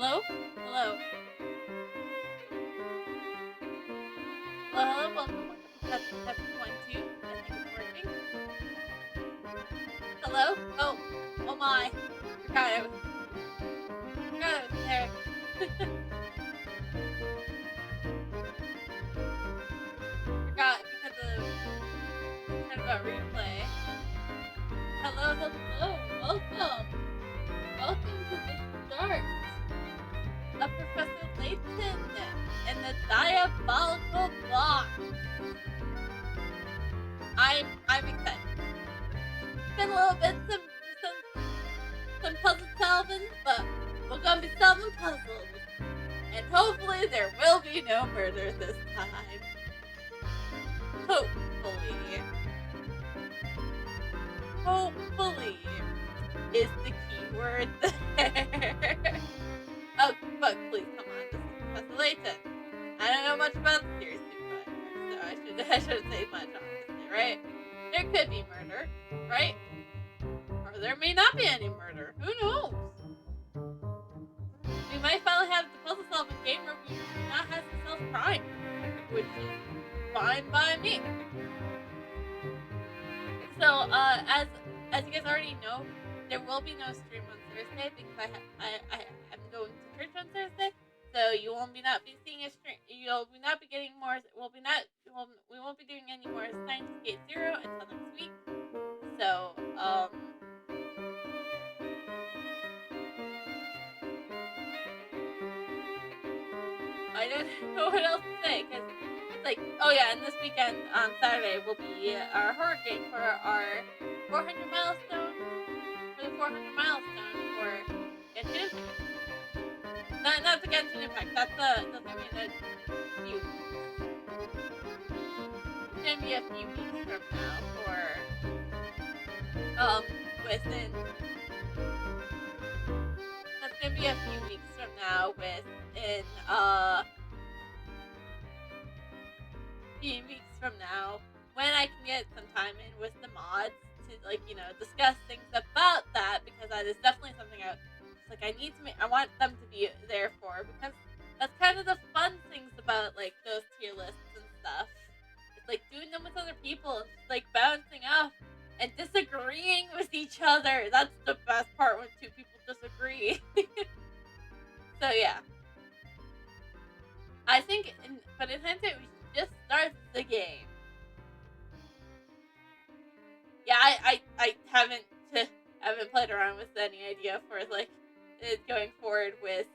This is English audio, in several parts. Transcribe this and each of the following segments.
Hello? Hello? Hello? Welcome. Test 1, 2. I think it's working. Hello? Oh. Oh my. Forgot I was there. Forgot because of concern about replay. Hello, hello. Welcome. Welcome to the start of Professor Layton and the Diabolical Box. I'm excited. It's been a little bit some puzzle solving, but we're gonna be solving puzzles. And hopefully there will be no murder this time. Hopefully. Hopefully is the key word there. Oh, but please come on, this is Professor Layton. I don't know much about the series so I shouldn't say much, honestly, right? There could be murder, right? Or there may not be any murder. Who knows? We might finally have the puzzle solving game where we do not have to solve crime, which is fine by me. So, as you guys already know, there will be no stream on Thursday because I'm going to church on Thursday. So we won't be seeing a stream. You'll be not be getting more. We won't be doing any more Steins Gate 0 until next week. So I don't know what else to say because it's like, oh yeah, and this weekend on Saturday will be our horror gate for our 400 milestone. For the 400 milestone for Genshin Impact. Not the Genshin Impact. That's the thing in a few. It's gonna be a few weeks from now for within. That's gonna be a few weeks from now within few weeks from now when I can get some time in with the mods to discuss things about that because that is definitely something I want them to be there for because that's kind of the fun things about those tier lists and stuff. It's doing them with other people and just bouncing off and disagreeing with each other. That's the best part when two people disagree. So yeah. I think but in hindsight we should just start the game. Yeah, I haven't played around with any idea for going forward with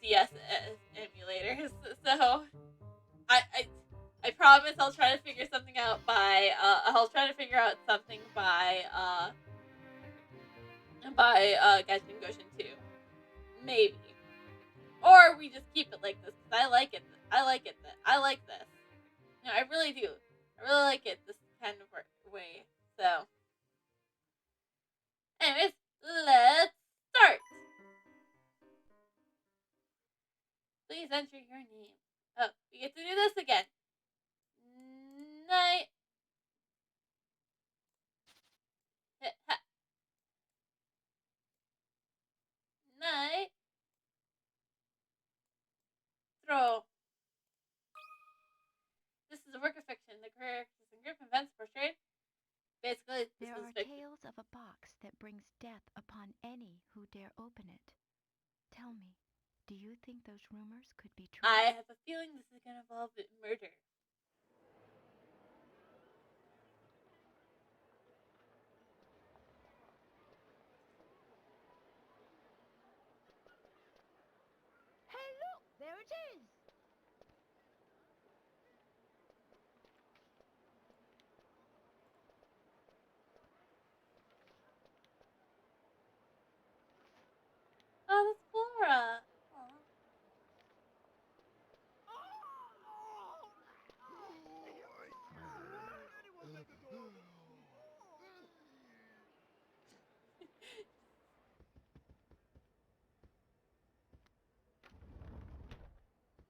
DS emulators. So I promise I'll try to figure something out by Genshin Goshen 2. Maybe. Or we just keep it like this because I like it. I like this. No, I really do. I really like it this kind of way. So, anyways, let's start. Please enter your name. Oh, we get to do this again. Night. Night. Throw. This is a work of fiction. The characters and group events portrayed. Basically, there are tales of a box that brings death upon any who dare open it. Tell me, do you think those rumors could be true? I have a feeling this is going to involve murder. Hey, look! There it is! Oh, that's Flora. Aww.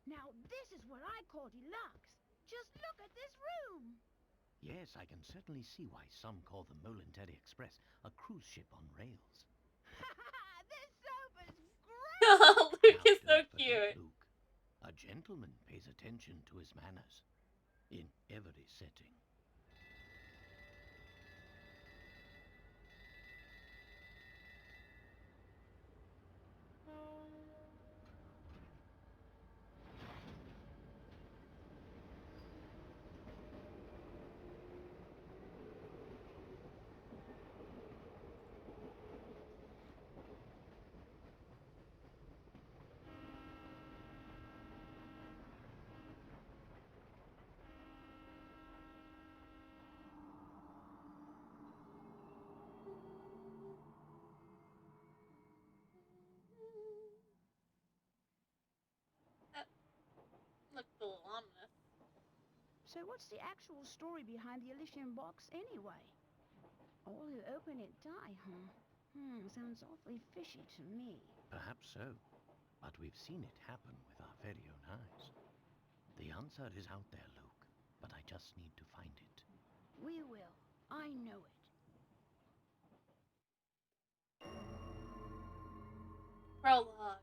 Now this is what I call deluxe. Just look at this room. Yes, I can certainly see why some call the Teddy Express a cruise ship on rails. This sofa's Oh, Luke Now is so don't forget, cute. Luke. A gentleman pays attention to his manners in every setting. That looked a little ominous. So what's the actual story behind the Elysian box anyway? All who open it die, huh? Sounds awfully fishy to me. Perhaps so, but we've seen it happen with our very own eyes. The answer is out there, Luke, but I just need to find it. We will. I know it. Prologue.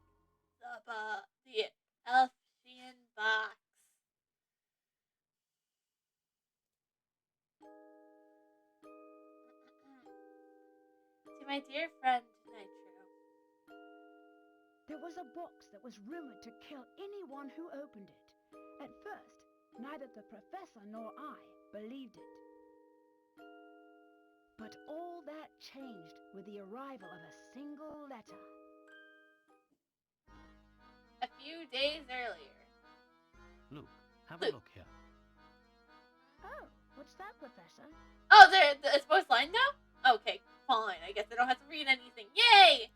The Elysian Box. To my dear friend Nitro. There was a box that was rumored to kill anyone who opened it. At first, neither the professor nor I believed it. But all that changed with the arrival of a single letter. A few days earlier. Luke, have a look here. Oh, what's that, Professor? Oh, it's both lined now? Okay, fine. I guess I don't have to read anything. Yay!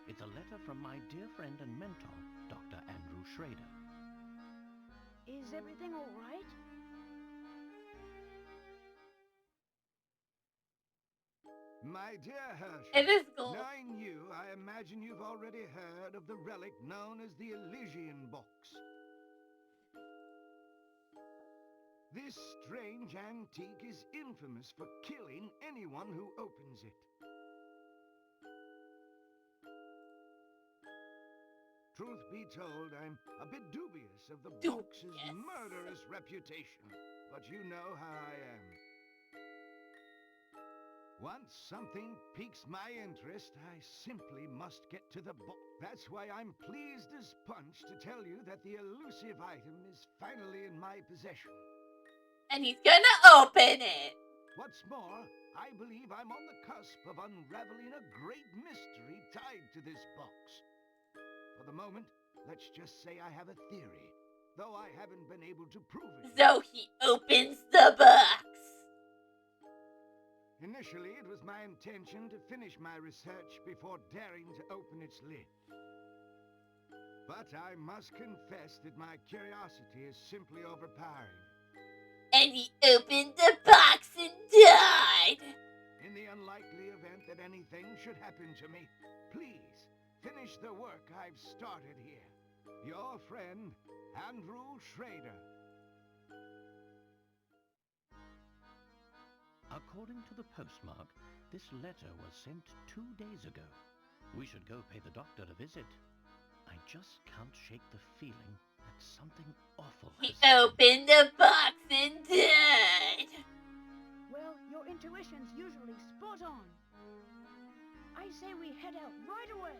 It's a letter from my dear friend and mentor, Dr. Andrew Schrader. Is everything all right? My dear Herschel, It is gold. knowing you, I imagine you've already heard of the relic known as the Elysian Box. This strange antique is infamous for killing anyone who opens it. Truth be told, I'm a bit dubious of the box's murderous reputation, but you know how I am. Once something piques my interest, I simply must get to the book. That's why I'm pleased as punch to tell you that the elusive item is finally in my possession. And he's gonna open it. What's more, I believe I'm on the cusp of unraveling a great mystery tied to this box. For the moment, let's just say I have a theory, though I haven't been able to prove it. So he opens the box. Initially, it was my intention to finish my research before daring to open its lid. But I must confess that my curiosity is simply overpowering. And he opened the box and died. In the unlikely event that anything should happen to me, please finish the work I've started here. Your friend, Andrew Schrader. According to the postmark, this letter was sent 2 days ago. We should go pay the doctor a visit. I just can't shake the feeling that something awful He has opened the box and died. Well, your intuition's usually spot on. I say we head out right away.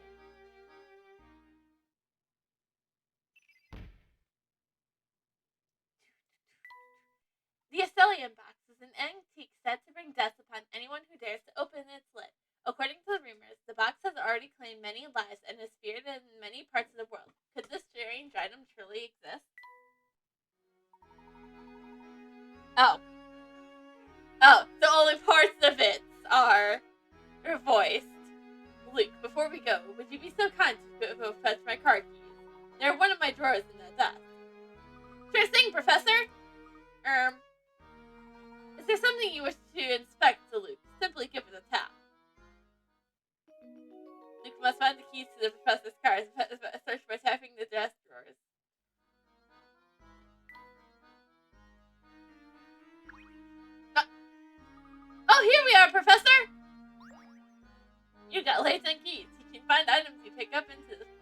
The Elysian Box is an antique said to bring death upon anyone who dares to open its lid. According to the rumors, the box has already claimed many lives and is feared in many parts of the world. Could this strange item truly exist? Oh, so only parts of it are voiced. Luke, before we go, would you be so kind to go fetch my car keys? They're one of my drawers in the desk. Sure thing, Professor. Is there something you wish to inspect, Luke? Simply give it a tap. Luke must find the keys to the professor's car and search by tapping the desk drawers. Oh, here we are, Professor! You got Layton keys. You can find items you pick up into this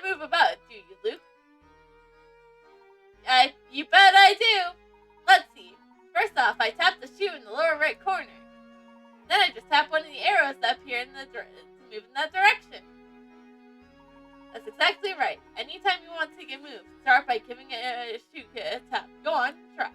move about, do you, Luke? You bet I do. Let's see. First off, I tap the shoe in the lower right corner. Then I just tap one of the arrows that appear to move in that direction. That's exactly right. Anytime you want to get moved, start by giving a shoe a tap. Go on, try.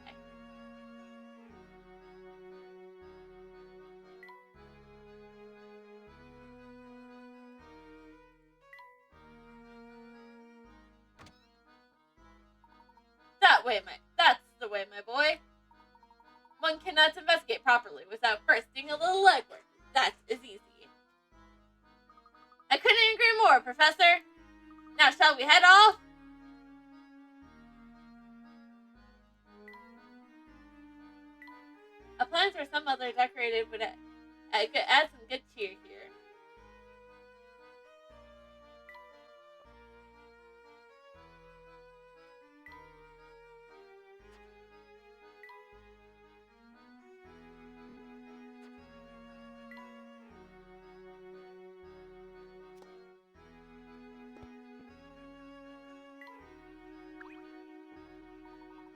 That's the way, my boy. One cannot investigate properly without first doing a little legwork. That is easy. I couldn't agree more, Professor. Now, shall we head off? A plant or some other decorated would add some good cheer here.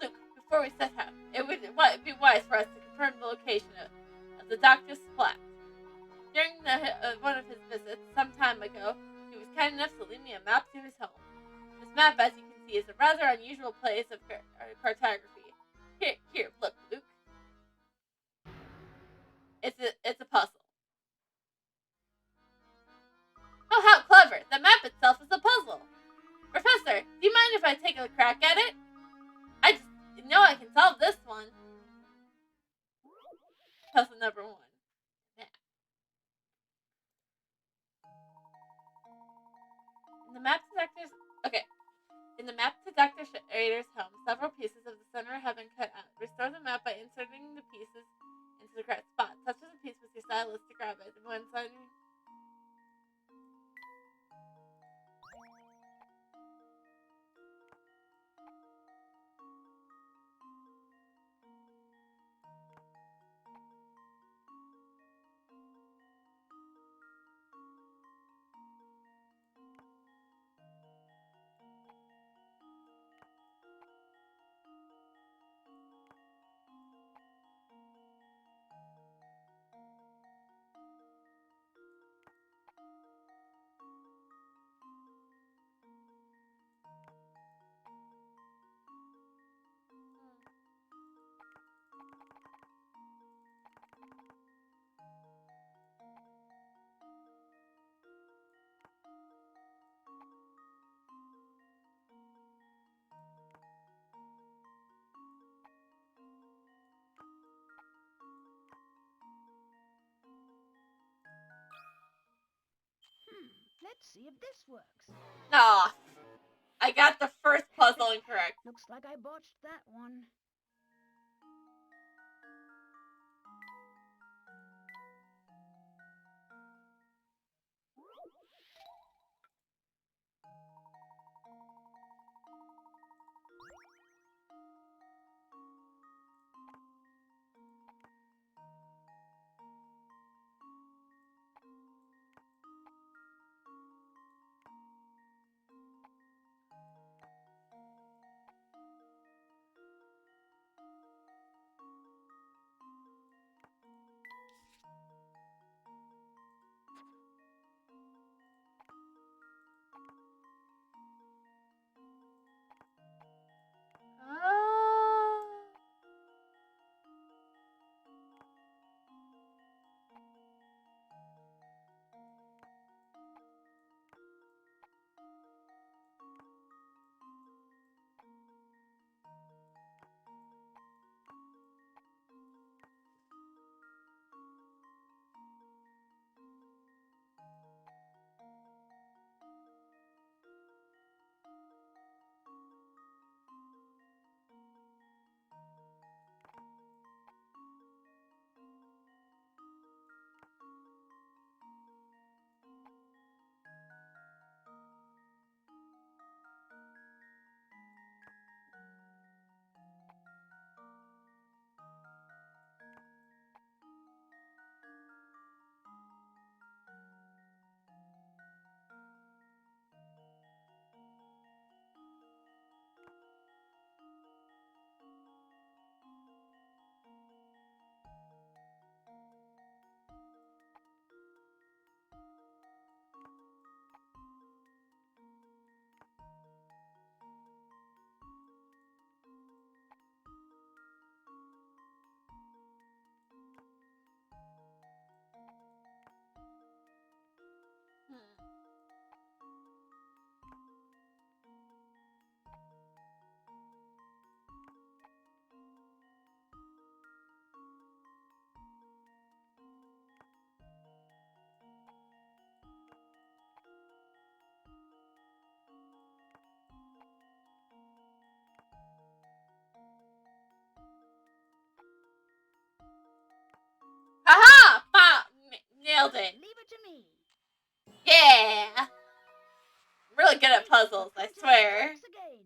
Luke, before we set out, it would be wise for us to confirm the location of the doctor's flat. During one of his visits some time ago, he was kind enough to leave me a map to his home. This map, as you can see, is a rather unusual place of cartography. Here, look, Luke. It's a puzzle. Oh, how clever! The map itself is a puzzle. Professor, do you mind if I take a crack at it? I just know I can solve this one. Puzzle number 1. Yeah. In the map to Dr. Schrader's home, several pieces of the center have been cut out. Restore the map by inserting the pieces into the correct spot. Touch the piece with your stylus to grab it. When signing... Let's see if this works. Aw, I got the first puzzle incorrect. Looks like I botched that one. Yeah! I'm really good at puzzles, I swear. Box again.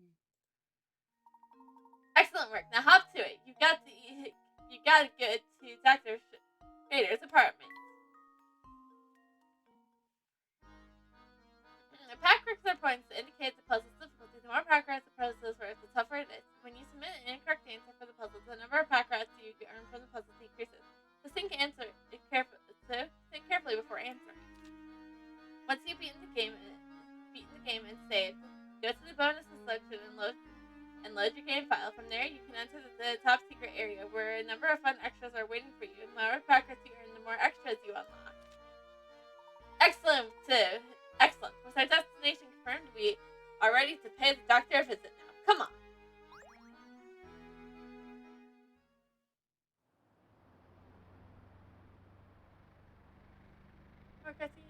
Excellent work. Now hop to it. You got to get to Dr. Schrader's apartment. The pack marks are points to indicate the puzzle's difficulty. The more pack rats the puzzle is worth, the tougher it is. When you submit an incorrect answer for the puzzle, the number of pack rats you earn from the puzzle decreases. So think carefully before answering. Once you've beaten the game and saved, go to the bonuses section and load your game file. From there, you can enter the top secret area where a number of fun extras are waiting for you. The more pack rats you earn, the more extras you unlock. Excellent. With our destination confirmed, we are ready to pay the doctor a visit now. Come on. More cutscenes.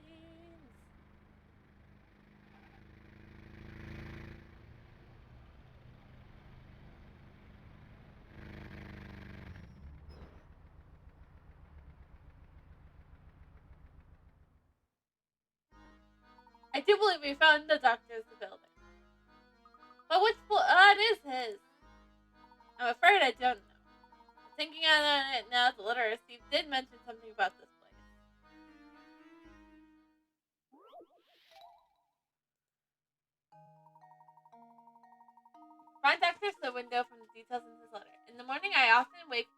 I do believe we found the doctor's building. But which floor? It is his. I'm afraid I don't know. Thinking on it now, the letter I received did mention something about this place. Find Doctor the window from the details in his letter. In the morning, I often wake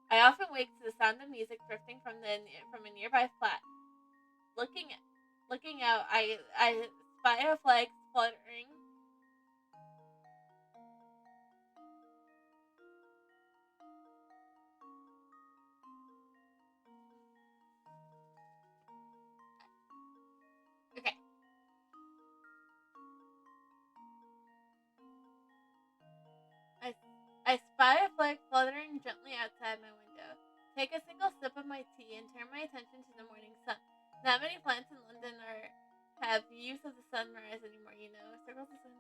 to the sound of music drifting from a nearby flat. Looking out, I spy a flag fluttering. Okay. I spy a flag fluttering gently outside my window. Take a single sip of my tea and turn my attention to the morning sun. Not many plants in London have views of the sunrise anymore, you know. Circles the sun.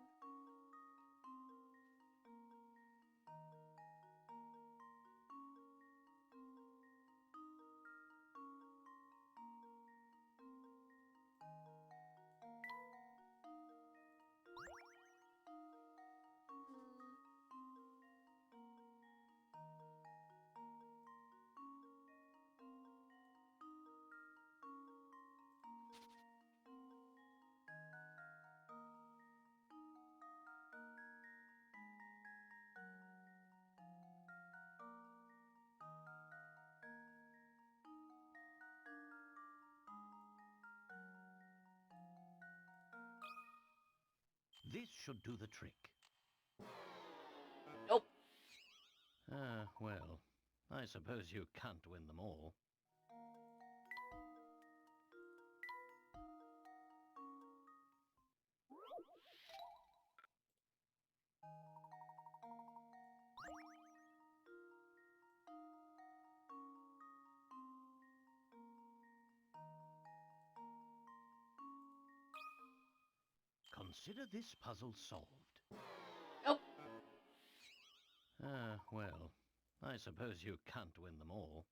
This should do the trick. Nope. Well, I suppose you can't win them all. Consider this puzzle solved. Nope. Well, I suppose you can't win them all.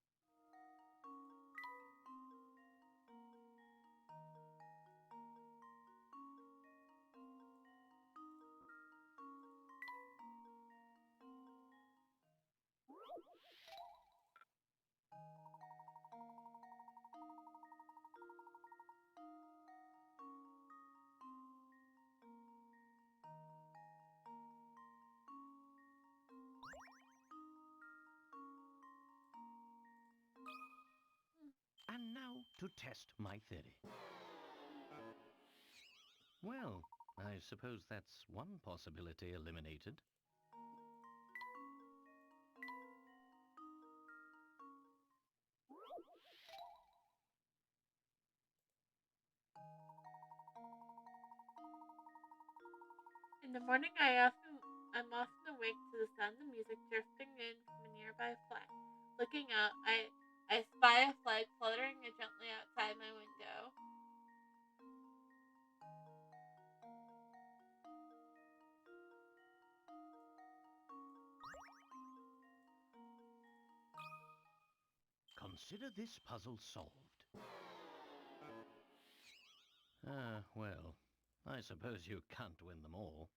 And now to test my theory. Well, I suppose that's one possibility eliminated. In the morning, I'm often awake to the sound of music drifting in from a nearby flat. Looking out, I spy a flag fluttering gently outside my window. Consider this puzzle solved. Well, I suppose you can't win them all.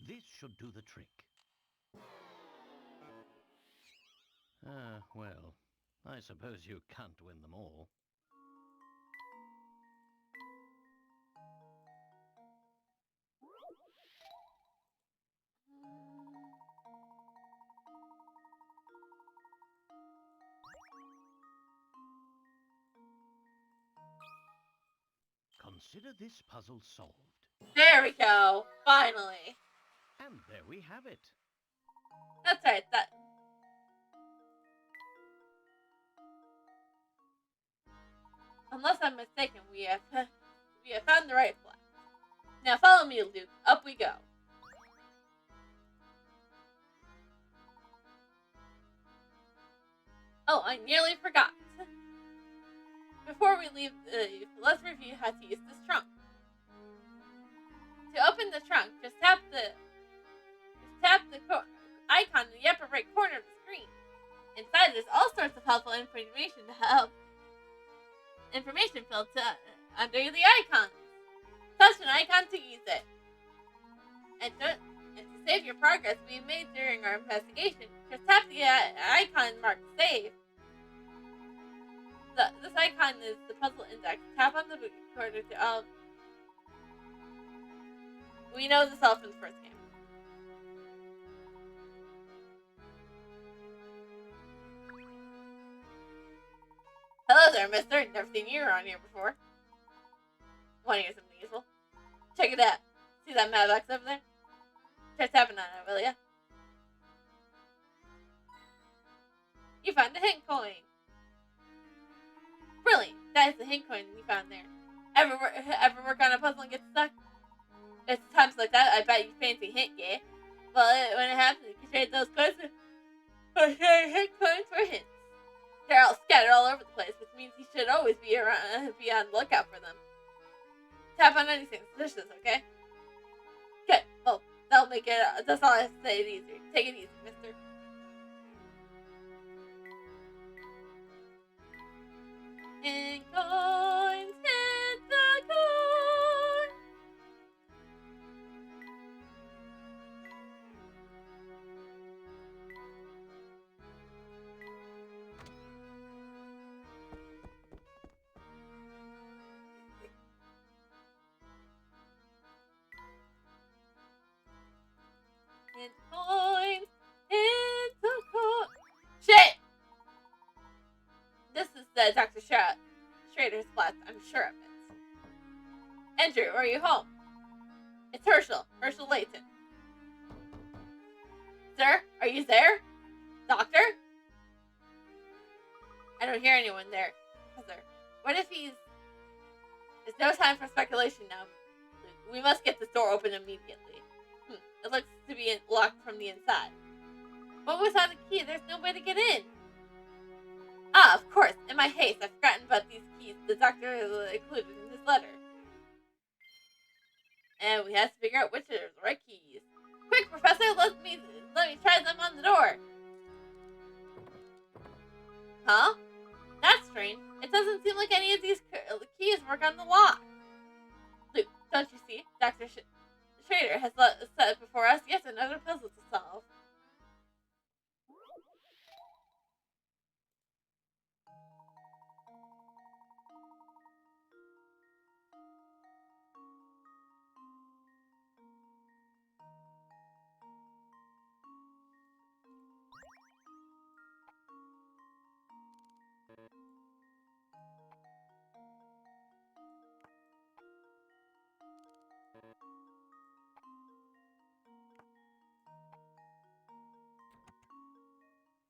This should do the trick. Well, I suppose you can't win them all. Consider this puzzle solved. There we go. Finally. And there we have it. That's right. Unless I'm mistaken, we have found the right flag. Now follow me, Luke. Up we go. Oh, I nearly forgot. Before we leave, let's review how to use this trunk. To open the trunk, just tap the icon in the upper right corner of the screen. Inside, there's all sorts of helpful information filled under the icons. Touch an icon to use it. And to save your progress we made during our investigation, just tap the icon marked save. This icon is the puzzle index. Tap on the recorder to we know this all from the first game. Hello there, mister. Never seen you around here before. Want to hear something useful? Check it out. See that mailbox over there? Try tapping on it, will ya? You found a hint coin. Brilliant. That is the hint coin you found there. Ever work on a puzzle and get stuck? It's times like that I bet you fancy hint, yeah? Well, when it happens, you can trade those coins for hint coins for hints. They're all scattered all over the place, which means you should always be on the lookout for them. Tap on anything suspicious, okay? Okay, well, that'll make it, that's all I have to say it easier. Take it easy, mister. Hint coins, hit the coin! Hint coins, hit the coin! Shit! This is the Dr. Schrader's flat, I'm sure of it. Andrew, are you home? It's Herschel Layton. Sir, are you there? Doctor? I don't hear anyone there. Professor, what if he's... There's no time for speculation now. We must get this door open immediately. It looks to be locked from the inside. But without a key, there's no way to get in. Ah, of course. In my haste, I've forgotten about these keys the doctor included in his letter. And we have to figure out which are the right keys. Quick, Professor, let me try them on the door. Huh? That's strange. It doesn't seem like any of these keys work on the lock. Luke, don't you see? Dr. Schrader has set before us yet another puzzle to solve.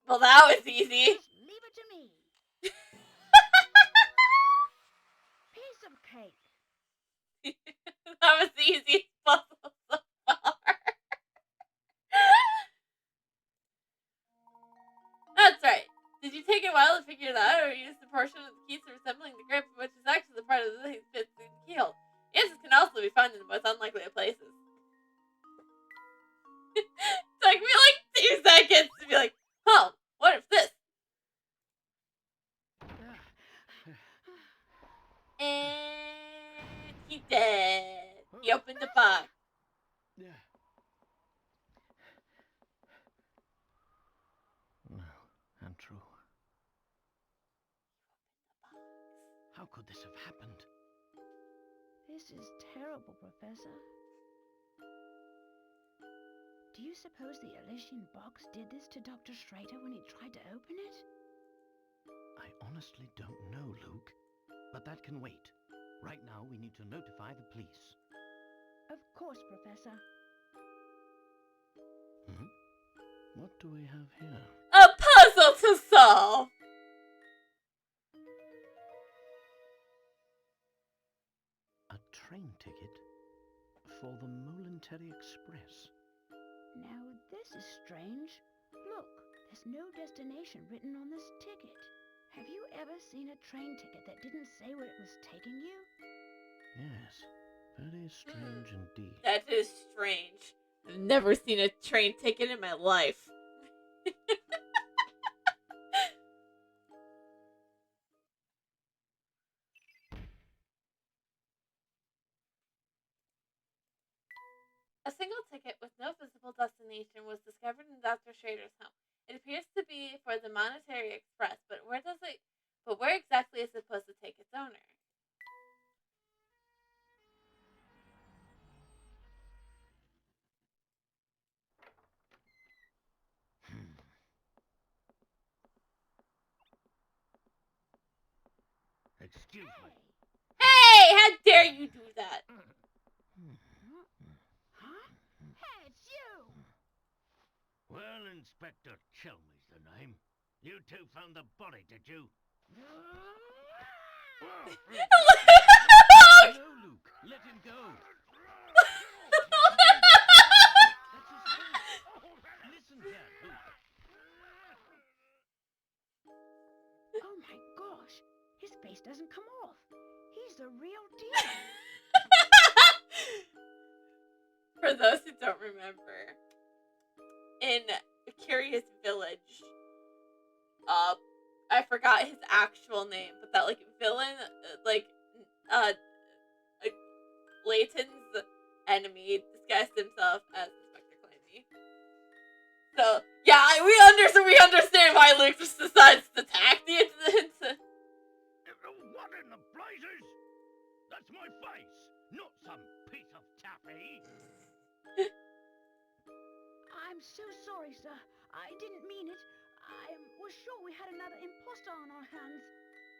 Well, that was easy. Just leave it to me. Piece of cake. That was the easiest puzzle so far. That's right. Did you take a while to figure it out, or use the portion of the keys resembling the grip, which is actually the part of the thing that fits in the keyhole? Answers can also be found in the most unlikely of places. And he did. He opened the box. Yeah. No, untrue. How could this have happened? This is terrible, Professor. Do you suppose the Elysian box did this to Dr. Schrader when he tried to open it? I honestly don't know, Luke. But that can wait. Right now, we need to notify the police. Of course, Professor. What do we have here? A puzzle to solve. A train ticket for the Momentary Express. Now, this is strange. Look, there's no destination written on this ticket. Have you ever seen a train ticket that didn't say where it was taking you? Yes, very strange indeed. That is strange. I've never seen a train ticket in my life. A single ticket with no visible destination was discovered in Dr. Schrader's home. It appears to be for the Monetary Express, but where exactly is it supposed to take its owner? Excuse me. Hey, how dare you do that? Huh? Hey, it's you! Well, Inspector Chelmey's the name. You two found the body, did you? No, Luke. Let him go. Listen here, Luke. Oh my gosh, his face doesn't come off. He's the real deal. For those who don't remember, in Curious Village, I forgot his actual name, but that villain, Layton's enemy disguised himself as Inspector Clancy. So yeah, we understand why Luke just decides to attack the incident. What in the blazes? That's my face, not some piece of taffy. I'm so sorry, sir. I didn't mean it. I was sure we had another imposter on our hands.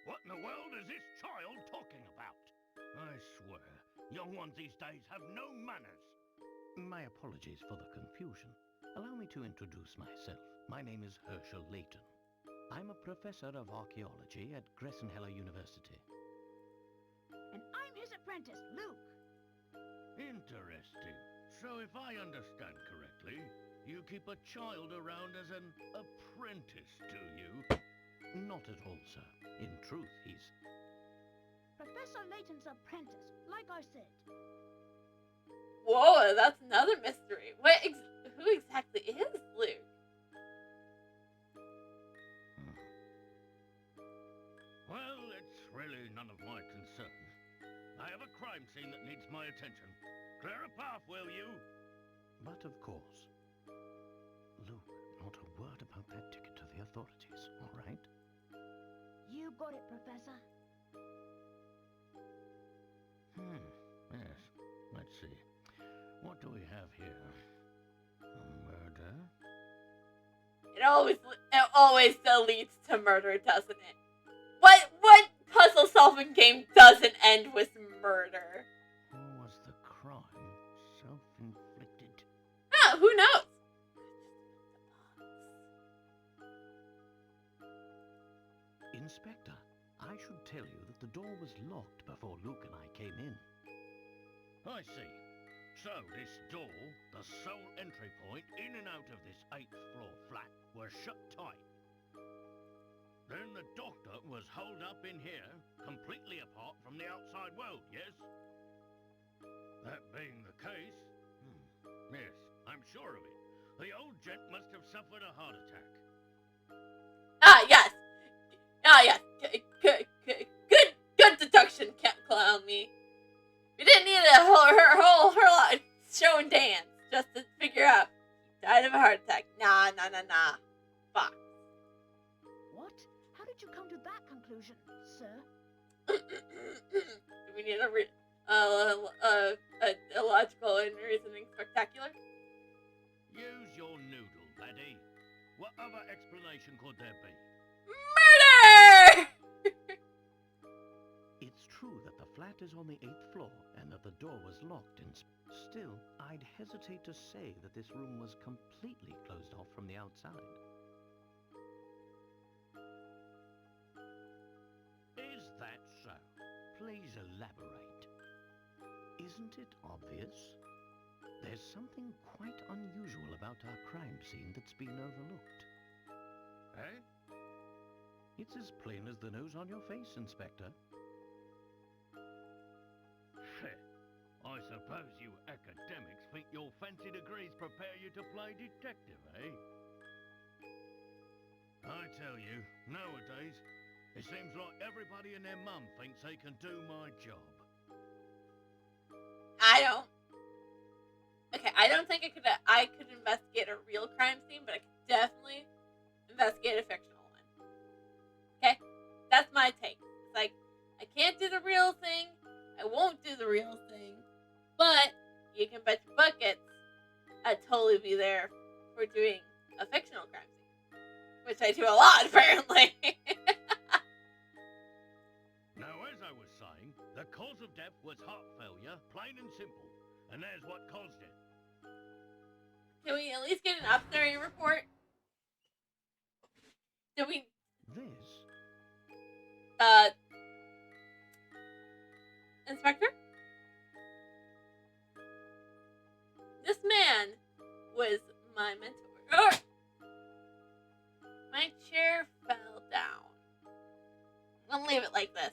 What in the world is this child talking about? I swear, young ones these days have no manners. My apologies for the confusion. Allow me to introduce myself. My name is Herschel Layton. I'm a professor of archaeology at Gressenheller University. And I'm his apprentice, Luke. Interesting. So if I understand correctly, you keep a child around as an apprentice, do you? Not at all, sir. In truth, he's... Professor Layton's apprentice, like I said. Whoa, that's another mystery. Who exactly is Luke? Well, it's really none of my concern. I have a crime scene that needs my attention. Clear a path, will you? But of course. Luke, not a word about that ticket to the authorities, all right? You got it, Professor. Yes. Let's see. What do we have here? A murder? It always leads to murder, doesn't it? What puzzle solving game doesn't end with murder? Or was the crime self-inflicted? Ah, who knows? Inspector, I should tell you that the door was locked before Luke and I came in. I see. So this door, the sole entry point in and out of this 8th floor flat, was shut tight. Then the doctor was holed up in here, completely apart from the outside world, yes? That being the case, yes, I'm sure of it. The old gent must have suffered a heart attack. Ah, yes. Good deduction, around me. We didn't need her whole show and dance just to figure out he died of a heart attack. Nah. Fuck. What? How did you come to that conclusion, sir? Do we need a logical and reasoning spectacular? Use your noodle, laddie. What other explanation could there be? Murder! It's true that the flat is on the 8th floor and that the door was locked and still, I'd hesitate to say that this room was completely closed off from the outside. Is that so? Please elaborate. Isn't it obvious? There's something quite unusual about our crime scene that's been overlooked. Eh? It's as plain as the nose on your face, Inspector. I suppose you academics think your fancy degrees prepare you to play detective, eh? I tell you, nowadays, it seems like everybody and their mum thinks they can do my job. I don't think I could investigate a real crime scene, but I could definitely investigate a fictional one. Okay? That's my take. It's like, I can't do the real thing, I won't do the real thing, but you can bet your buckets I'd totally be there for doing a fictional crime scene. Which I do a lot, apparently. Now, as I was saying, the cause of death was heart failure, plain and simple. And there's what caused it. Can we at least get an up-story report? Did we... This? Inspector? This man was my mentor. My chair fell down. I'm gonna leave it like this.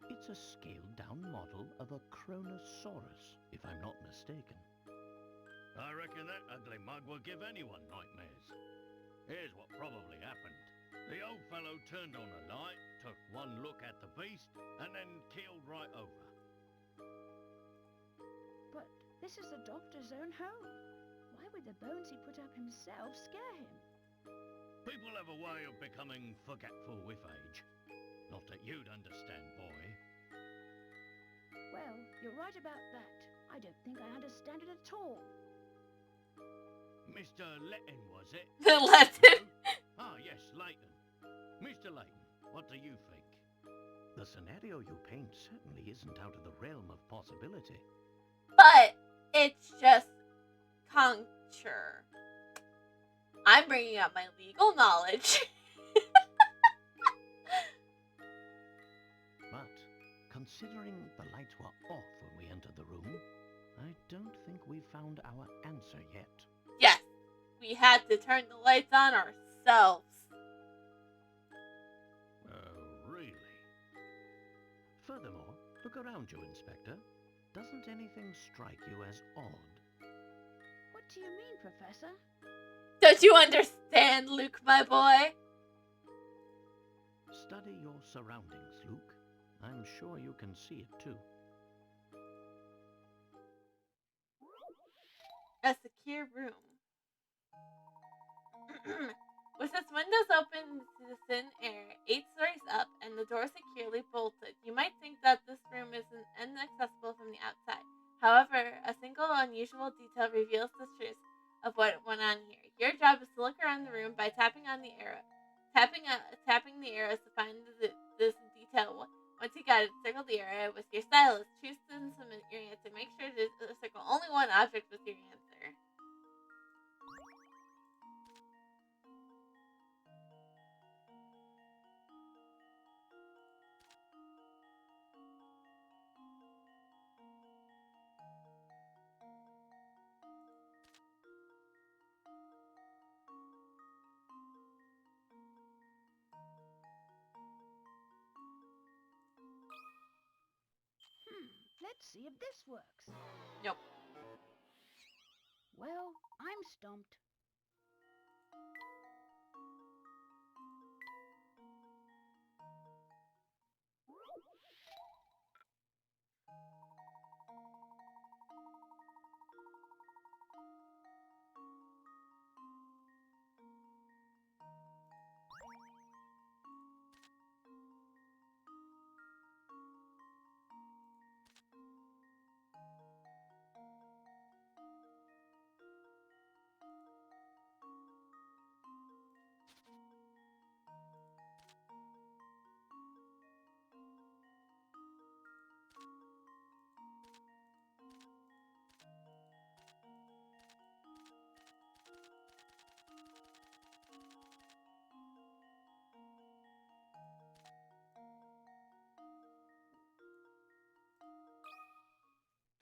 It's a scaled-down model of a Kronosaurus, if I'm not mistaken. I reckon that ugly mug will give anyone nightmares. Here's what probably happened. The old fellow turned on a light, took one look at the beast, and then keeled right over. But this is the doctor's own home. Why would the bones he put up himself scare him? People have a way of becoming forgetful with age. Not that you'd understand, boy. Well, you're right about that. I don't think I understand it at all. Mr. Layton, was it? Layton. Ah, yes, Layton. Mr. Layton, what do you think? The scenario you paint certainly isn't out of the realm of possibility. But it's just conjecture. I'm bringing up my legal knowledge. But, considering the lights were off when we entered the room, I don't think we've found our answer yet. Yes, we had to turn the lights on ourselves. Really? Furthermore, look around you, Inspector. Doesn't anything strike you as odd? What do you mean, Professor? Don't you understand, Luke, my boy? Study your surroundings, Luke. I'm sure you can see it too. A secure room. With its windows open to the thin air, 8 stories up, and the door securely bolted, you might think that this room is inaccessible from the outside. However, a single unusual detail reveals the truth of what went on here. Your job is to look around the room by tapping on the arrow. Tapping the arrows to find this detail. Once you got it, circle the area with your stylus. Choose to submit your answer. Make sure to circle only one object with your answer. Let's see if this works. Nope. Well, I'm stumped.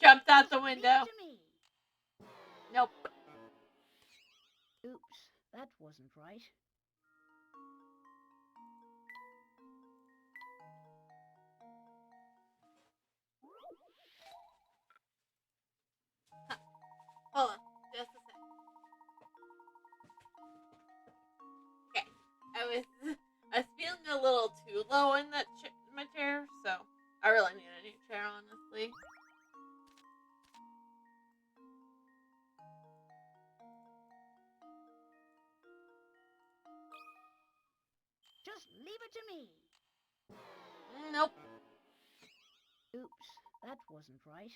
Jumped out the Just leave it window. to me. Nope. Oops, that wasn't right. Hold on. Just a sec. Okay. I was feeling a little too low in that my chair, so I really need a new chair, honestly. Just leave it to me. Nope. Oops, that wasn't right.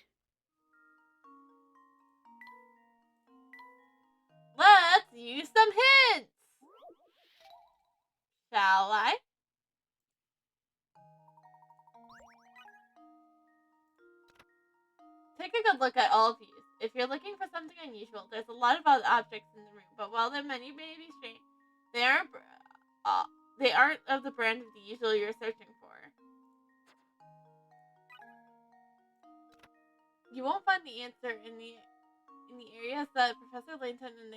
Let's use some hints. Shall I? Take a good look at all of these. If you're looking for something unusual, there's a lot of other objects in the room, but while there many may be strange, they aren't of the brand of the usual you're searching for. You won't find the answer in the areas that Professor Layton and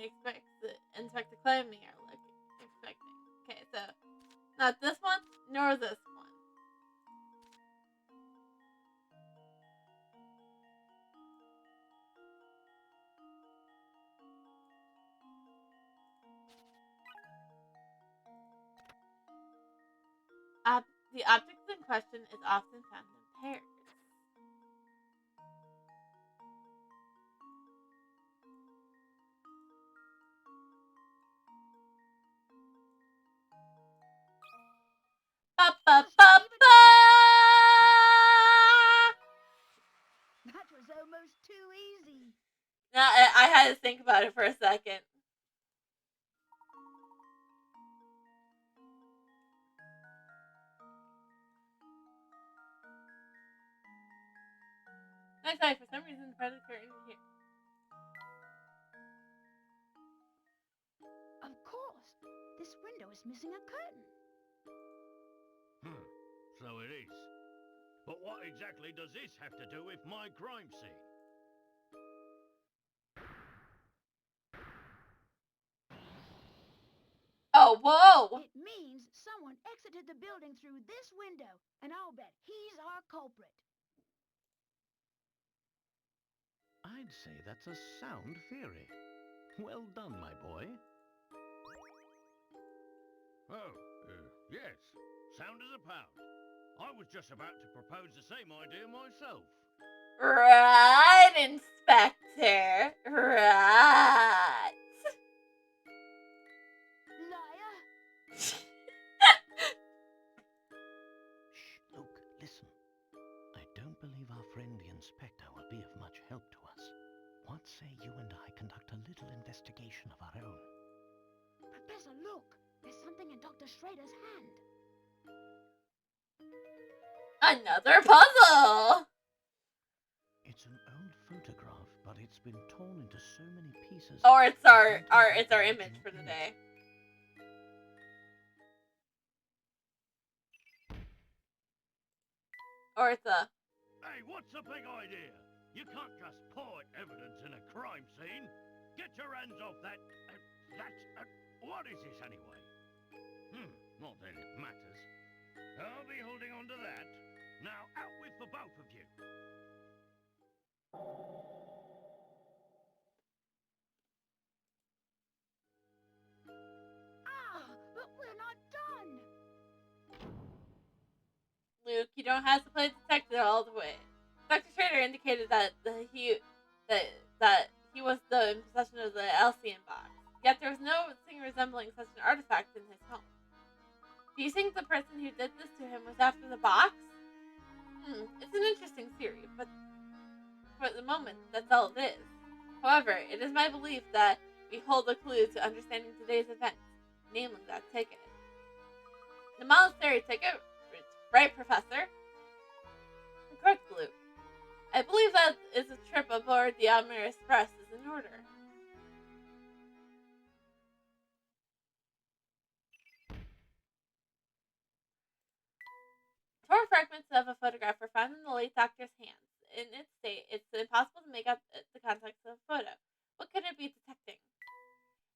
Inspector Clemmy are expecting. Okay, so not this one nor this one. The object in question is often found in pairs. Ba ba ba ba! That was almost too easy. Now, I had to think about it for a second. Next time, for some reason, the predator in here. Of course. This window is missing a curtain. So it is. But what exactly does this have to do with my crime scene? Oh, whoa! It means someone exited the building through this window, and I'll bet he's our culprit. I'd say that's a sound theory. Well done, my boy. Oh, yes. Sound as a pound. I was just about to propose the same idea myself. Right, Inspector. Right. Liar! Shh, Luke, listen. I don't believe our friend the inspector will be of much help to us. What say you and I conduct a little investigation of our own? Professor, look! There's something in Dr. Schrader's hand. Another puzzle! It's an old photograph, but it's been torn into so many pieces. Or it's I our can't it's our make image the for the original day. Or it's a... Hey, what's the big idea? You can't just point evidence in a crime scene. Get your hands off that... what is this anyway? Not that it matters. I'll be holding on to that. Now, out with the both of you. Ah, but we're not done. Luke, you don't have to play detective all the way. Dr. Schrader indicated that he was in possession of the Alcyon box. Yet there was no thing resembling such an artifact in his home. Do you think the person who did this to him was after the box? It's an interesting theory, but for the moment, that's all it is. However, it is my belief that we hold a clue to understanding today's events, namely that ticket. The monastery ticket, right, Professor? Correct, Luke. I believe that is a trip aboard the Almir Express is in order. Torn fragments of a photograph were found in the late doctor's hands. in its state, it's impossible to make out the context of a photo. What could it be detecting?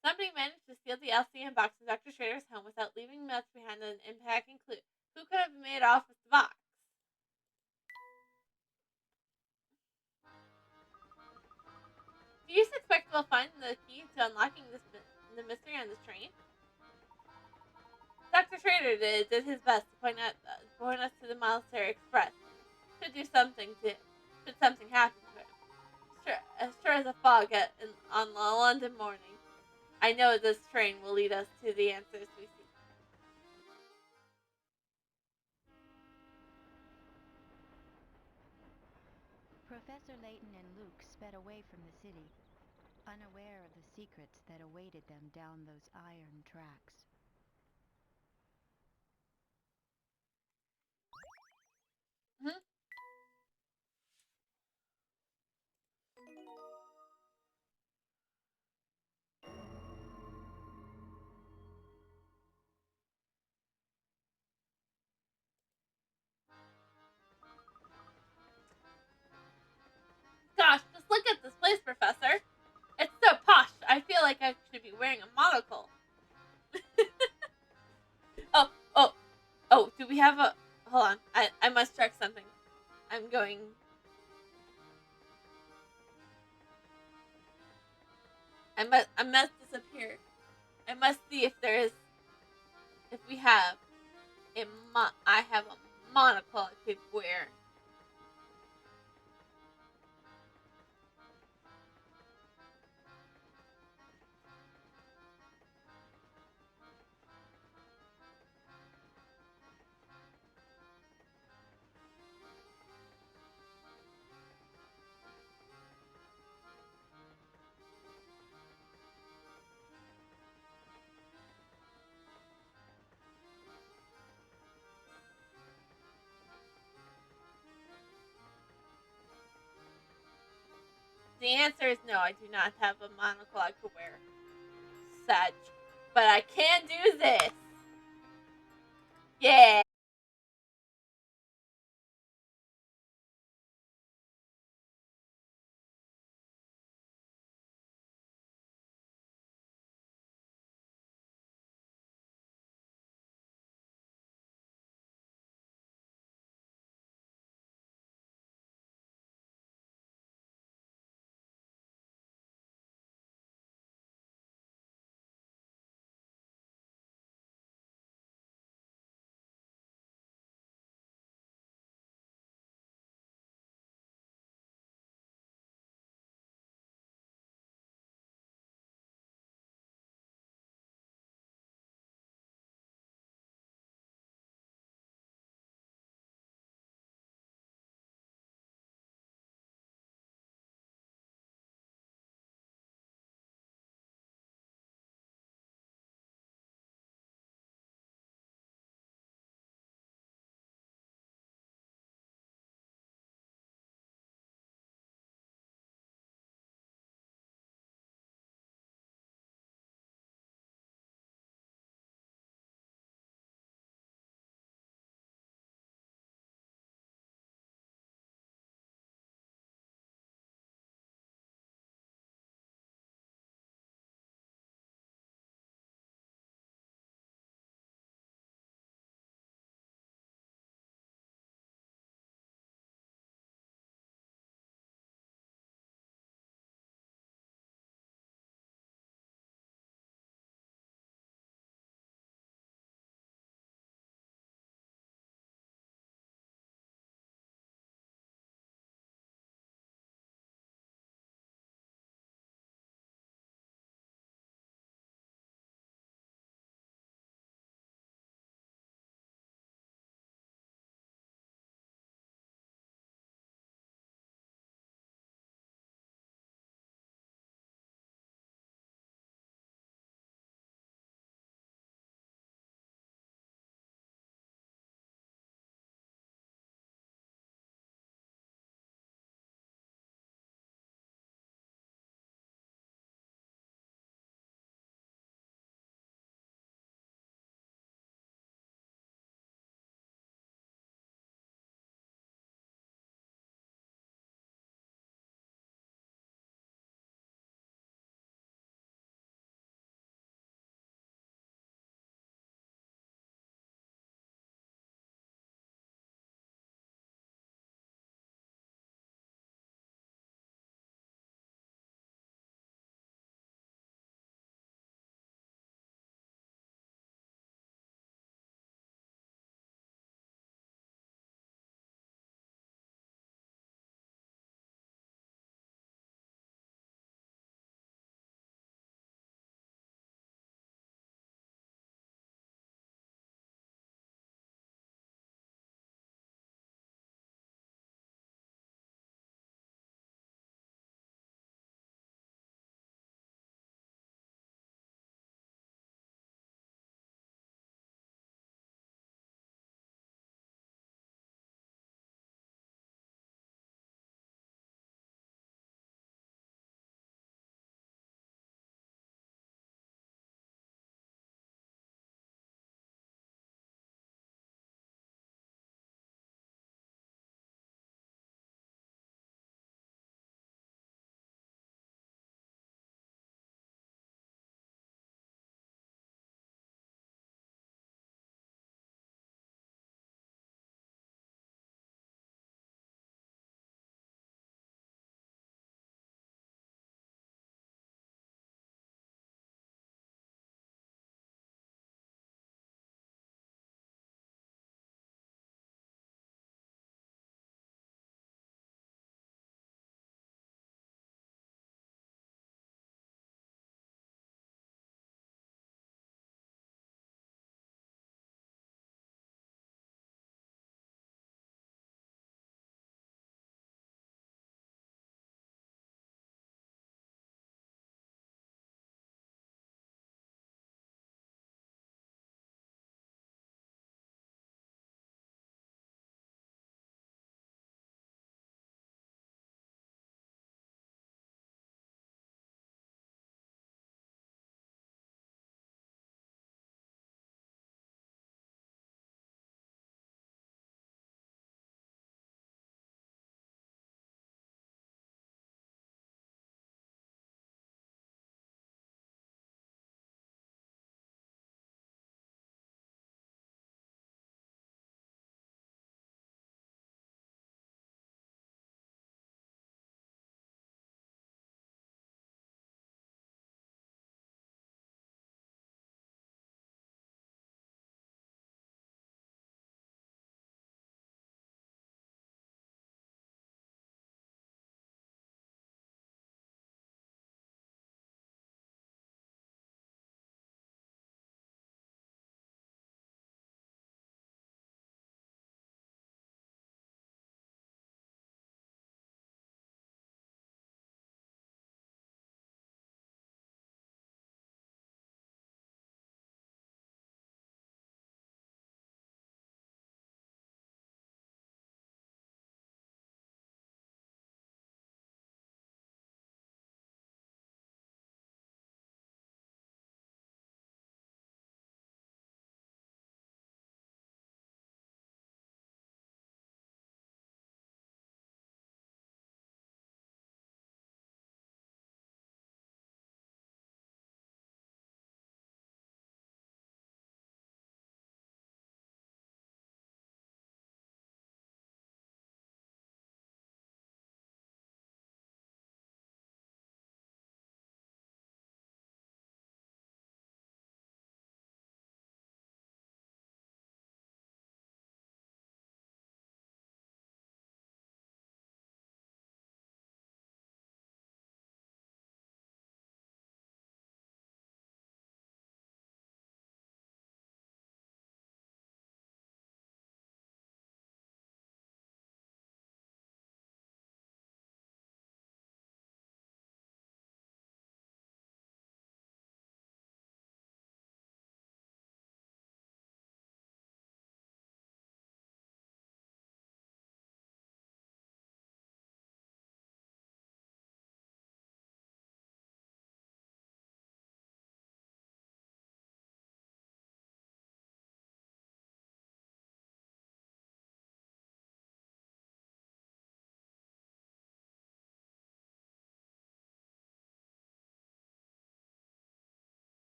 Somebody managed to steal the LCM box from Dr. Schrader's home without leaving much behind an impacting clue. Who could have made off with the box? Do you suspect we'll find the key to unlocking the mystery on this train? Dr. Schrader did his best to point us to the Military Express. Should something happen to him. Sure as a fog on a London morning. I know this train will lead us to the answers we seek. Professor Layton and Luke sped away from the city, unaware of the secrets that awaited them down those iron tracks. Hmm? Gosh, just look at this place, Professor. It's so posh. I feel like I should be wearing a monocle. oh, oh, oh, do we have a... Hold on. I must check something. I'm going... I must disappear. I must see if there is... If we have I have a monocle I could wear. The answer is no, I do not have a monocle I could wear. Such. But I can do this. Yeah.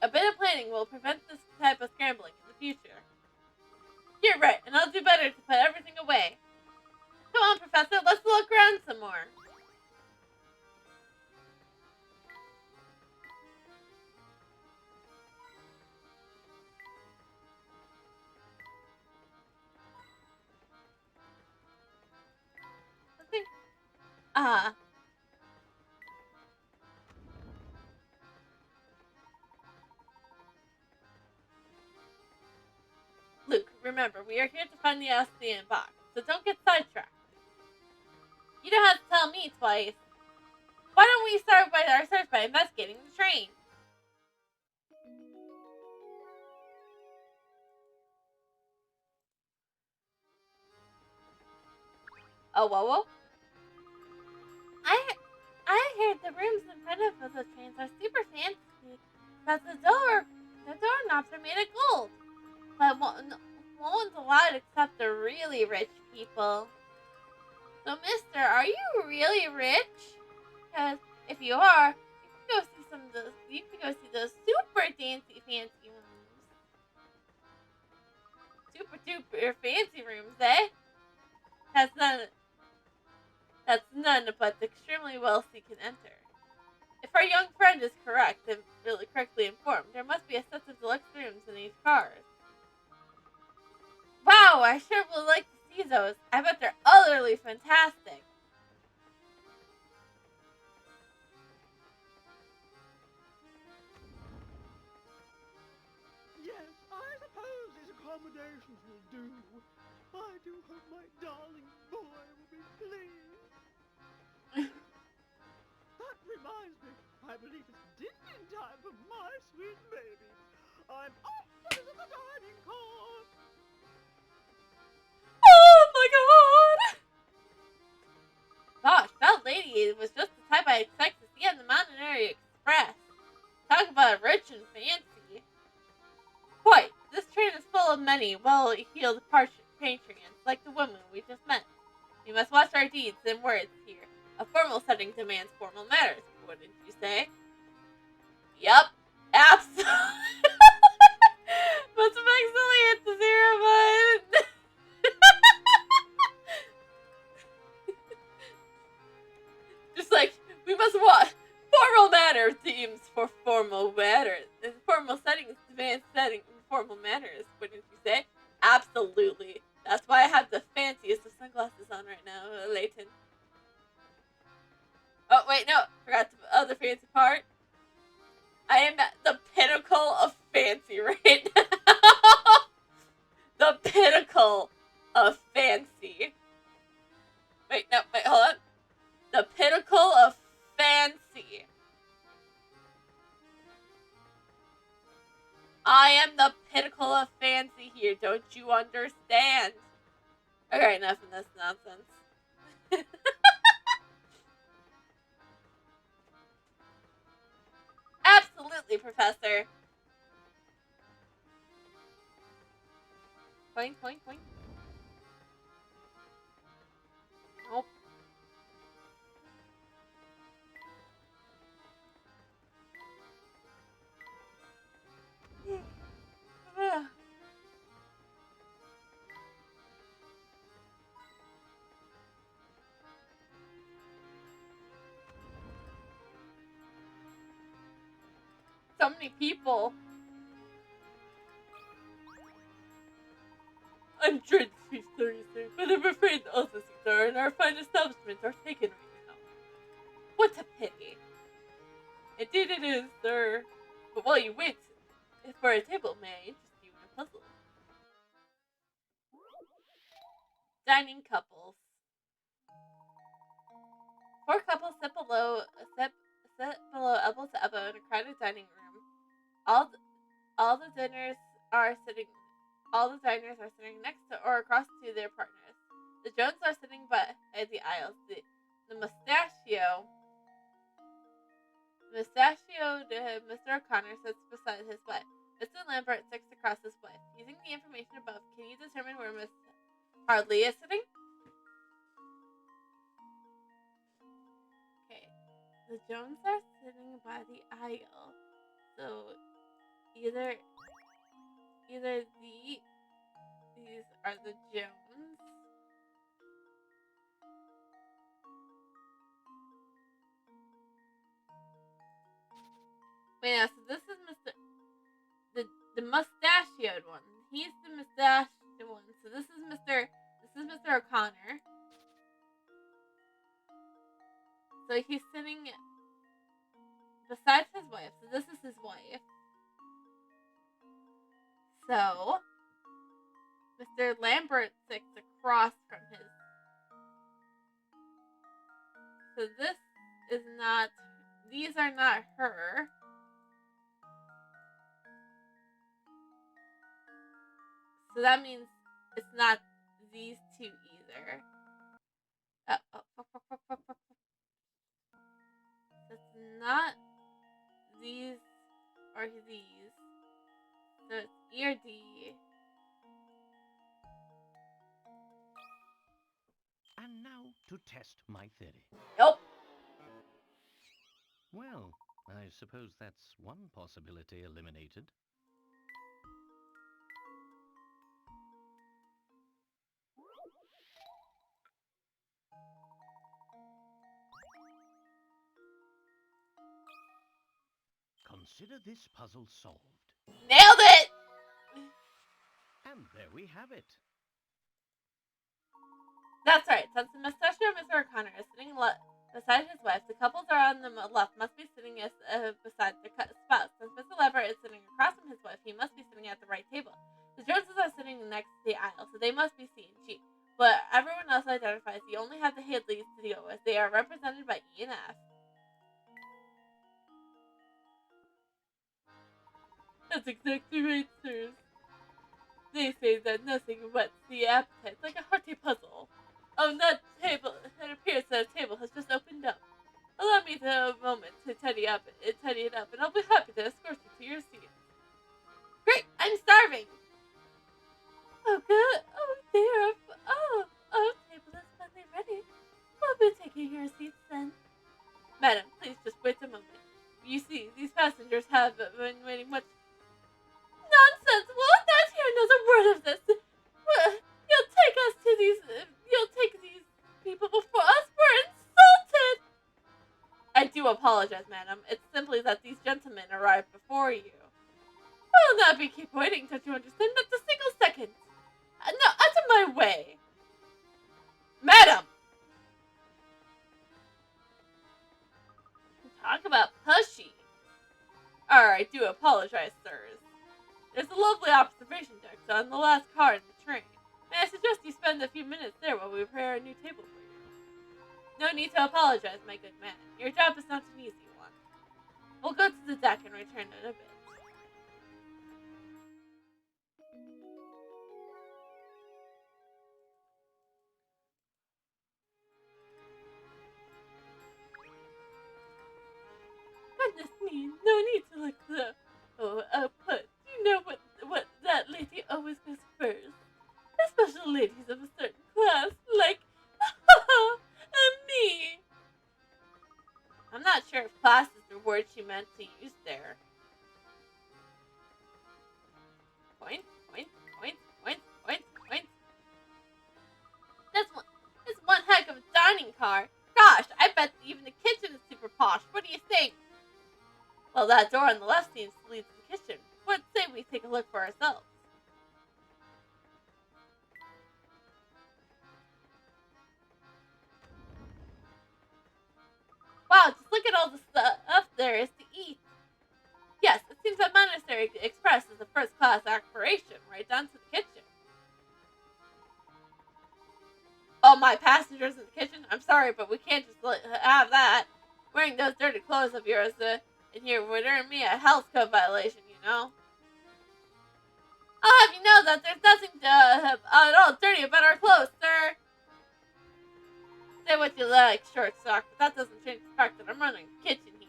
A bit of planning will prevent this type of scrambling in the future. You're right, and I'll do better to put everything away. Come on, Professor, let's look around some more. Ah. Luke, remember, we are here to find the Alcyon box, so don't get sidetracked. You don't have to tell me twice. Why don't we start our search by investigating the train? Oh, whoa. I heard the rooms in front of the trains are super fancy, but the doorknobs are made of gold. But no one's allowed except the really rich people. So, mister, are you really rich? Because if you are, you can go see those super fancy rooms. Super duper fancy rooms, eh? That's none but the extremely wealthy can enter. If our young friend is correct and really correctly informed, there must be a set of deluxe rooms in each car. Wow, I sure would like to see those. I bet they're utterly fantastic. Yes, I suppose these accommodations will do. I do hope my darling boy will be pleased. That reminds me, I believe it's dinner time for my sweet baby. I'm off to visit the dining car. Oh my god! Gosh, that lady was just the type I expect to see on the Mountain Express. Talk about rich and fancy. Quite. This train is full of many well-heeled patrons, like the woman we just met. We must watch our deeds and words here. A formal setting demands formal manners, wouldn't you say? Yup. Absolutely. Must maximally hit the 0 button. Just like, we must watch. Formal manner themes for formal manners. And formal settings demand formal manners, wouldn't you say? Absolutely. That's why I have the fanciest of sunglasses on right now, Layton. Oh, wait, no. Forgot the other fancy part. I am at the pinnacle of fancy right now. The pinnacle of fancy. Wait, hold on. The pinnacle of fancy. I am the pinnacle of fancy here, don't you understand? Okay, enough of this nonsense. Absolutely, Professor. Point. Nope. So many people. I'm dreaded to Thursday, but I'm afraid the other seats are in our fine establishment are taken right now. What a pity. Indeed it is, sir. But while you wait for a table, may I interest you in a puzzle? Dining couples. 4 couples sit below elbow to elbow in a crowded dining room. All the diners are sitting. All the diners are sitting next to or across to their partners. The Jones are sitting by the aisles. The mustachioed Mr. O'Connor sits beside his wife. Mr. Lambert sits across his wife. Using the information above, can you determine where Miss Harley is sitting? Okay. The Jones are sitting by the aisle. So, Either these are the Jones. Wait, now, so this is the mustachioed one. He's the mustached one. So this is Mr. O'Connor. So he's sitting beside his wife. So this is his wife. So Mr. Lambert sits across from his. So this is not. These are not her. So that means it's not these two either. It's not these or these. So it's E or D. And now to test my theory. Nope. Well, I suppose that's one possibility eliminated. Consider this puzzle solved. Nailed it! And there we have it. That's right. Since the mustachio of Mr. O'Connor is sitting beside his wife, the couples are on the left must be sitting beside their spouse. Since Mr. Lambert is sitting across from his wife, he must be sitting at the right table. The Joneses are sitting next to the aisle, so they must be C and G. But everyone else identifies you only have the Hadleys to deal with. They are represented by E and F. That's exactly right, sirs. They say that nothing whets the appetite like a hearty puzzle. On that table, it appears that a table has just opened up. Allow me a moment to tidy it up, and I'll be happy to escort you to your seats. Great, I'm starving. Oh, good. Oh, dear. Oh, table is finally ready. We'll be taking your seats then. Madam, please just wait a moment. You see, these passengers have been waiting much. Nonsense! Well, not here knows a word of this. You'll take these people before us. We're insulted. I do apologize, madam. It's simply that these gentlemen arrived before you. I'll not be keep waiting. Don't you understand? Not a single second. No, out of my way, madam. Talk about pushy. I do apologize, sirs. There's a lovely observation deck on the last car in the train. May I suggest you spend a few minutes there while we prepare a new table for you? No need to apologize, my good man. Your job is not an easy one. We'll go to the deck and return in a bit. Goodness me, no need to look but you know what that lady always goes first. Especially ladies of a certain class, like me. I'm not sure if class is the word she meant to use there. Point. This one heck of a dining car. Gosh, I bet even the kitchen is super posh. What do you think? Well, that door on the left seems to lead to the kitchen. What say we take a look for ourselves? Wow, just look at all the stuff there is to eat. Yes, it seems that Monastery Express is a first-class operation, right down to the kitchen. Oh, my passengers in the kitchen? I'm sorry, but we can't just have that. Wearing those dirty clothes of yours in here would earn me a health code violation, you know. I'll have you know that there's nothing at all dirty about our clothes, sir. Say what you like, short sock, but that doesn't change the fact that I'm running a kitchen here.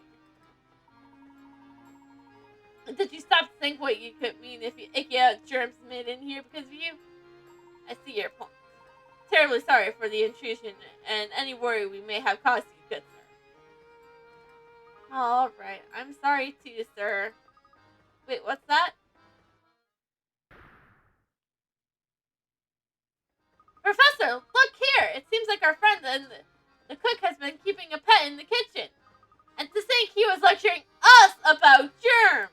And did you stop to think what you could mean if you icky out germs made in here because of you? I see your point. Terribly sorry for the intrusion and any worry we may have caused you, good sir. Alright, I'm sorry too, sir. Wait, what's that? Professor, look here! It seems like our friend and the cook has been keeping a pet in the kitchen. And to think he was lecturing us about germs!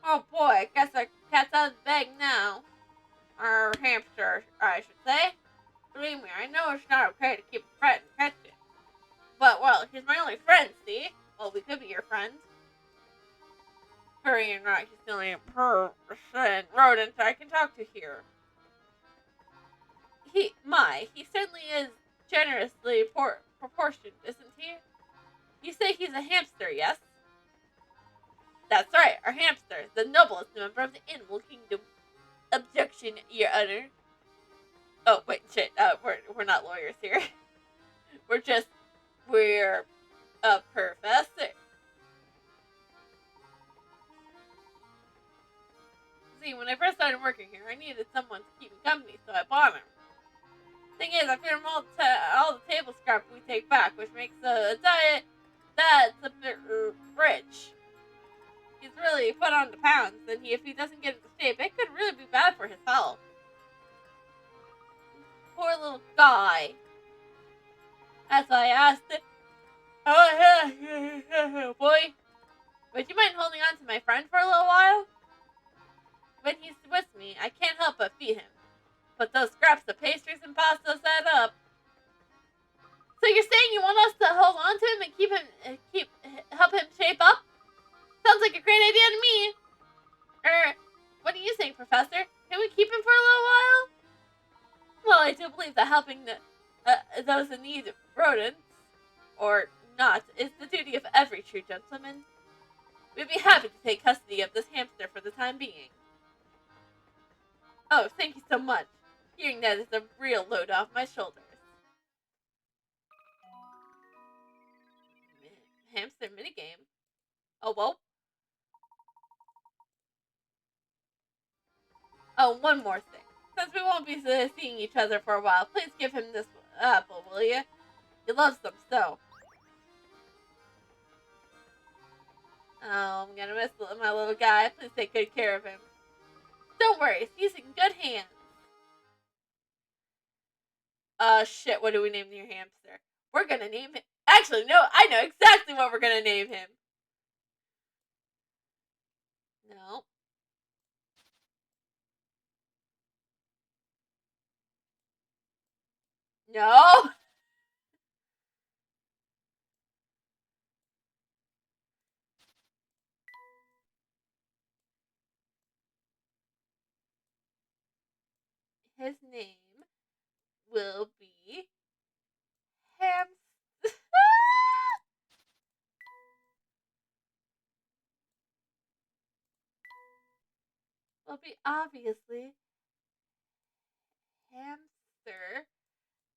Oh boy, I guess our cat's out of the bag now. Our hamster, I should say. Believe me, I know it's not okay to keep a pet in the kitchen. But, well, he's my only friend, see? Well, we could be your friends. Furry or not, he's the only person rodent I can talk to here. He certainly is generously proportioned, isn't he? You say he's a hamster, yes? That's right, our hamster, the noblest member of the animal kingdom. Objection, Your Honor. Oh, wait, shit, we're not lawyers here. We're a professor. See, when I first started working here, I needed someone to keep me company, so I bought him. Thing is, I feed him all the table scrap we take back, which makes a diet that's a bit rich. He's really put on the pounds, and if he doesn't get into shape, it could really be bad for his health. Poor little guy. That's why I asked it. Oh, boy. Would you mind holding on to my friend for a little while? When he's with me, I can't help but feed him. But those scraps of pastries and pastas add up. So you're saying you want us to hold on to him and help him shape up? Sounds like a great idea to me. What do you think, Professor? Can we keep him for a little while? Well, I do believe that helping those in need, rodents, or not, is the duty of every true gentleman. We'd be happy to take custody of this hamster for the time being. Oh, thank you so much. Hearing that is a real load off my shoulders. Hamster minigame. Oh, well. Oh, one more thing. Since we won't be seeing each other for a while, please give him this apple, will you? He loves them so. Oh, I'm gonna miss my little guy. Please take good care of him. Don't worry, he's in good hands. Shit, what do we name your hamster? We're gonna name him... Actually, no, I know exactly what we're gonna name him. No. No! His name will be... Hamster... will be obviously... Hamster.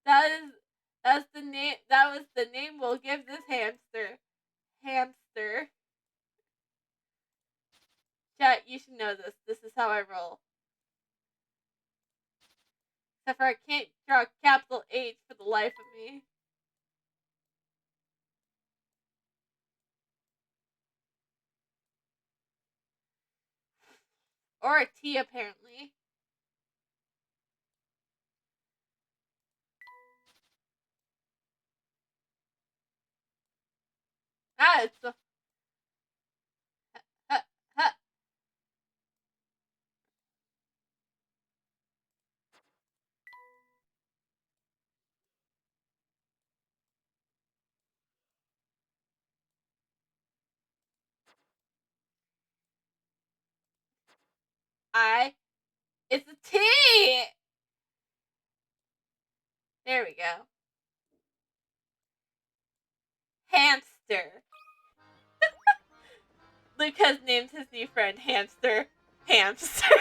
That's the name... That was the name we'll give this hamster. Hamster. Chat, you should know this. This is how I roll. Except for I can't draw capital H for the life of me. Or a T, apparently. Ah, it's a... Ha, ha. It's a T! There we go. Hamster. Luke has named his new friend Hamster. Hamster.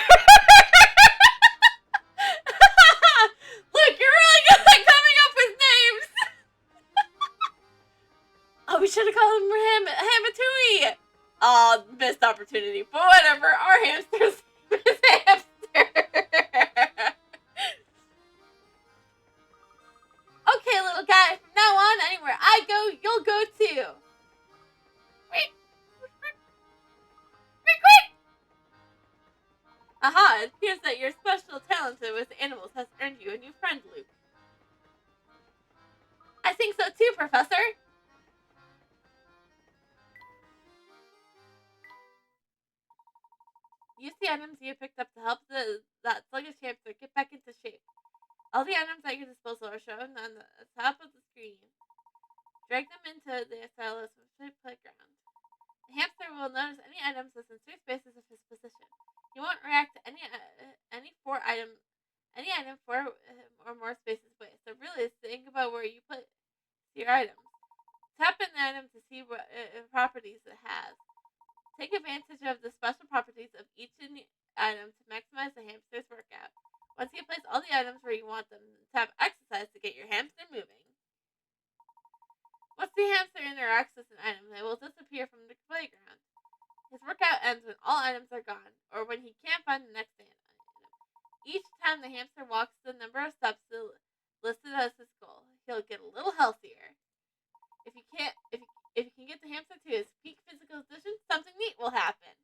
Luke, you're really good at coming up with names! Oh, we should have called him Hamatui! Oh, missed opportunity. But whatever, our hamster's name is Hamster. Okay, little guy, from now on, anywhere I go, you'll go too. Aha, it appears that your special talent with animals has earned you a new friend, Luke. I think so too, Professor. Use the items you picked up to help that sluggish hamster get back into shape. All the items at your disposal are shown on the top of the screen. Drag them into the stylus playground. The hamster will notice any items within 3 spaces of his position. He won't react to any item 4 or more spaces away. So really, think about where you put your items. Tap in the item to see what properties it has. Take advantage of the special properties of each item to maximize the hamster's workout. Once you place all the items where you want them, tap exercise to get your hamster moving. Once the hamster interacts with an item, they will disappear from the playground. His workout ends when all items are gone, or when he can't find the next item. Each time the hamster walks the number of steps listed as his goal, he'll get a little healthier. If you can get the hamster to his peak physical condition, something neat will happen.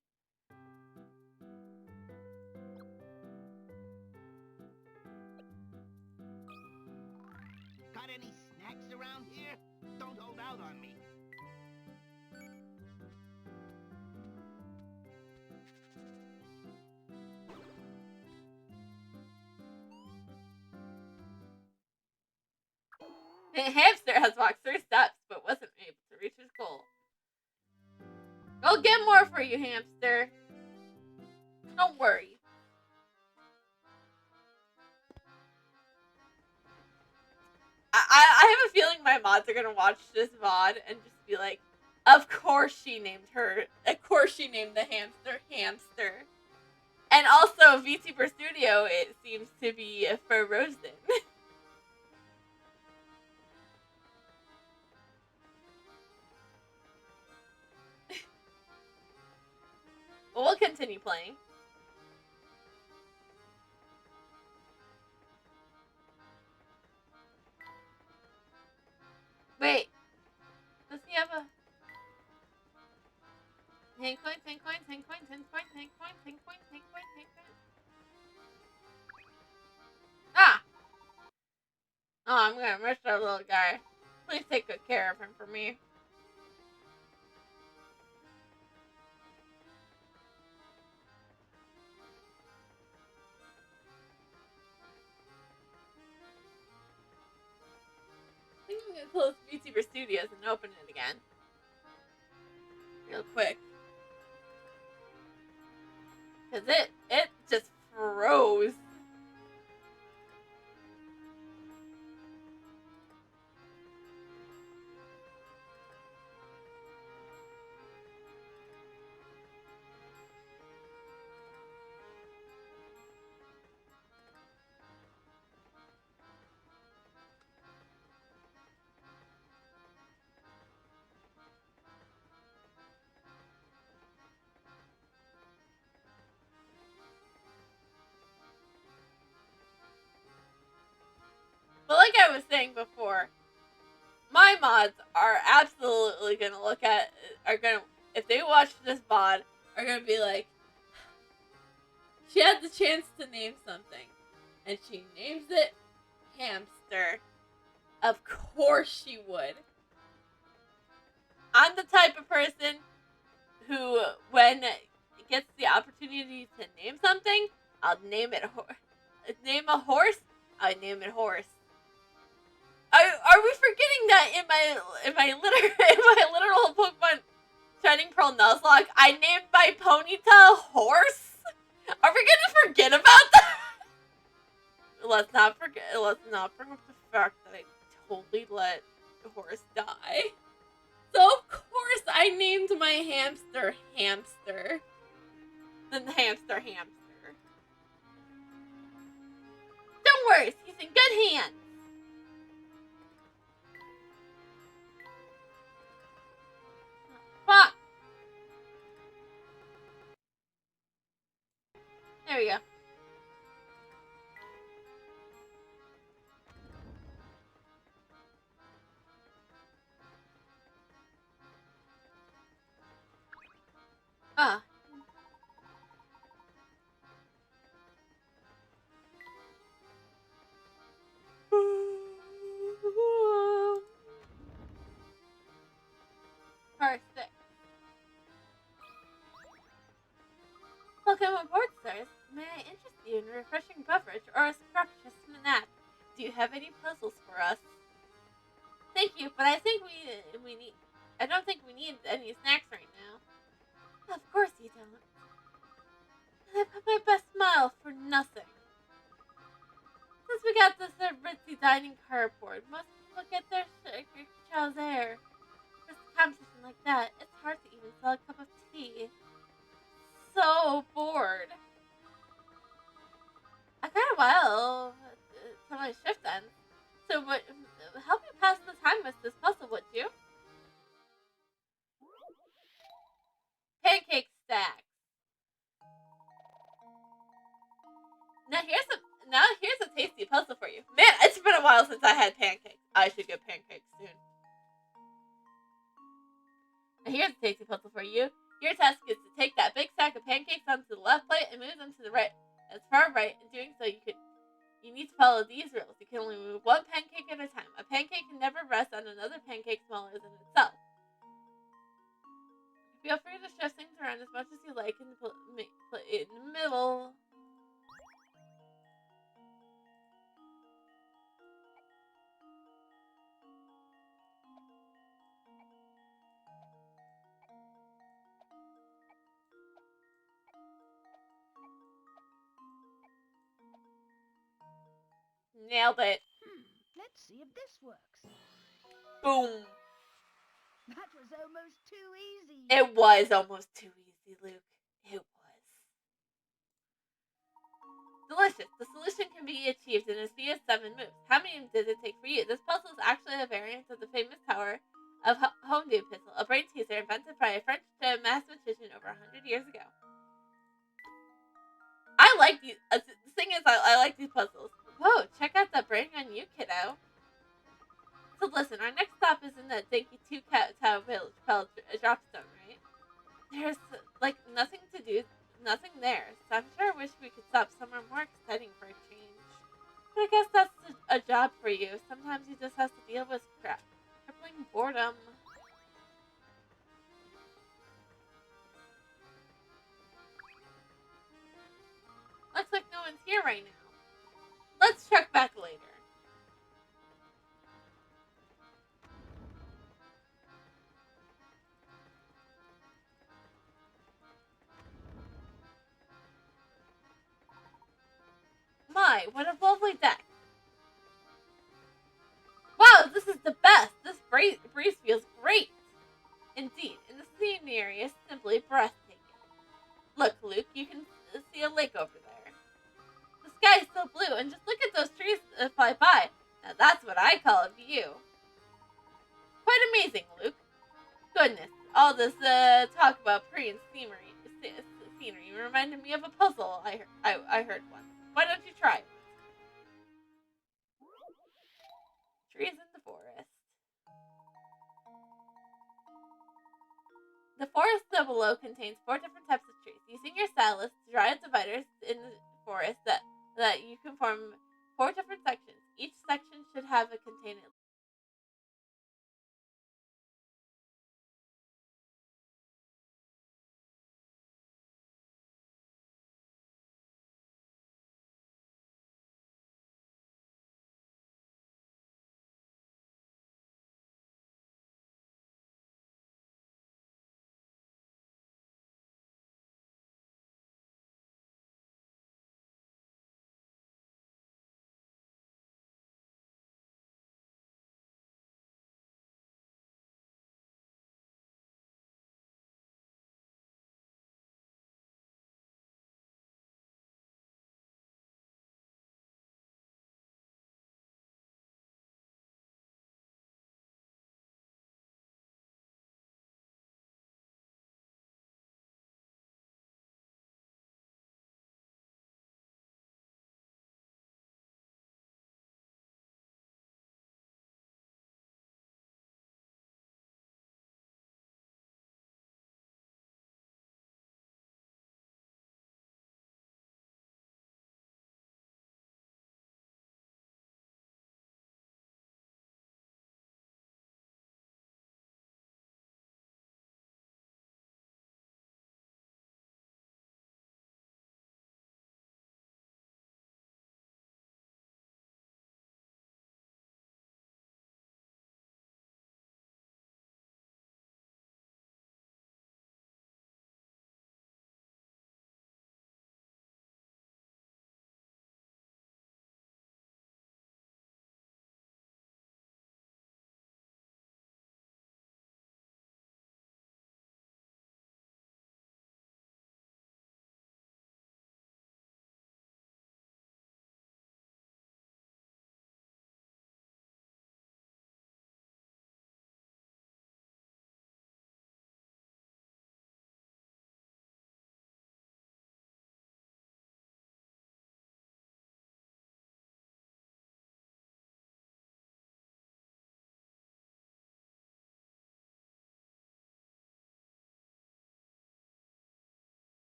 Got any snacks around here? Don't hold out on me. The hamster has walked 3 steps, but wasn't able to reach his goal. Go get more for you, hamster. Don't worry. I have a feeling my mods are gonna watch this VOD and just be like, of course she named the hamster Hamster. And also, VTuber Studio, it seems to be for Rosen. But we'll continue playing. Wait. Does he have a... 10 coins, 10 coins, 10 coins, 10 coins, 10 coins, 10 coins, 10 coins, 10 coins. Ah! Oh, I'm gonna miss that little guy. Please take good care of him for me. I think I'm gonna close VTuber Studios and open it again. Real quick. Cause it just froze. But like I was saying before, my mods are absolutely gonna if they watch this VOD, are gonna be like, she had the chance to name something, and she names it Hamster. Of course she would. I'm the type of person who, when it gets the opportunity to name something, I'll name it name a horse, I name it horse. Are we forgetting that in my literal Pokemon Shining Pearl Nuzlocke, I named my Ponyta Horse? Are we gonna forget about that? Let's not forget bring up the fact that I totally let the horse die. So of course I named my hamster Hamster. Then the hamster Hamster. Don't worry, he's in good hands. Fuck. There we go. Ah. Welcome aboard, sirs. May I interest you in a refreshing beverage or a scrumptious snack? Do you have any puzzles for us? Thank you, but I think we need. I don't think we need any snacks right now. Of course you don't. I put my best smile for nothing. Since we got this ritzy dining car aboard, most people get their chows there. For a competition like that, it's hard to even sell a cup of tea. So bored. I got a while till my shift ends. So what? Help me pass the time with this puzzle, would you? Pancake stacks. Now here's a tasty puzzle for you. Man, it's been a while since I had pancakes. I should get pancakes soon. Now here's a tasty puzzle for you. Your task is to take that big stack of pancakes onto the left plate and move them to the right, as far right. In doing so, you need to follow these rules. You can only move one pancake at a time. A pancake can never rest on another pancake smaller than itself. Feel free to shift things around as much as you like and put it in the middle. Nailed it. Let's see if this works. Boom. That was almost too easy. It was almost too easy, Luke. It was. Delicious. The solution can be achieved in as few as 7 moves. How many did it take for you? This puzzle is actually a variant of the famous Tower of Home puzzle, a brain teaser invented by a French mathematician over 100 years ago. I like these. The thing is, I like these puzzles. Whoa, check out the brain on you, kiddo. So listen, our next stop is in the Dinky Two Cat Town Village called Dropstone, right? There's like nothing to do, nothing there. So I'm sure I wish we could stop somewhere more exciting for a change. But I guess that's a job for you. Sometimes you just have to deal with crippling boredom. Looks like no one's here right now. Let's check back later. My, what a lovely deck. Wow, this is the best. This breeze feels great. Indeed, and the scenery is simply breathtaking. Look, Luke, you can see a lake over there. The sky is so blue, and just look at those trees that fly by. Now that's what I call a view. Quite amazing, Luke. Goodness, all this talk about pre and scenery reminded me of a puzzle I heard once. Why don't you try it? Trees in the forest. The forest below contains 4 different types of trees. Using your stylus to draw out dividers in the forest that you can form 4 different sections. Each section should have a container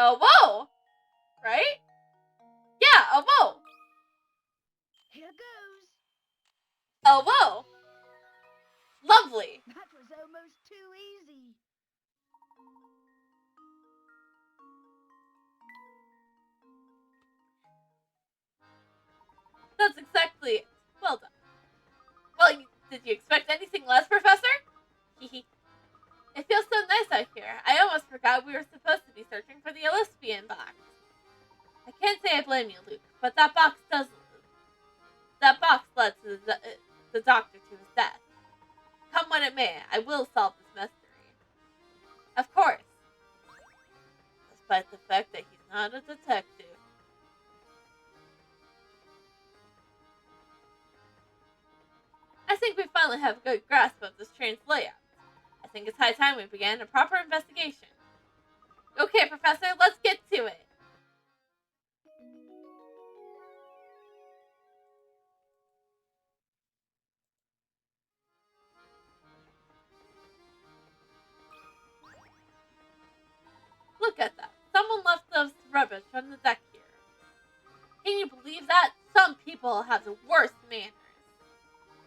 Oh, whoa! Right? Yeah, oh, whoa! Here goes. Oh, whoa! Lovely! That was almost too easy. That's exactly it. Well done. Well, did you expect anything less, Professor? Hehe. It feels so nice out here. I almost forgot we were supposed to be searching for the Olympian box. I can't say I blame you, Luke, but that box led to the doctor to his death. Come when it may, I will solve this mystery. Of course. Despite the fact that he's not a detective. I think we finally have a good grasp of this train's layout. I think it's high time we began a proper investigation. Okay, Professor, let's get to it. Look at that. Someone left us rubbish from the deck here. Can you believe that? Some people have the worst manners.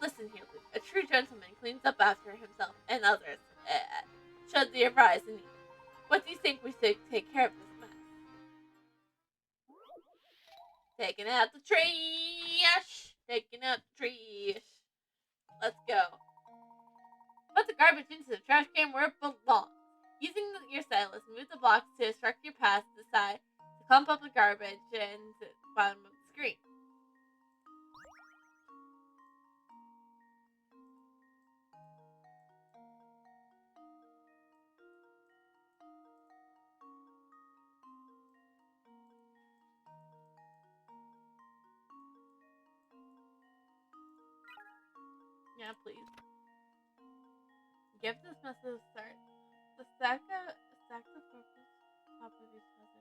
Listen here, Luke. A true gentleman cleans up after himself and others, should they arise in need. What do you think we should take care of this mess? Taking out the trash! Taking out the trash. Let's go. Put the garbage into the trash can where it belongs. Using your stylus, move the blocks to obstruct your path to the side to clump up the garbage and the bottom of the screen. Yeah, please. Give this message a start. The stack the purples top of each other.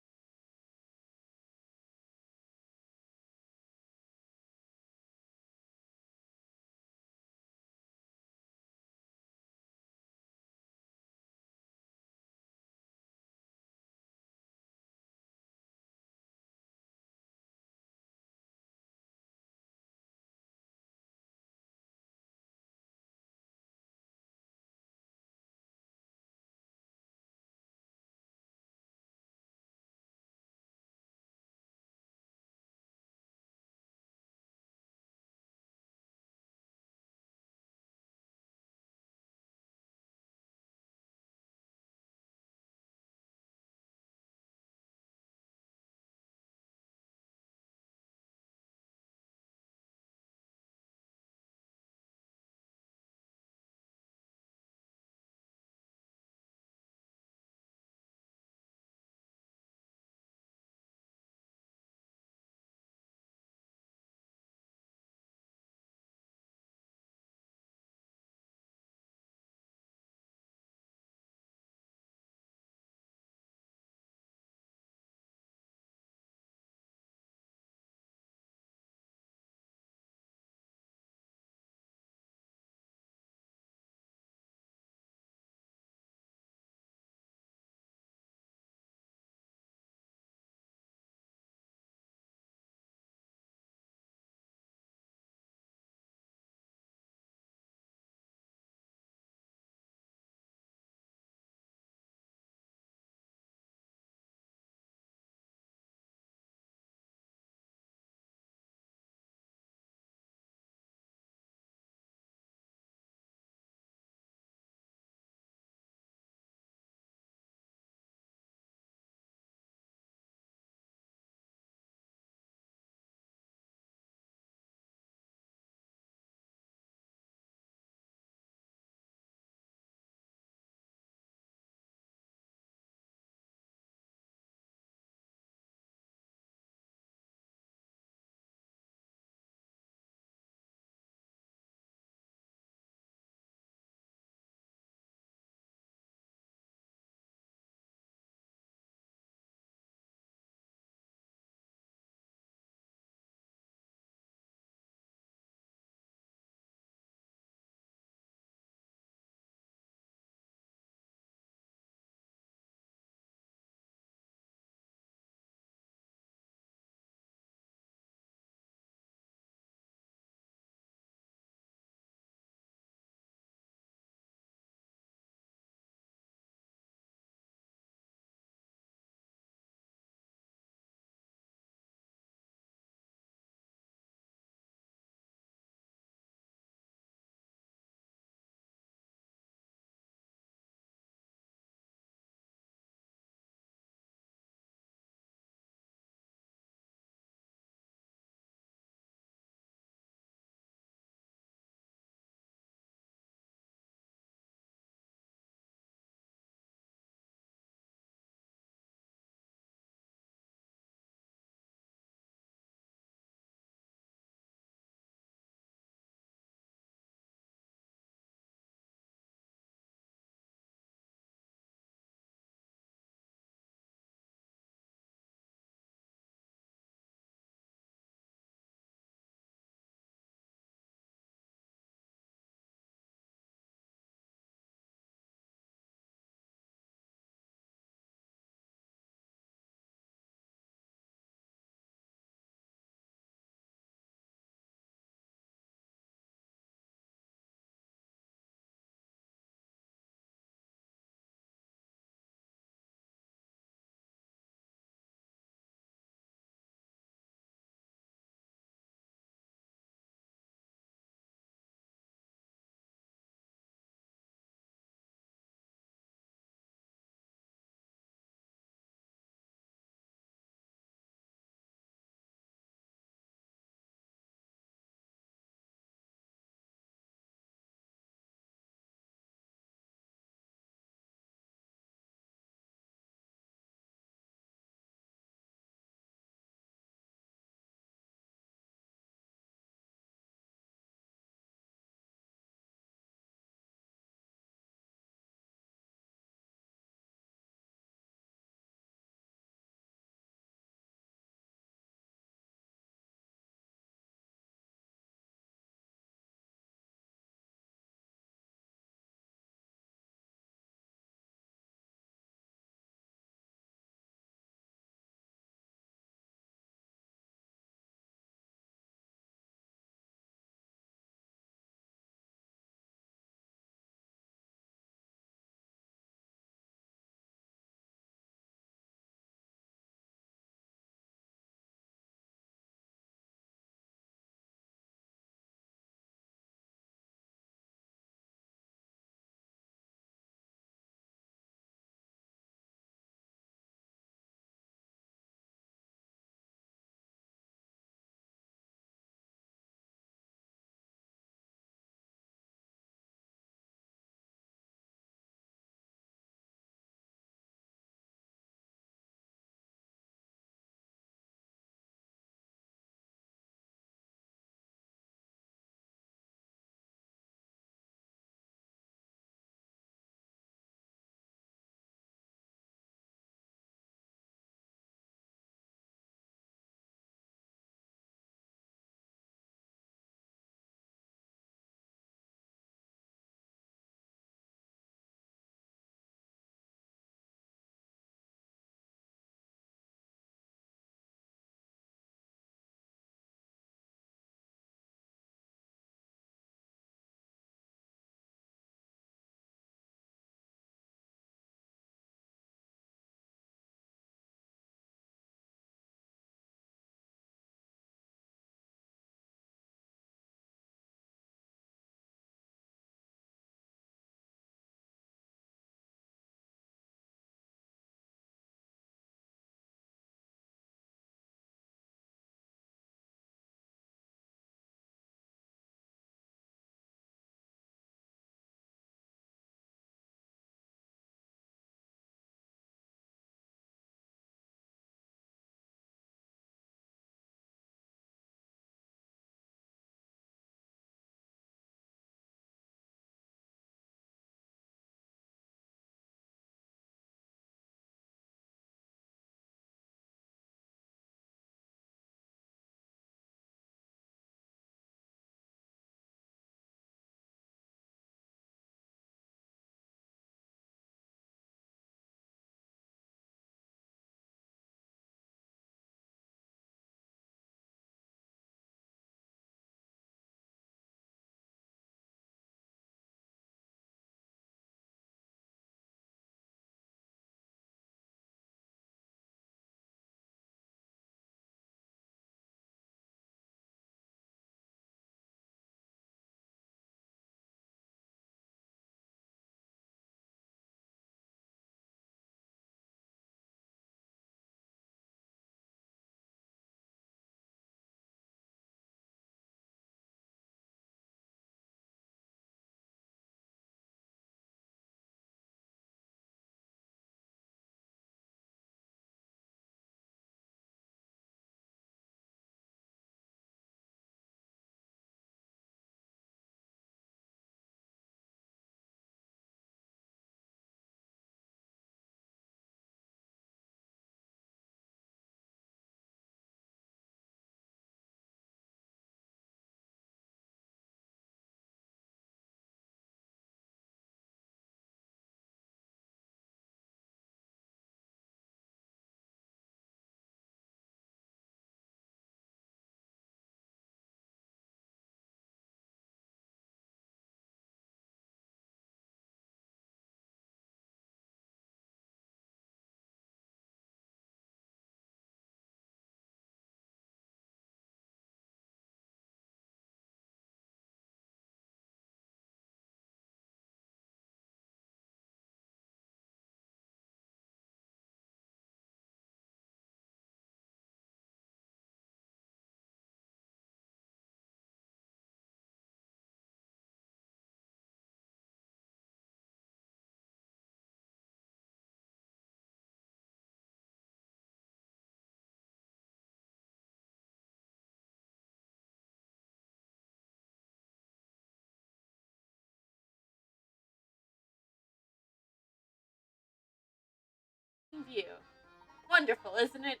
Wonderful, isn't it?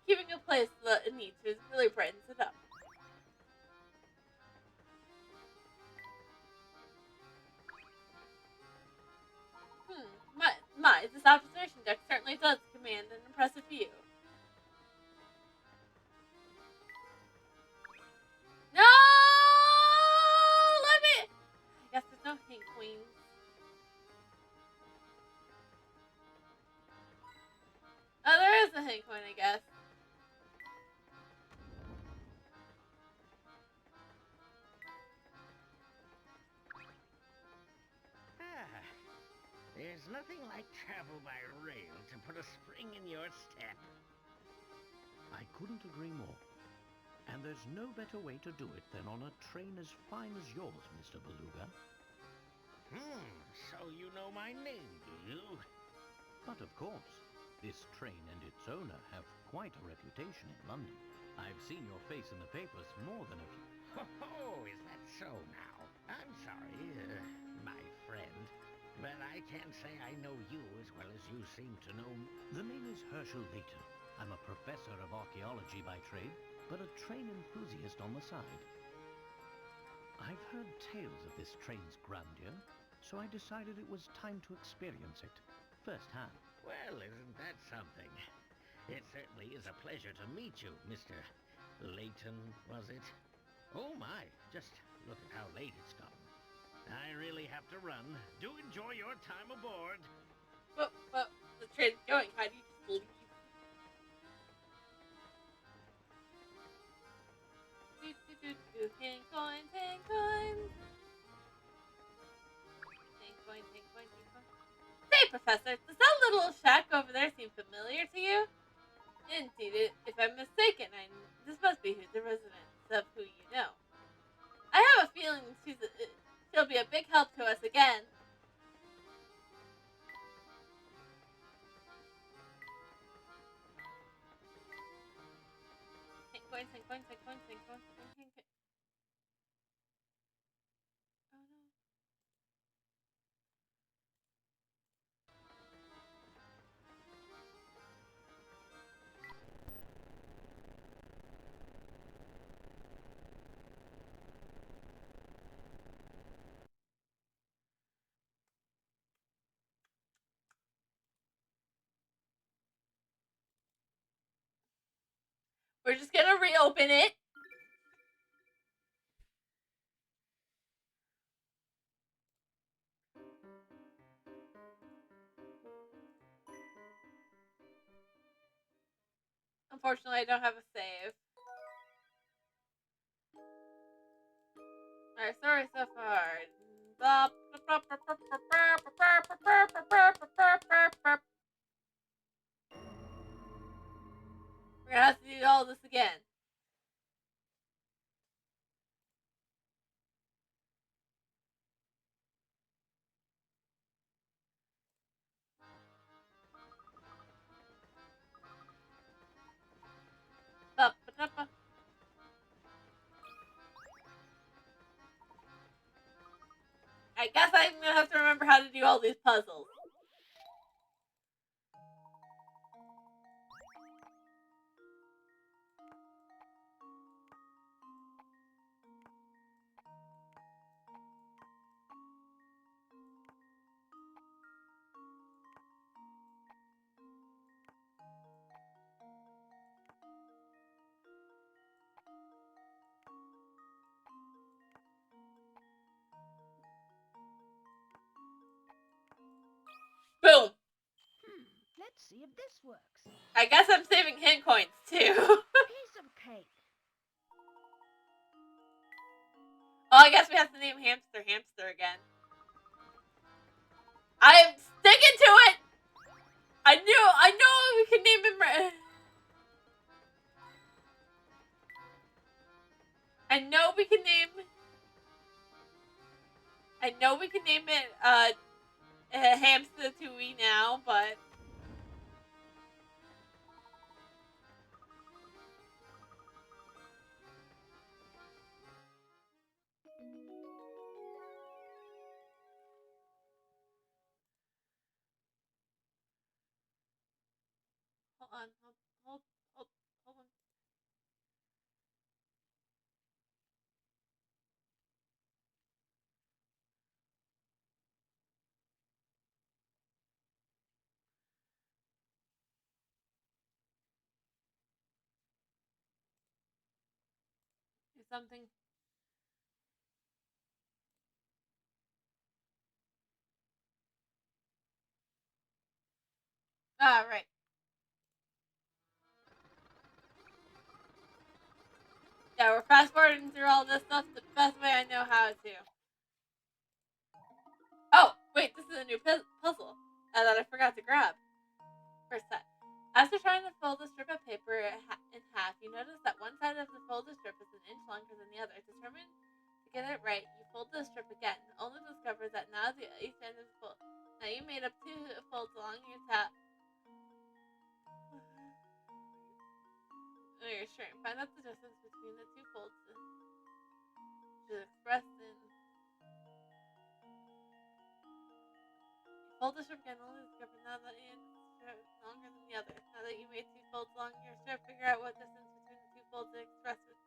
Keeping a place that it needs to really brightens it up. This observation deck certainly does command an impressive view. No! Let me... I guess there's no hint queens. Oh, there is a hint queen, I guess. There's nothing like travel by rail to put a spring in your step. I couldn't agree more. And there's no better way to do it than on a train as fine as yours, Mr. Beluga. So you know my name, do you? But of course, this train and its owner have quite a reputation in London. I've seen your face in the papers more than a few. Oh, is that so now? I'm sorry, my friend, but I can't say I know you as well as you seem to know me. The name is Herschel Layton. I'm a professor of archaeology by trade, but a train enthusiast on the side. I've heard tales of this train's grandeur, so I decided it was time to experience it firsthand. Well, isn't that something? It certainly is a pleasure to meet you, Mr. Layton, was it? Oh my, just look at how late it's gotten. I really have to run. Do enjoy your time aboard. But the train's going. How do you just leave? Hang coins, hang coins. Hang coins, hang coins, hang coins. Say, Professor, does that little shack over there seem familiar to you? Indeed, if I'm mistaken, this must be the residence of who you know. I have a feeling she'll be a big help to us again. Hang coins, hang coins, hang coins, hang coins, hang coins. Oh no. We're just gonna reopen it. Unfortunately, I don't have a save. Alright, sorry so far. We're gonna have to do all this again. I guess I'm gonna have to remember how to do all these puzzles. Boom! Let's see if this works. I guess I'm saving hint coins too. Piece of cake. Oh, I guess we have to name hamster again. I'm sticking to it! I know we can name him. I know we can name it, Hamster Tui now, but... Hold on. on. Hold, hold, hold on. Do something. Ah, right. Yeah, we're fast forwarding through all this stuff the best way I know how to. Oh, wait, this is a new puzzle that I forgot to grab. First set. After trying to fold a strip of paper in half, you notice that one side of the folded strip is an inch longer than the other. Determined to get it right, you fold the strip again, only to discover that now the each end is full. Now you made up 2 folds along your your shirt. Find out the distance between the 2 folds, which is expressed in. Fold the strip again, only to discover now that the end is longer than the other. Now that you made 2 folds along your strip, figure out what distance between the 2 folds is expressed with.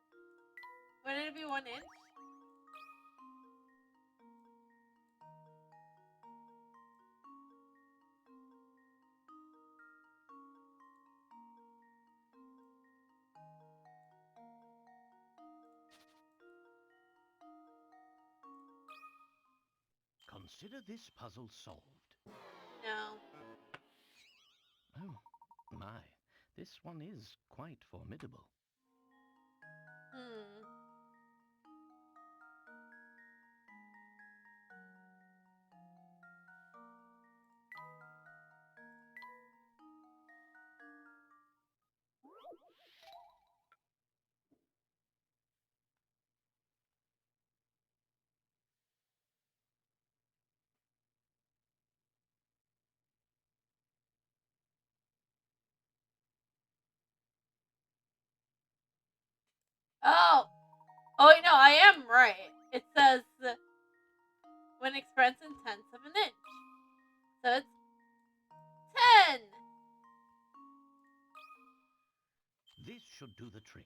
Wouldn't it be 1 inch? Consider this puzzle solved. No. Oh, my. This one is quite formidable. Hmm. Oh! Oh, wait, no, I am right. It says when expressed in tenths of an inch. So it's 10! This should do the trick.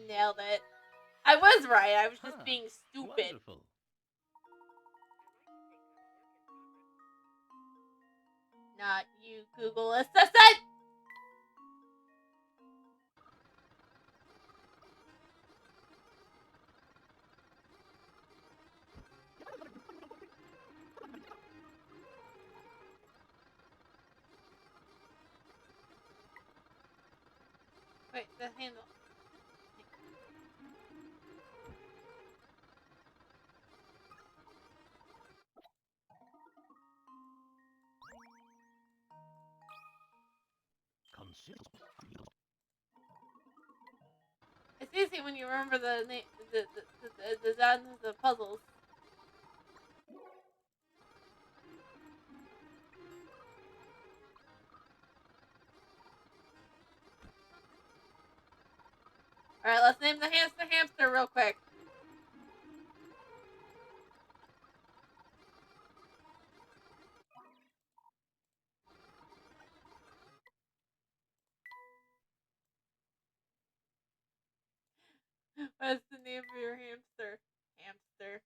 Nailed it. I was right, I was just Huh, being stupid. Wonderful. Not you, Google Assistant! Wait, the handle. Consider. It's easy when you remember the design of the puzzles. Alright, let's name the hamster real quick. What's the name of your hamster? Hamster.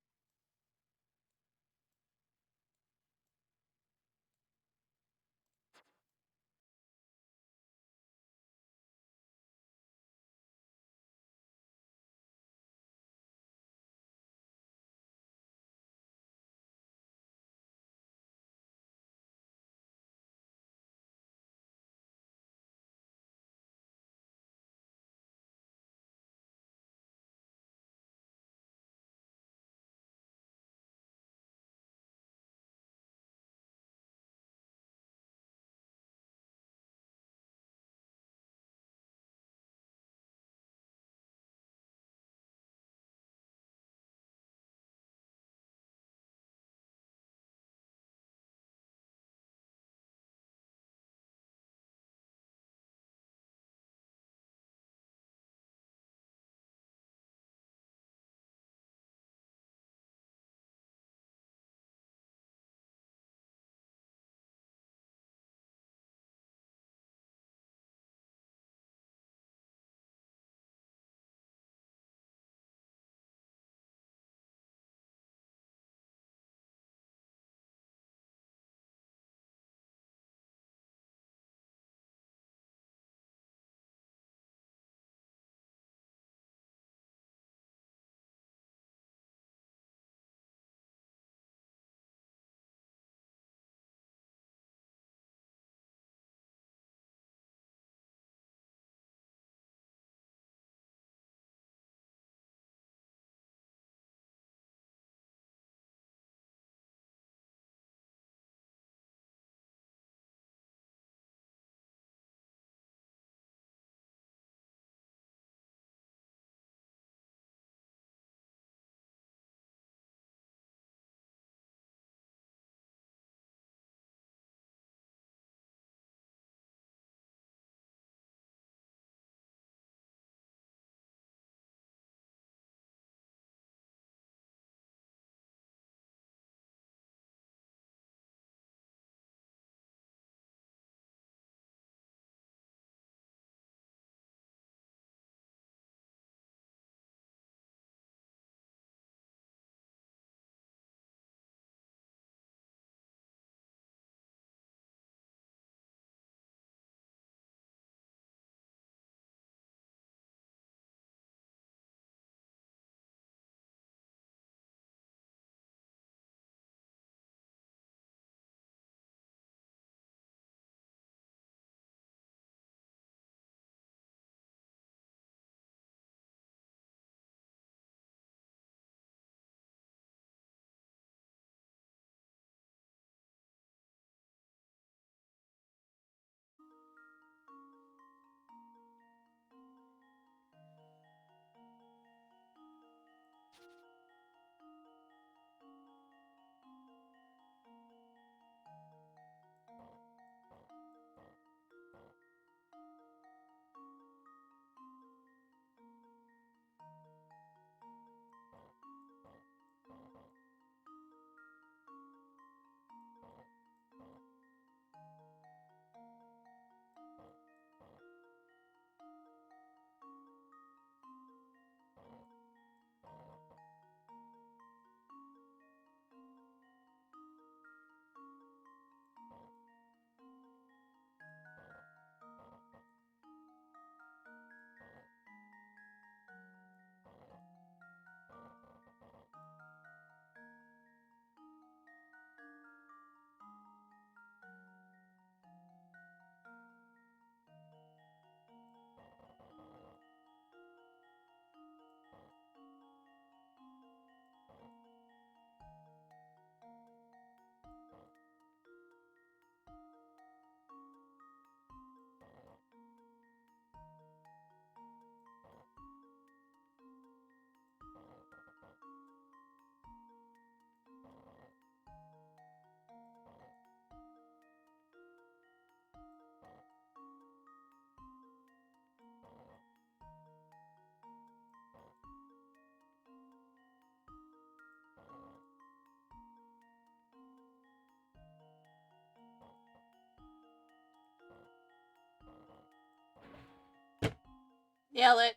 Yell it.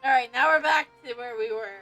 Alright, now we're back to where we were.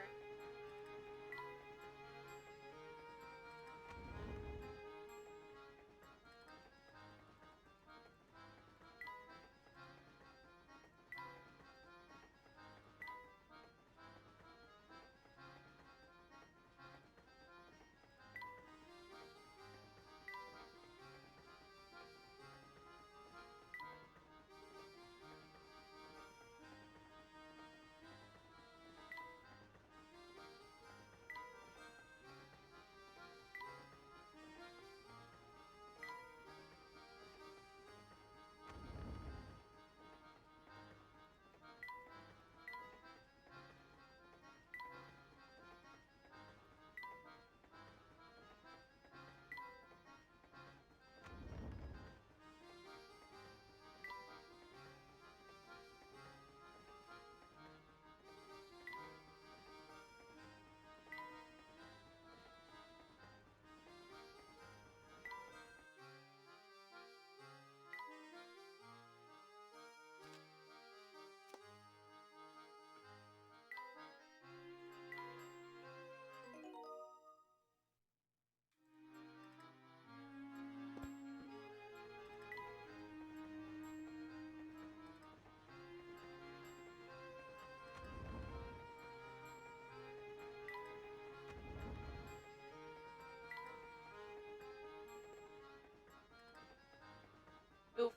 Oof.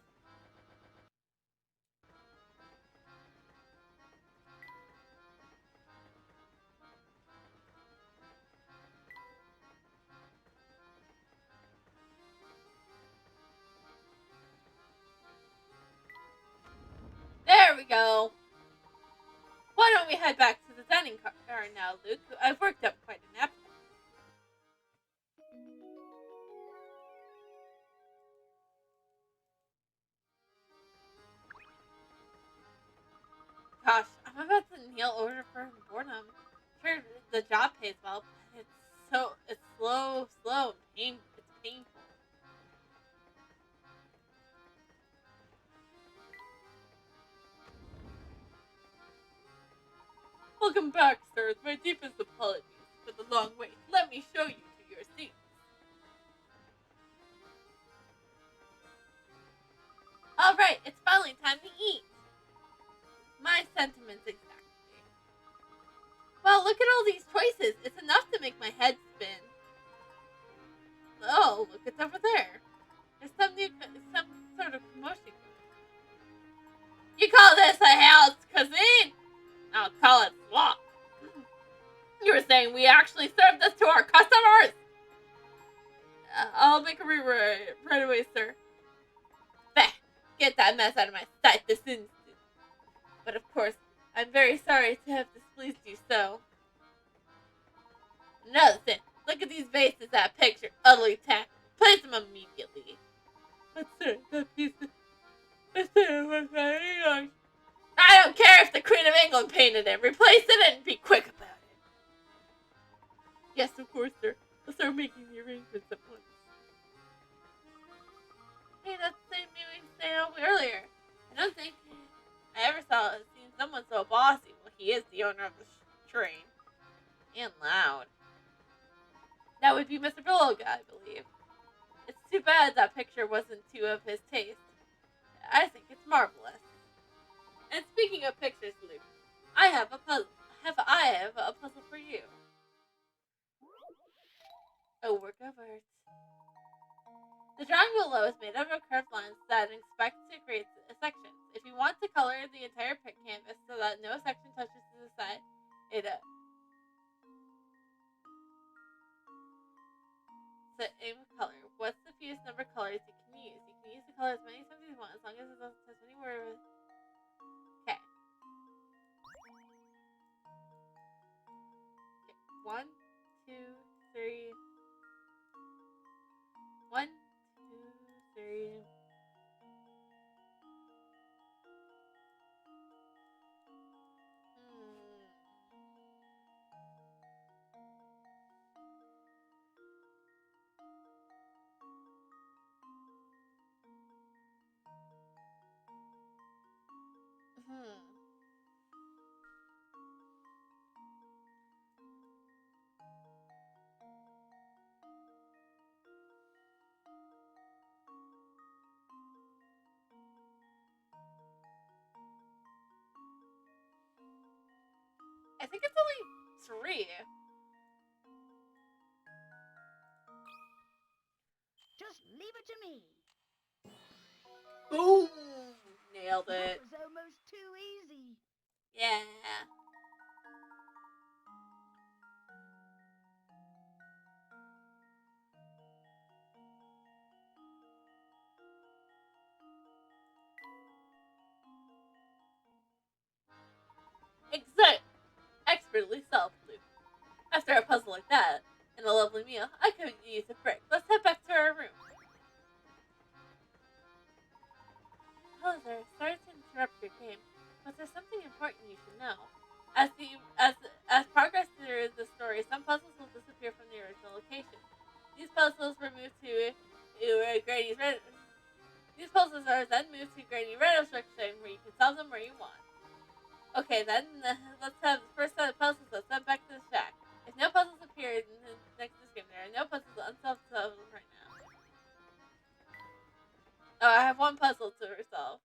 There we go. Why don't we head back to the dining car now, Luke? I've worked up quite an appetite. Gosh, I'm about to kneel over for boredom. Sure, the job pays well, but it's slow, and it's painful. Welcome back, sir. My deepest apologies for the long wait. Let me show you to your seat. Alright, it's finally time to eat. My sentiments exactly. Well, look at all these choices. It's enough to make my head spin. Oh, look, it's over there. There's some sort of commotion going on. You call this a house cuisine? I'll call it slop. You were saying we actually serve this to our customers? I'll make a rewrite right away, sir. Bah! Get that mess out of my sight this instant. But of course, I'm very sorry to have displeased you so. Another thing, look at these vases that picture utterly tacked. Place them immediately. But sir, that piece was very young. I don't care if the Queen of England painted it. Replace it and be quick about it. Yes, of course, sir. I'll start making the arrangements at once. Hey, that's the same meeting we stayed home earlier. I don't think I ever seen someone so bossy. Well, he is the owner of the train. And loud. That would be Mr. Beluga, I believe. It's too bad that picture wasn't too of his taste. I think it's marvelous. And speaking of pictures, Luke, I have a puzzle for you. A work of art. The drawing below is made up of curved lines that expect to create sections. If you want to color the entire canvas so that no section touches to the side, same color. What's the fewest number of colors you can use? You can use the color as many times as you want as long as it doesn't touch anywhere. Okay. One, two, three. 1, 2, 3. I think it's only 3. Just leave it to me. Boom! Nailed That it. was almost too easy. Yeah. Expertly solved, Luke. After a puzzle like that, and a lovely meal, I could use a break. Let's head back to our room. Hello there. Sorry to interrupt your game, but there's something important you should know. As progress through the story, some puzzles will disappear from the original location. These puzzles were moved to Granny's Red. These puzzles are then moved to Granny Red Instruction, where you can solve them where you want. Okay, then let's have the first set of puzzles. Let's head back to the shack. If no puzzles appear next to this game, there are no puzzles unsolved puzzles right now. Oh, I have one puzzle to resolve.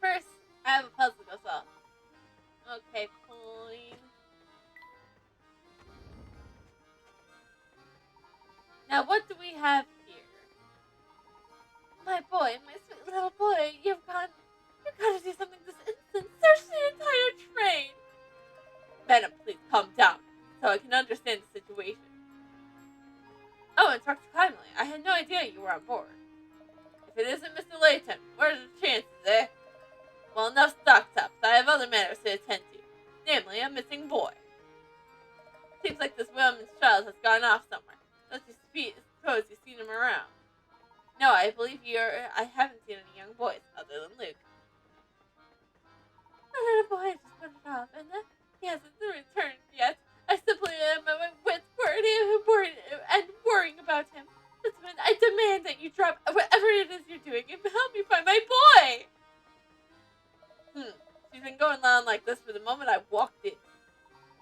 First, I have a puzzle to solve. Okay, fine. Now, what do we have here? My boy, my sweet little boy, you've got to do something this instant. Search the entire train. Venom, please calm down, so I can understand the situation. Oh, and talk to kindly. I had no idea you were on board. If it isn't Mr. Layton, what are the chances, eh? Well, enough stock tops. I have other matters to attend to, namely a missing boy. Seems like this woman's child has gone off somewhere. Let's just suppose you've seen him around. No, I believe I haven't seen any young boys other than Luke. The little boy just put it off, and he hasn't returned yet. I simply am at my wits' and worrying about him. I demand that you drop whatever it is you're doing and help me find my boy. She's been going on like this for the moment I walked in.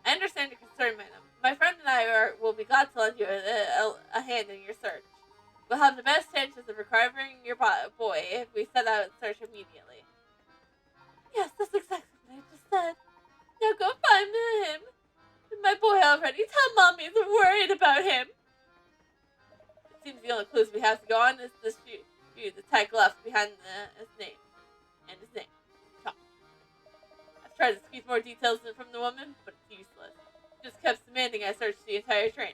I understand your concern, madam. My friend and I will be glad to lend you a hand in your search. We'll have the best chances of recovering your boy if we set out and search immediately. Yes, that's exactly what I just said. Now go find him. My boy already. Tell Mommy I'm worried about him. It seems the only clues we have to go on is the shoe the tag left behind his name. And his name. Tom. I've tried to squeeze more details from the woman, but it's useless. She just kept demanding I search the entire train.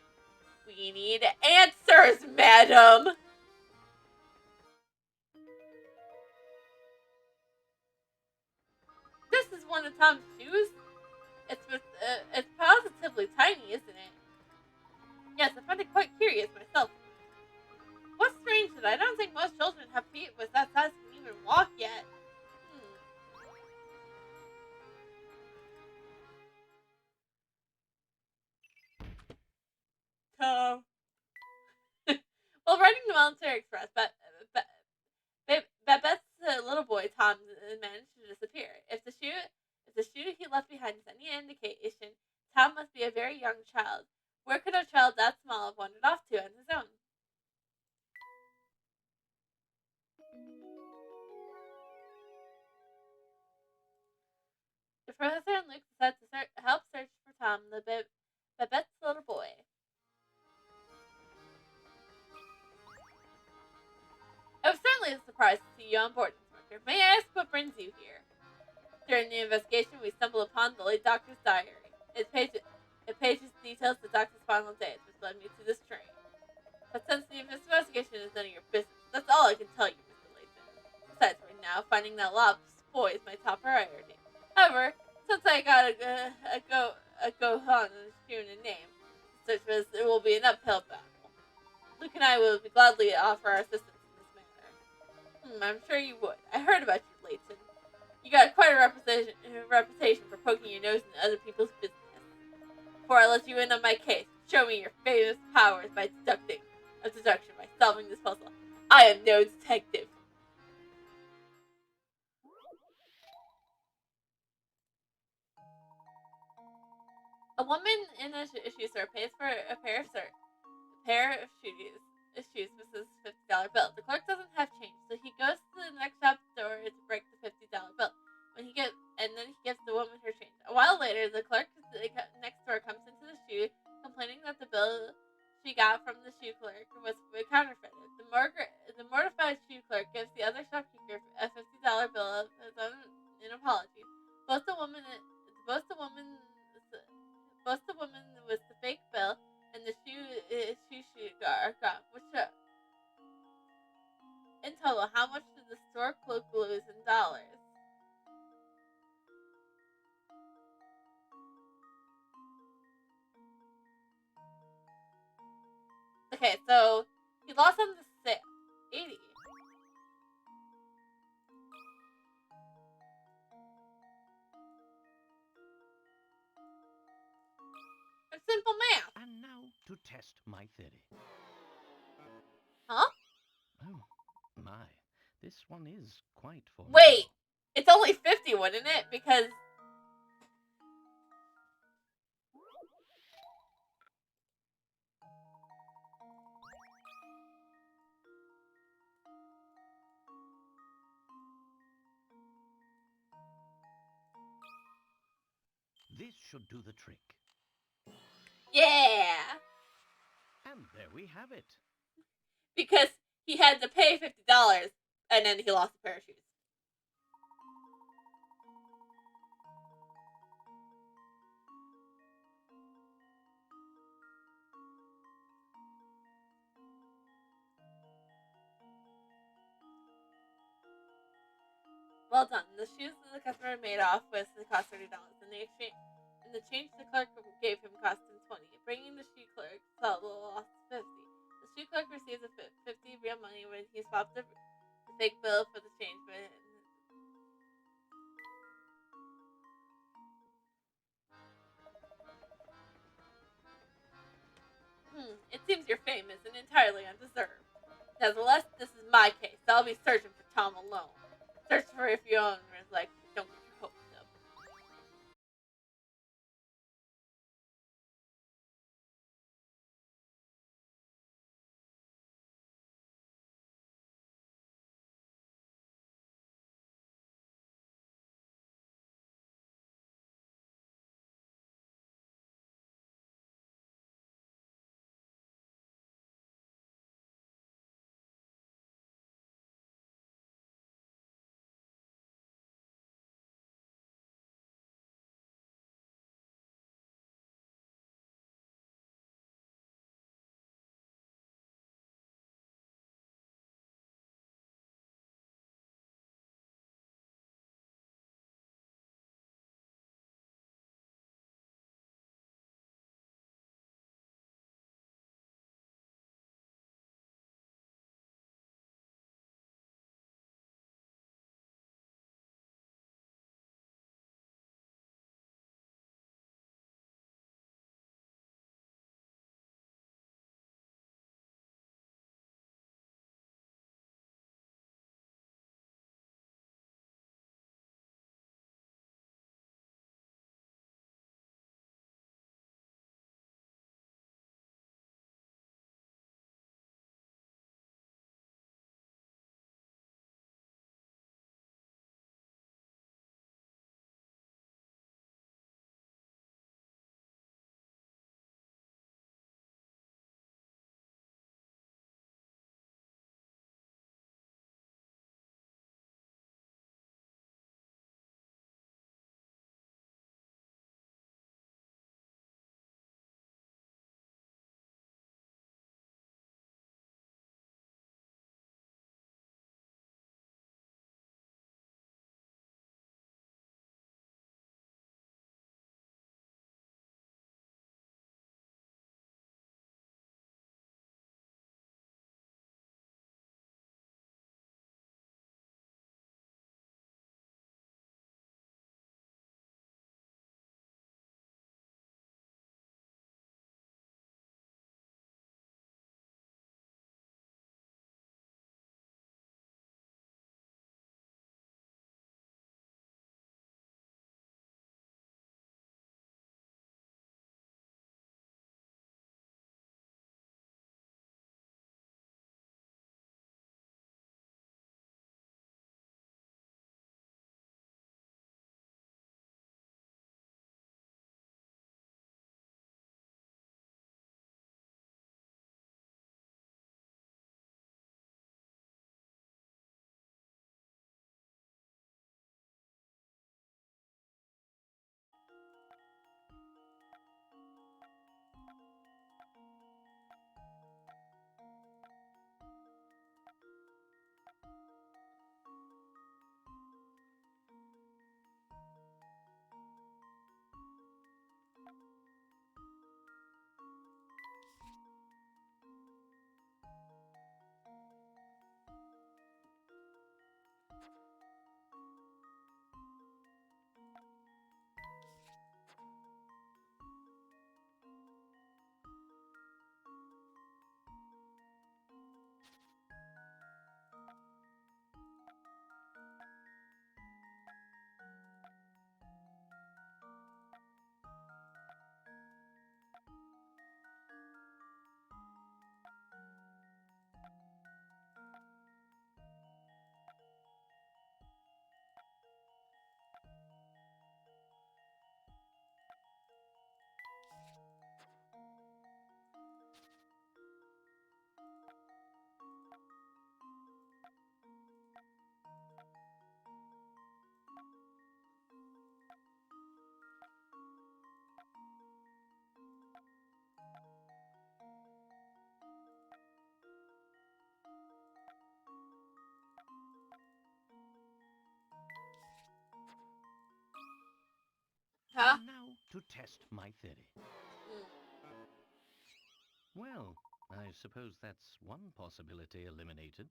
We need answers, madam! This is one of Tom's shoes? It's positively tiny, isn't it? Yes, I find it quite curious myself. What's strange is I don't think most children have feet with that size can even walk yet. Tom. While riding the Military Express, Babette's little boy Tom managed to disappear. If the shoe he left behind is any indication, Tom must be a very young child. Where could a child that small have wandered off to on his own? The professor and Luke decide to help search for Tom, Babette's little boy. I was certainly surprised to see you on board, Inspector. May I ask what brings you here? During the investigation, we stumbled upon the late doctor's diary. Its pages that lob's boy is my top priority. However, since I got a Gohan and a shoe and a name, it will be an uphill battle. Luke and I will gladly offer our assistance in this matter. I'm sure you would. I heard about you, Layton. You got quite a reputation for poking your nose into other people's business. Before I let you in on my case, show me your famous powers by deduction by solving this puzzle. I am no detective. A woman in a shoe store pays for a pair of shoes with his $50 bill. The clerk doesn't have change, so he goes to the next shop door to break the $50 bill. Then he gives the woman her change. A while later, the clerk next door comes into the shoe, complaining that the bill she got from the shoe clerk was counterfeited. The mortified shoe clerk gives the other shopkeeper a $50 bill of his own in apology. Both the woman with the fake bill and the shoe are gone. In total, how much did the store clerk lose in dollars? Okay, so he lost on the sale. 80. It's simple math. And now to test my theory. Huh? Oh, my. This one is quite formidable. Wait, it's only 50, wouldn't it? Because this should do the trick. yeah, And there we have it. because he had to pay $50 and then he lost a pair of shoes. Well done. The shoes that the customer made off with cost $30. In the change the clerk gave him cost him 20. Bringing the shoe clerk total lost 50. The shoe clerk receives a 50 real money when he swapped the fake bill for the change. It seems your fame isn't entirely undeserved. Nevertheless, this is my case. I'll be searching for Tom alone. Search for if your owner is like, don't get your hopes up. Huh? And now to test my theory. Mm. Well, I suppose that's one possibility eliminated.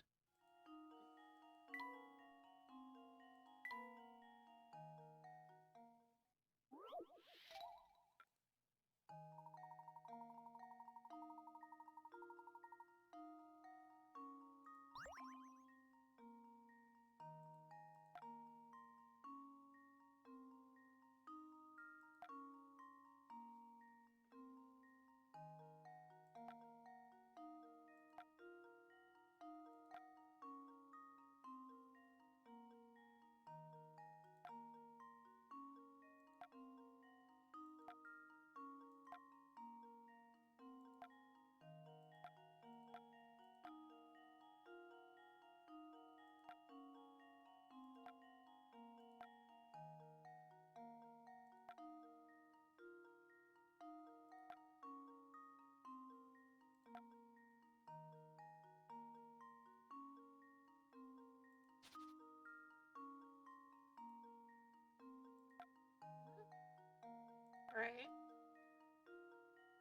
Right.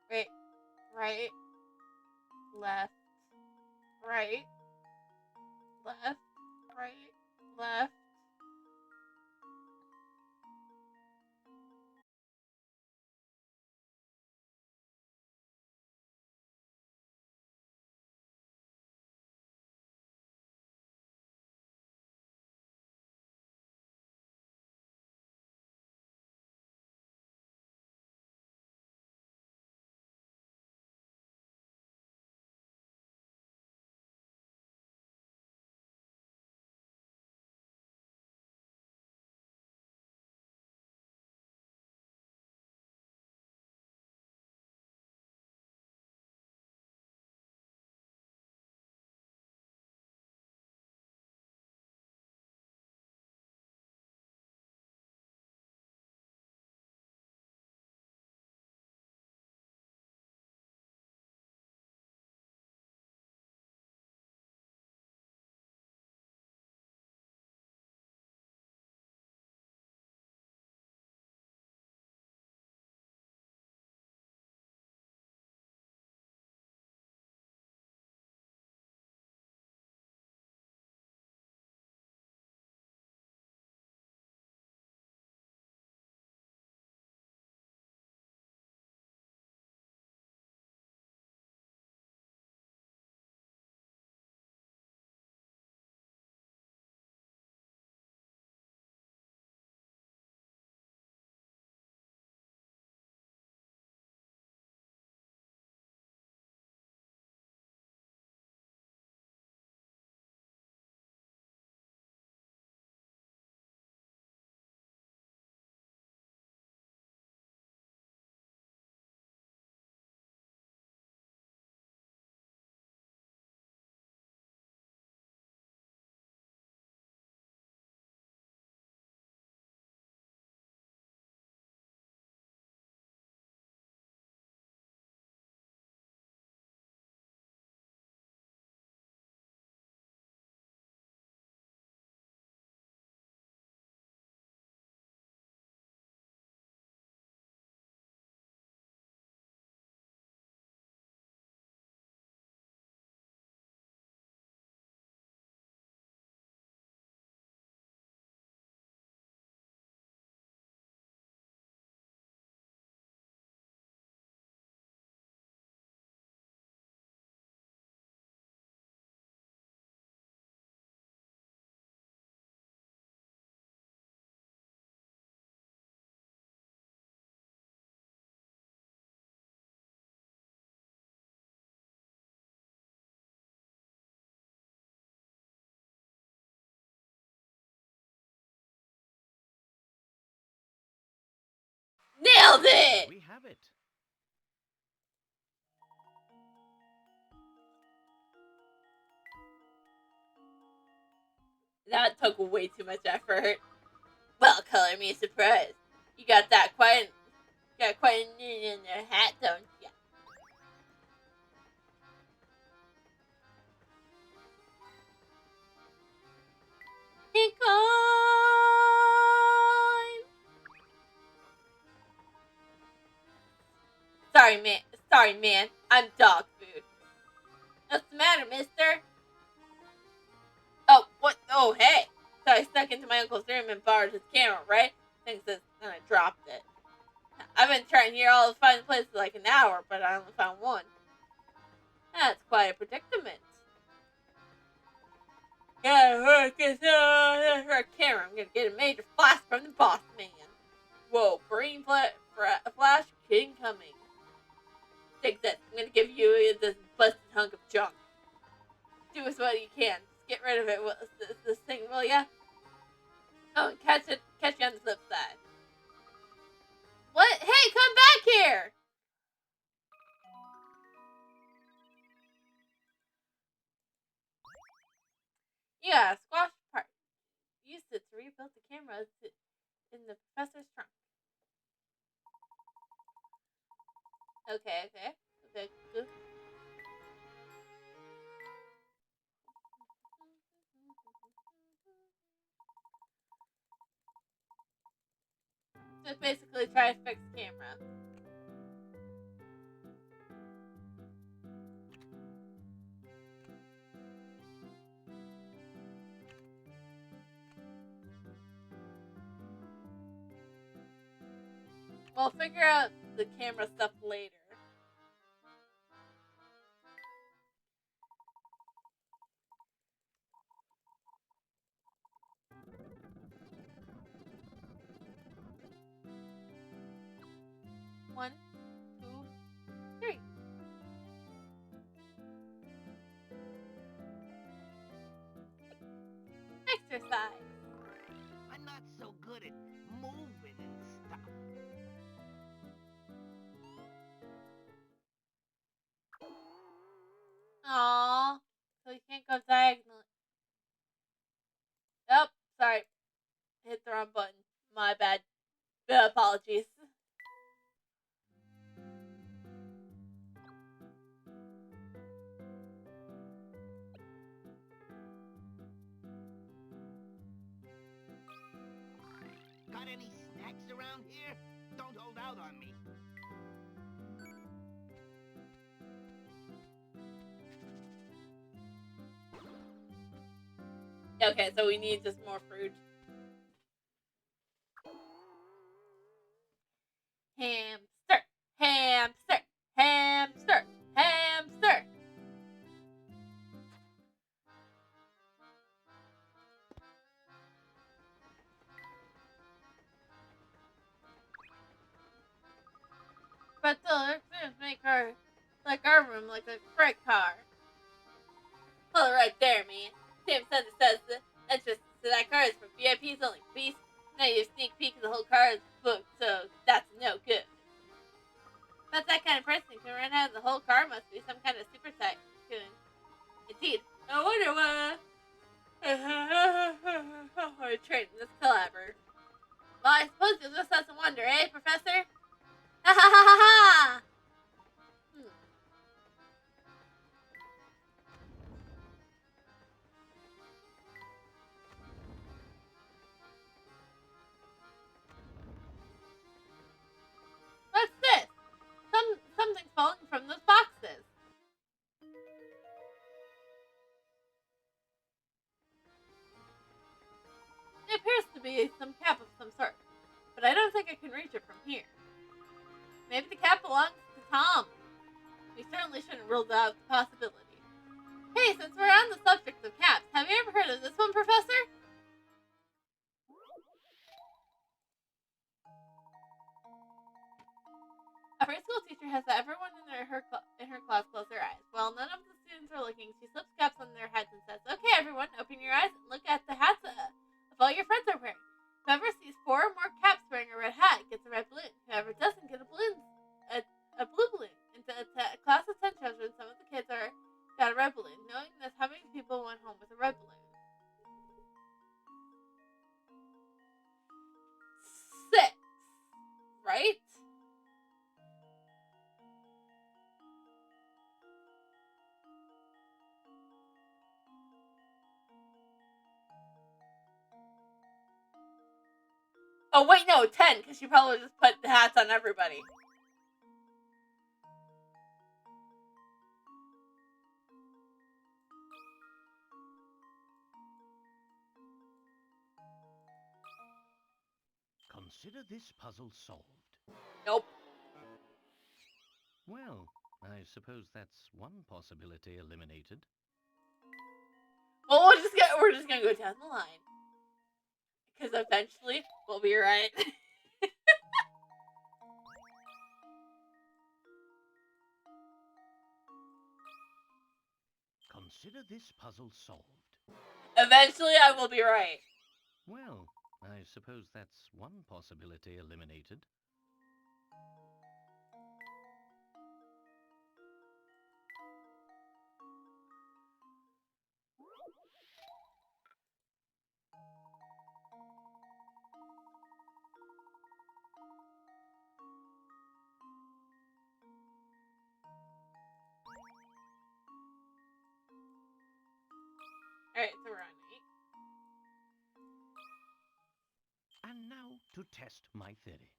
Wait. Right. Left. Right. Left. Right. Left. Nailed it! We have it. That took way too much effort. Well, color me surprised. You got quite a in your hat, don't ya? Hey, Sorry, man. I'm dog food. What's the matter, mister? Oh, what? Oh, hey. So I snuck into my uncle's room and borrowed his camera, right? Thinks this, and I dropped it. I've been trying here all the fine places like an hour, but I only found one. That's quite a predicament. Yeah, for a camera, I'm gonna get a major flash from the boss man. Whoa, brain flash incoming. Take this. I'm gonna give you this busted hunk of junk. Do as what you can. Just get rid of it. This thing, will ya? Oh, and catch you on the flip side. What? Hey, come back here! Yeah, squash part. Used it to rebuild the camera in the professor's trunk. Okay. Good. Just basically try to fix the camera. We'll figure out the camera stuff later. One, two, three. Exercise. I'm not so good at moving and stuff. Aww. So you can't go diagonally. Oh, sorry. Hit the wrong button. My bad. Apologies. Got any snacks around here? Don't hold out on me. Okay, so we need just more fruit. Hamster, hamster, hamster, hamster. But still, their students make our room like a freight car. Hold it right there, man. Sam says the entrance to that car is for VIPs only. Beast. Now you sneak peek of the whole car is booked, so that's no good. But that kind of person who can run out of the whole car must be some kind of super tycoon. Indeed. I wonder what. We're trading this collaborator. Well, I suppose you'll just have to wonder, eh, Professor? Ha ha ha ha ha! What's this? Something's falling from those boxes. It appears to be some cap of some sort, but I don't think I can reach it from here. Maybe the cap belongs to Tom. We certainly shouldn't rule out the possibility. Hey, since we're on the subject of caps, have you ever heard of this one, Professor? A preschool teacher has everyone in her class close their eyes. While none of the students are looking, she slips caps on their heads and says, "Okay, everyone, open your eyes and look at the hats of all your friends are wearing. Whoever sees 4 or more caps wearing a red hat gets a red balloon. Whoever doesn't get a blue balloon." And to class of 10 children, some of the kids got a red balloon. Knowing this, how many people went home with a red balloon? 6, right? Oh, wait, no, 10, because she probably just put the hats on everybody. Consider this puzzle solved. Nope. Well, I suppose that's one possibility eliminated. Well, we're just gonna go down the line. Because eventually we'll be right. Consider this puzzle solved. Eventually I will be right. Well, I suppose that's one possibility eliminated. Alright, so we're on 8. And now to test my theory.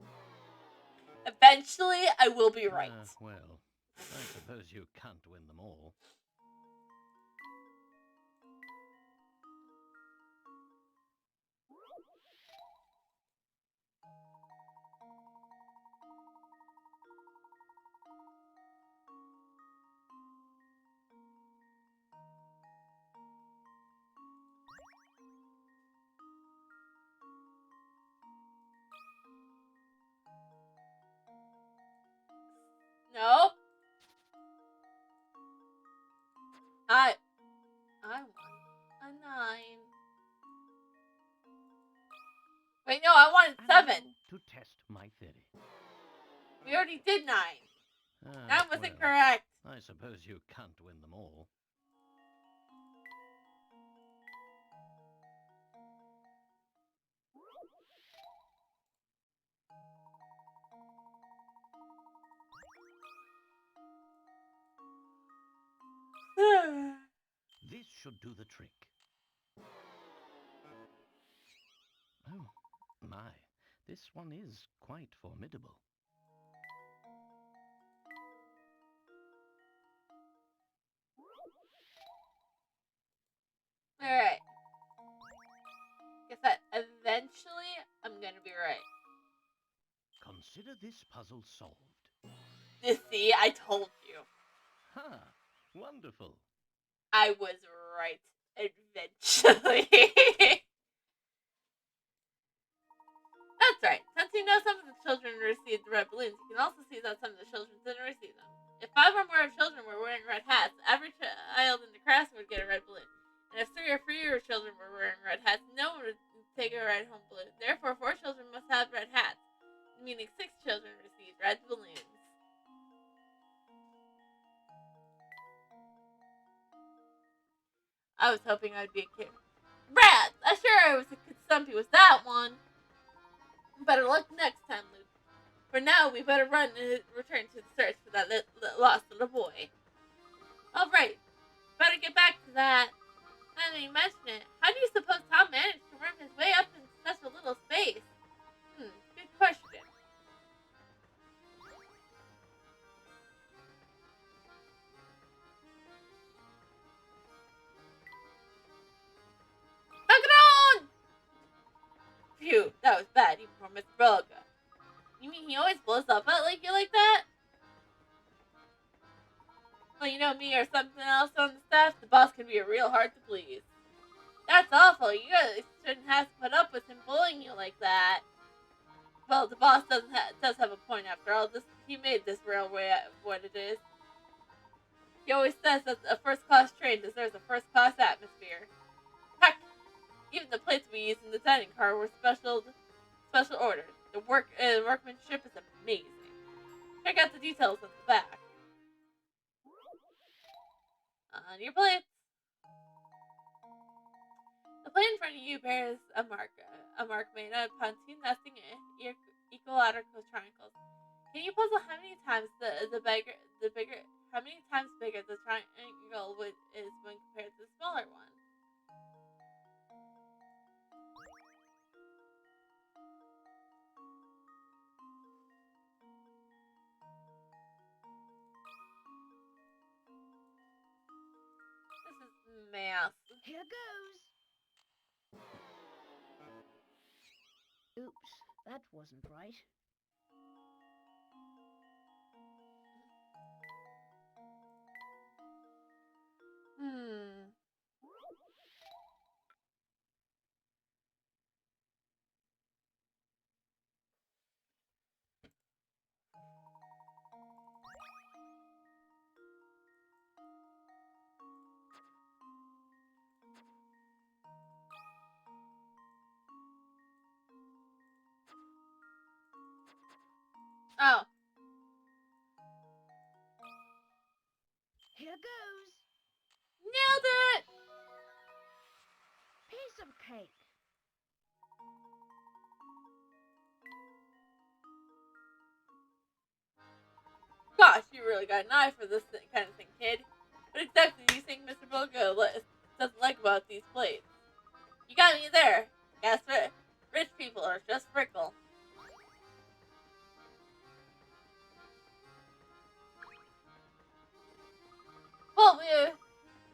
Eventually I will be right. Well, I suppose you can't win them all. No? I want a 9. Wait, no, I wanted And 7. now to test my theory. We already did 9. Ah, That wasn't well, correct. I suppose you can't win them all. This should do the trick. Oh, my. This one is quite formidable. Alright. Guess that eventually I'm gonna be right. Consider this puzzle solved. See, I told you. Ha! Wonderful. I was right eventually. That's right. Since you know some of the children received red balloons, you can also see that some of the children didn't receive them. If 5 or more children were wearing red hats, every child in the class would get a red balloon. And if 3 or fewer children were wearing red hats, no one would take a ride home balloon. Therefore, 4 children must have red hats, meaning 6 children received red balloons. I was hoping I'd be a kid. Rats! I sure I was stumpy with that one. Better luck next time, Luke. For now, we better run and return to the search for that lost little boy. Alright, better get back to that. Now that you mention it, how do you suppose Tom managed to worm his way up in such a little space? Good question. Knock it on! Phew, that was bad, even for Mr. Belica. You mean he always blows up at you like that? Well, you know me or something else on the staff, the boss can be real hard to please. That's awful. You guys shouldn't have to put up with him bullying you like that. Well, the boss does have a point after all. He made this railway what it is. He always says that a first-class train deserves a first-class atmosphere. Heck, even the plates we use in the dining car were special ordered. The workmanship is amazing. Check out the details at the back. On your plates. The plate in front of you bears a mark made upon 2 nesting equilateral triangles. Can you puzzle how many times how many times bigger the triangle is when compared to the smaller one? This is math. Here goes. Oops, That wasn't right. Hmm. Oh. Here goes. Nailed it! Piece of cake. Gosh, you really got an eye for this kind of thing, kid. What exactly do you think Mr. Bogo doesn't like about these plates? You got me there. Guess what? Rich people are just fickle. Well,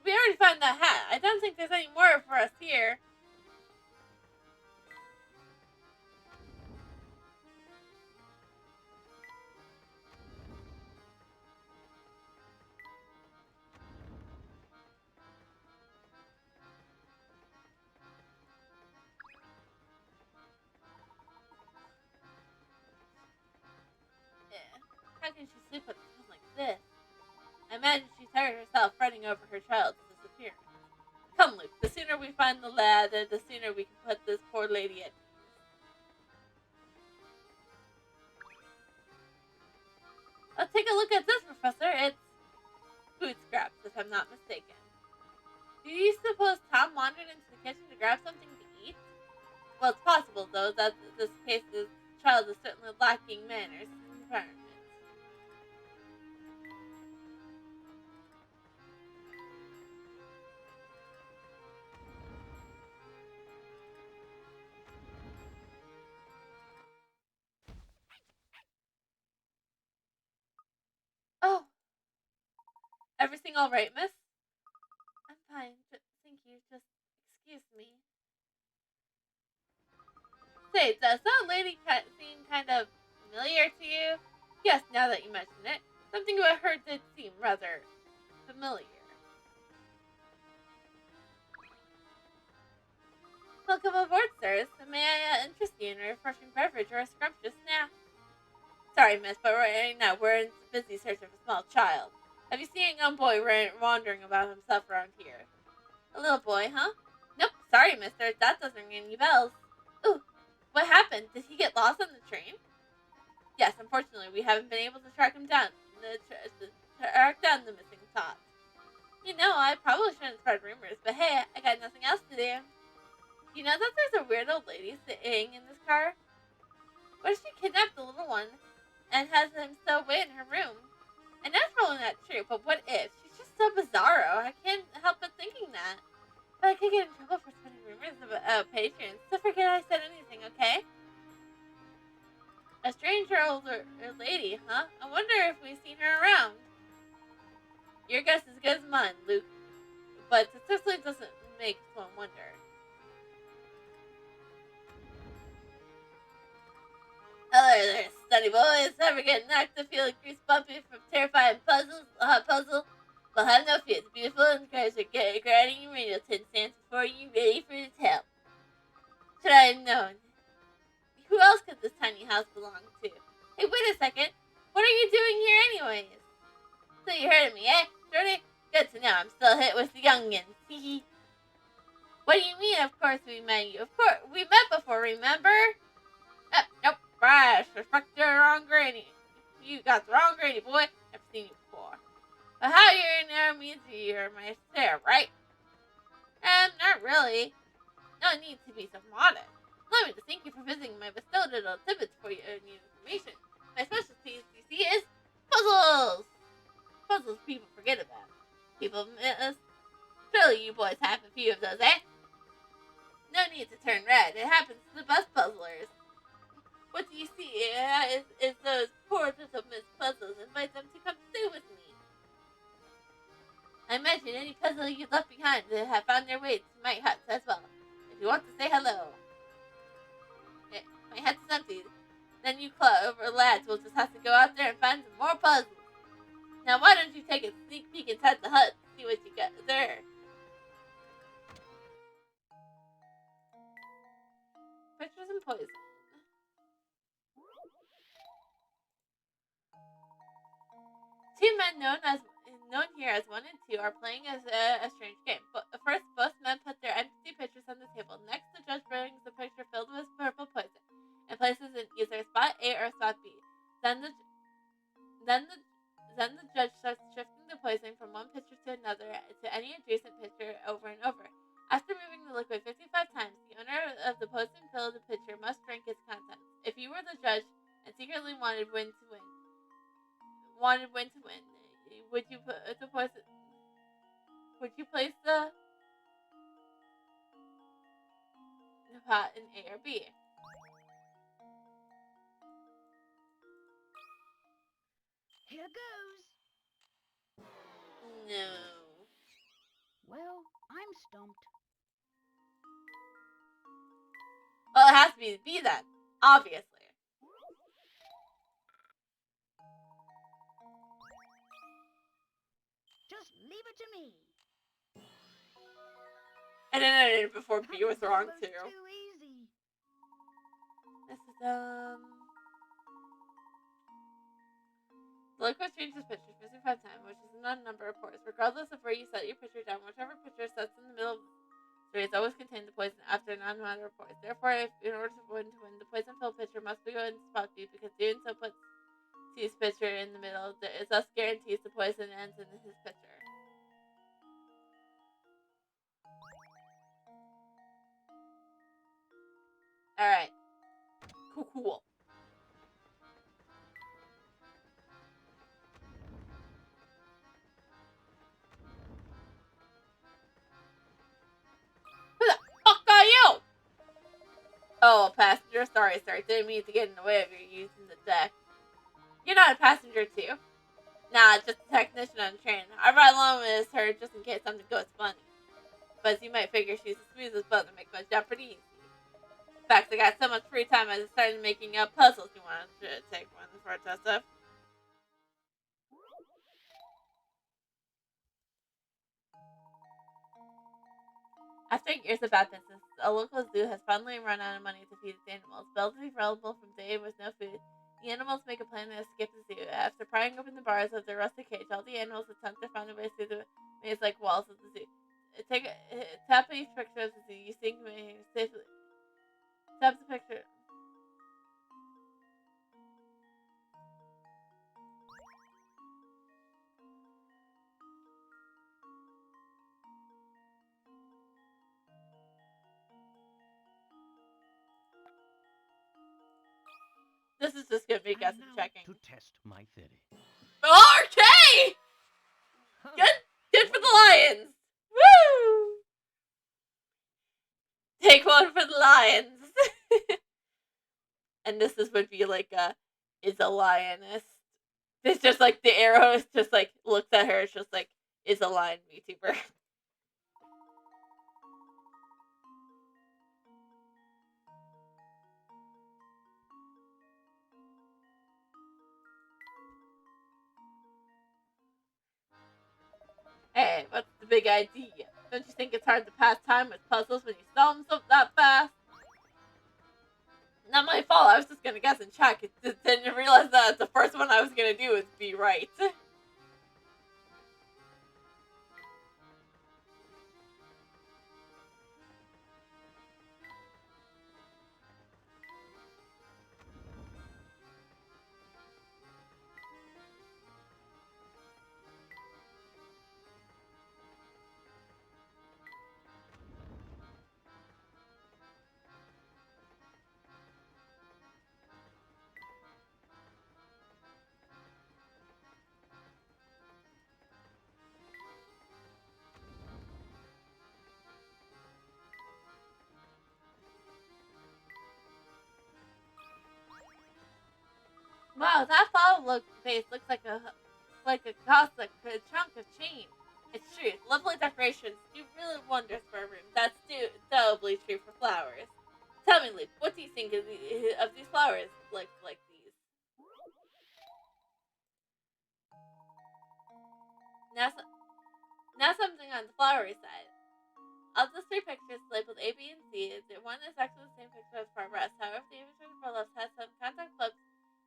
we already found that hat. I don't think there's any more for us here. How can she sleep with a son like this? I imagine she's tired herself fretting over her child's disappearance. Come, Luke, the sooner we find the lad, the sooner we can put this poor lady at ease. Let's take a look at this, Professor. It's food scraps, if I'm not mistaken. Do you suppose Tom wandered into the kitchen to grab something to eat? Well, it's possible, though, that this case, this child is certainly lacking manners and environment. Oh, everything all right, miss? I'm fine. Thank you. Just excuse me. Say, does that lady seem kind of familiar to you? Yes, now that you mention it. Something about her did seem rather familiar. Welcome aboard, sirs. May I interest you in a refreshing beverage or a scrumptious snack? Sorry, miss, but right now we're in busy search of a small child. Have you seen a young boy wandering about himself around here? A little boy, huh? Nope, sorry, mister. That doesn't ring any bells. Ooh, what happened? Did he get lost on the train? Yes, unfortunately, we haven't been able to track him down. Track down the missing tot. You know, I probably shouldn't spread rumors, but hey, I got nothing else to do. You know that there's a weird old lady sitting in this car? What if she kidnapped the little one and has him stowed away in her room? And that's probably not true, but what if? She's just so bizarro. I can't help but thinking that. But I could get in trouble for spreading rumors about patrons, so forget I said anything, okay? A stranger older lady, huh? I wonder if we've seen her around. Your guess is as good as mine, Luke. But it certainly doesn't make one wonder. Hello there, study boys. Ever get knocked to feeling goosebumpy from terrifying puzzles? A hot puzzle? Well, have no fear. The beautiful and cars are guarding your radio tin stands before you, ready for its help. Should I have known? Who else could this tiny house belong to? Hey, wait a second. What are you doing here anyways? So you heard of me, eh, Jordy? Good to know. I'm still hit with the youngins. Hee. What do you mean, of course we met you? Of course, we met before, remember? Nope. Brash. Respect the wrong granny. You got the wrong granny, boy. Never seen you before. But how you're in there means you're my sister, right? Not really. No need to be so modest. Allow me to thank you for visiting my bestowed little tidbits for your new information. My specialty, you see, is puzzles. Puzzles people forget about. People miss. Surely you boys have a few of those, eh? No need to turn red. It happens to the best puzzlers. What do you see is those poor little missed puzzles. Invite them to come stay with me. I imagine any puzzle you left behind have found their way to my hut as well. If you want to say hello. My hut is empty. Then you clever lads will just have to go out there and find some more puzzles. Now why don't you take a sneak peek inside the hut and see what you got there? Pictures and poison. Two men known here as 1 and 2 are playing as a strange game. But first, both men put their empty pitchers on the table. Next, the judge brings the pitcher filled with purple poison and places in either spot A or spot B. Then the judge starts shifting the poison from one pitcher to another to any adjacent pitcher over and over. After moving the liquid 55 times, the owner of the poison-filled pitcher must drink its contents. If you were the judge and secretly wanted win to win, would you put the poison? Would you place the pot in A or B? Here goes. No. Well, I'm stumped. Well, it has to be B then, obviously. Just leave it to me. And then I did it before B was wrong That too. was too easy. This is the liquid changes pitcher 55 times, which is not a number of pours. Regardless of where you set your pitcher down, whichever pitcher sets in the middle of the series always contains the poison after a non-matter of pours. Therefore, in order to win, the poison-filled pitcher must go into spot B because doing so puts T's pitcher in the middle. It thus guarantees the poison ends in his pitcher. Alright. Cool. Who the fuck are you? Oh, a passenger? Sorry. Didn't mean to get in the way of you using the deck. You're not a passenger too? Nah, just a technician on the train. I ride along with her just in case something goes funny. But as you might figure, she's the smoothest button to make my job pretty easy. In fact, I got so much free time I started making up puzzles. You want to take one for a test of? After years of bad business, a local zoo has finally run out of money to feed its animals. Bells are available from day with no food. The animals make a plan to escape the zoo. After prying open the bars of their rusted cage, all the animals attempt to find a way through the maze-like walls of the zoo. Tap each picture of the zoo. You think may safely tap the picture. This is just gonna be guessing checking. To test my theory. Okay! Good for the Lions! Woo! Take one for the Lions! And this would be like is a lioness. It's just like the arrow is just like, looks at her, it's just like, is a lion VTuber. Hey, what's the big idea? Don't you think it's hard to pass time with puzzles when you solve them so that fast? Not my fault, I was just gonna guess and check. Didn't realize that the first one I was gonna do is be right. Wow, that follow face looks like a cosmic chunk of chain. It's true. Lovely decorations do really wonders for a room. That's doubly true for flowers. Tell me, Luke, what do you think of these flowers like these? Now, now something on the flowery side. Of the three pictures labeled A, B, and C, one is actually the same picture as far west. However, the image on the far left has some contact flips.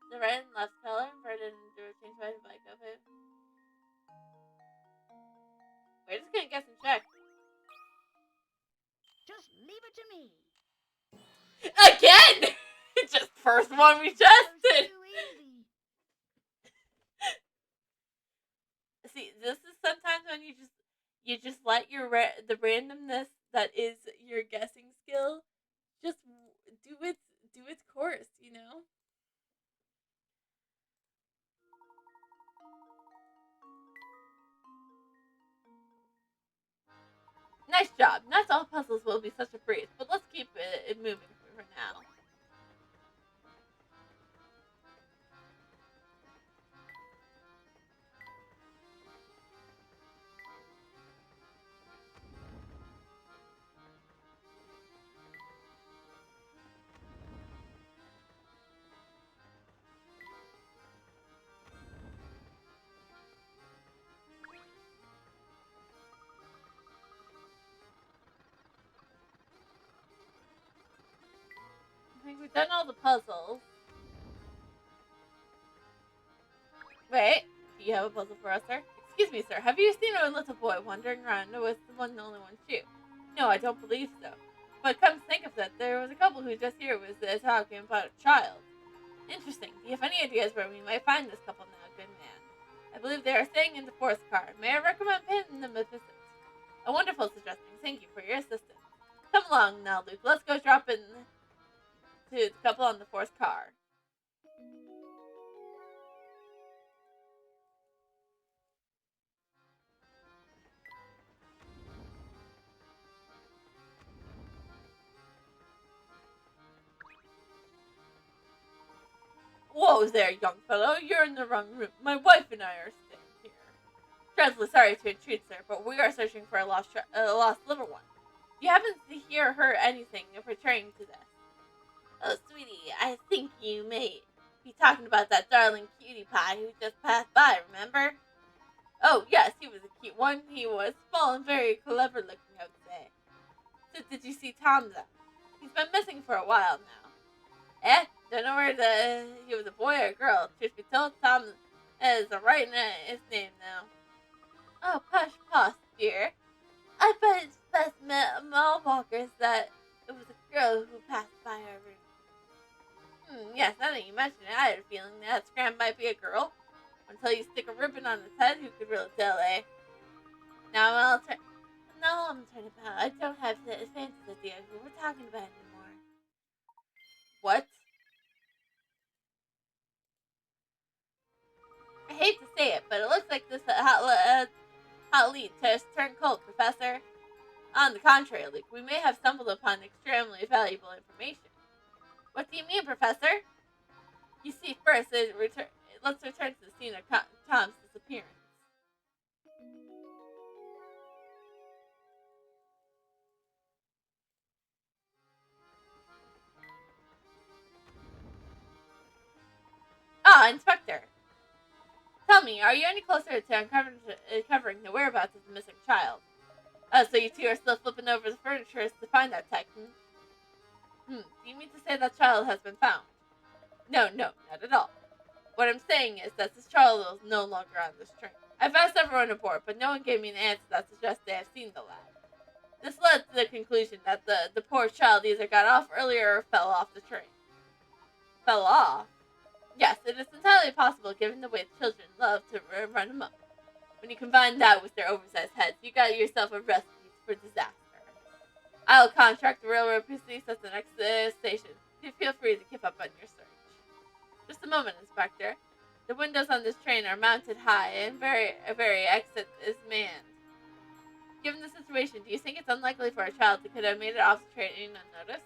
The right and left color inverted and changed by the bike of it. We're just gonna guess and check. Just leave it to me. Again! Just first one we just did. Too easy. See, this is sometimes when you just let the randomness that is your guessing skill just do its course, you know? Nice job. Not all puzzles will be such a breeze, but let's keep it moving for now. I think we've done all the puzzles. Wait, do you have a puzzle for us, sir? Excuse me, sir. Have you seen a little boy wandering around with the only one shoe? No, I don't believe so. But come to think of it, there was a couple who just here was talking about a child. Interesting. Do you have any ideas where we might find this couple now, good man? I believe they are staying in the forest car. May I recommend paying them a visit? A wonderful suggestion. Thank you for your assistance. Come along now, Luke. Let's go drop in to the couple on the forest car. Whoa there, young fellow. You're in the wrong room. My wife and I are staying here. Dreadfully sorry to intrude, sir, but we are searching for a lost little one. Do you happen to hear or heard anything pertaining to this? Oh, sweetie, I think you may be talking about that darling cutie pie who just passed by, remember? Oh, yes, he was a cute one. He was small and very clever looking, I would say. So did you see Tom, then? He's been missing for a while now. Don't know whether he was a boy or a girl. Truth be told, Tom is right in his name now. Oh, push, dear. I bet it's best mall walkers that it was a girl who passed by our room. Yes, now that you mention it, I had a feeling that Scram might be a girl. Until you stick a ribbon on his head, who could really tell, eh? Now I'm turning about. I don't have the fancy idea who we're talking about anymore. What? I hate to say it, but it looks like this hot lead has turned cold, Professor. On the contrary, Luke, we may have stumbled upon extremely valuable information. What do you mean, Professor? You see, first, let's return to the scene of Tom's disappearance. Ah, Inspector. Tell me, are you any closer to uncovering the whereabouts of the missing child? So you two are still flipping over the furniture to find that tech, Do you mean to say that child has been found? No, not at all. What I'm saying is that this child is no longer on this train. I've asked everyone aboard, but no one gave me an answer that suggests they have seen the lad. This led to the conclusion that the poor child either got off earlier or fell off the train. Fell off? Yes, it is entirely possible given the way children love to run amok. When you combine that with their oversized heads, you got yourself a recipe for disaster. I'll contract the railroad police at the next station. Feel free to keep up on your search. Just a moment, Inspector. The windows on this train are mounted high, and very exit is manned. Given the situation, do you think it's unlikely for a child to could have made it off the train unnoticed?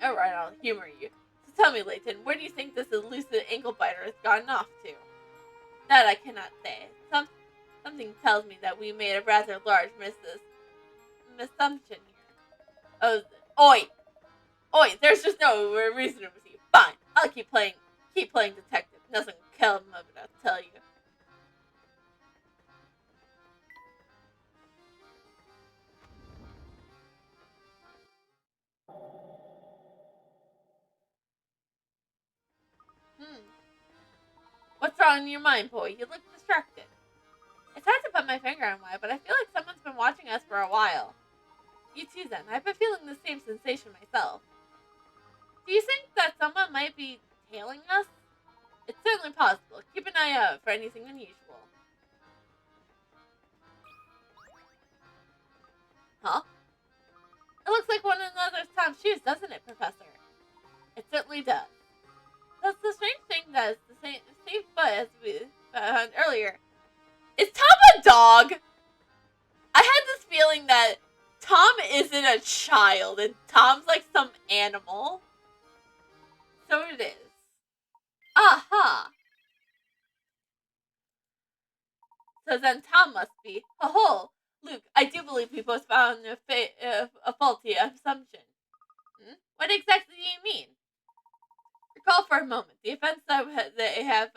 Alright, I'll humor you. So tell me, Layton, where do you think this elusive ankle-biter has gotten off to? That I cannot say. Something tells me that we made a rather large misassumption here. Oh, oi! Oh wait, there's just no reason to see. Fine, I'll keep playing detective. Nothing come of it, I'll tell you. What's wrong in your mind, boy? You look distracted. It's hard to put my finger on why, but I feel like someone's been watching us for a while. You too, then. I've been feeling the same sensation myself. Do you think that someone might be tailing us? It's certainly possible. Keep an eye out for anything unusual. Huh? It looks like one another's Tom's shoes, doesn't it, Professor? It certainly does. That's the strange thing that it's the same foot as we found earlier. Is Tom a dog? I had this feeling that Tom isn't a child and Tom's like some animal. So it is. Aha! So then Tom must be. Oh, Luke, I do believe we both found a faulty assumption. What exactly do you mean? Recall for a moment the events that they have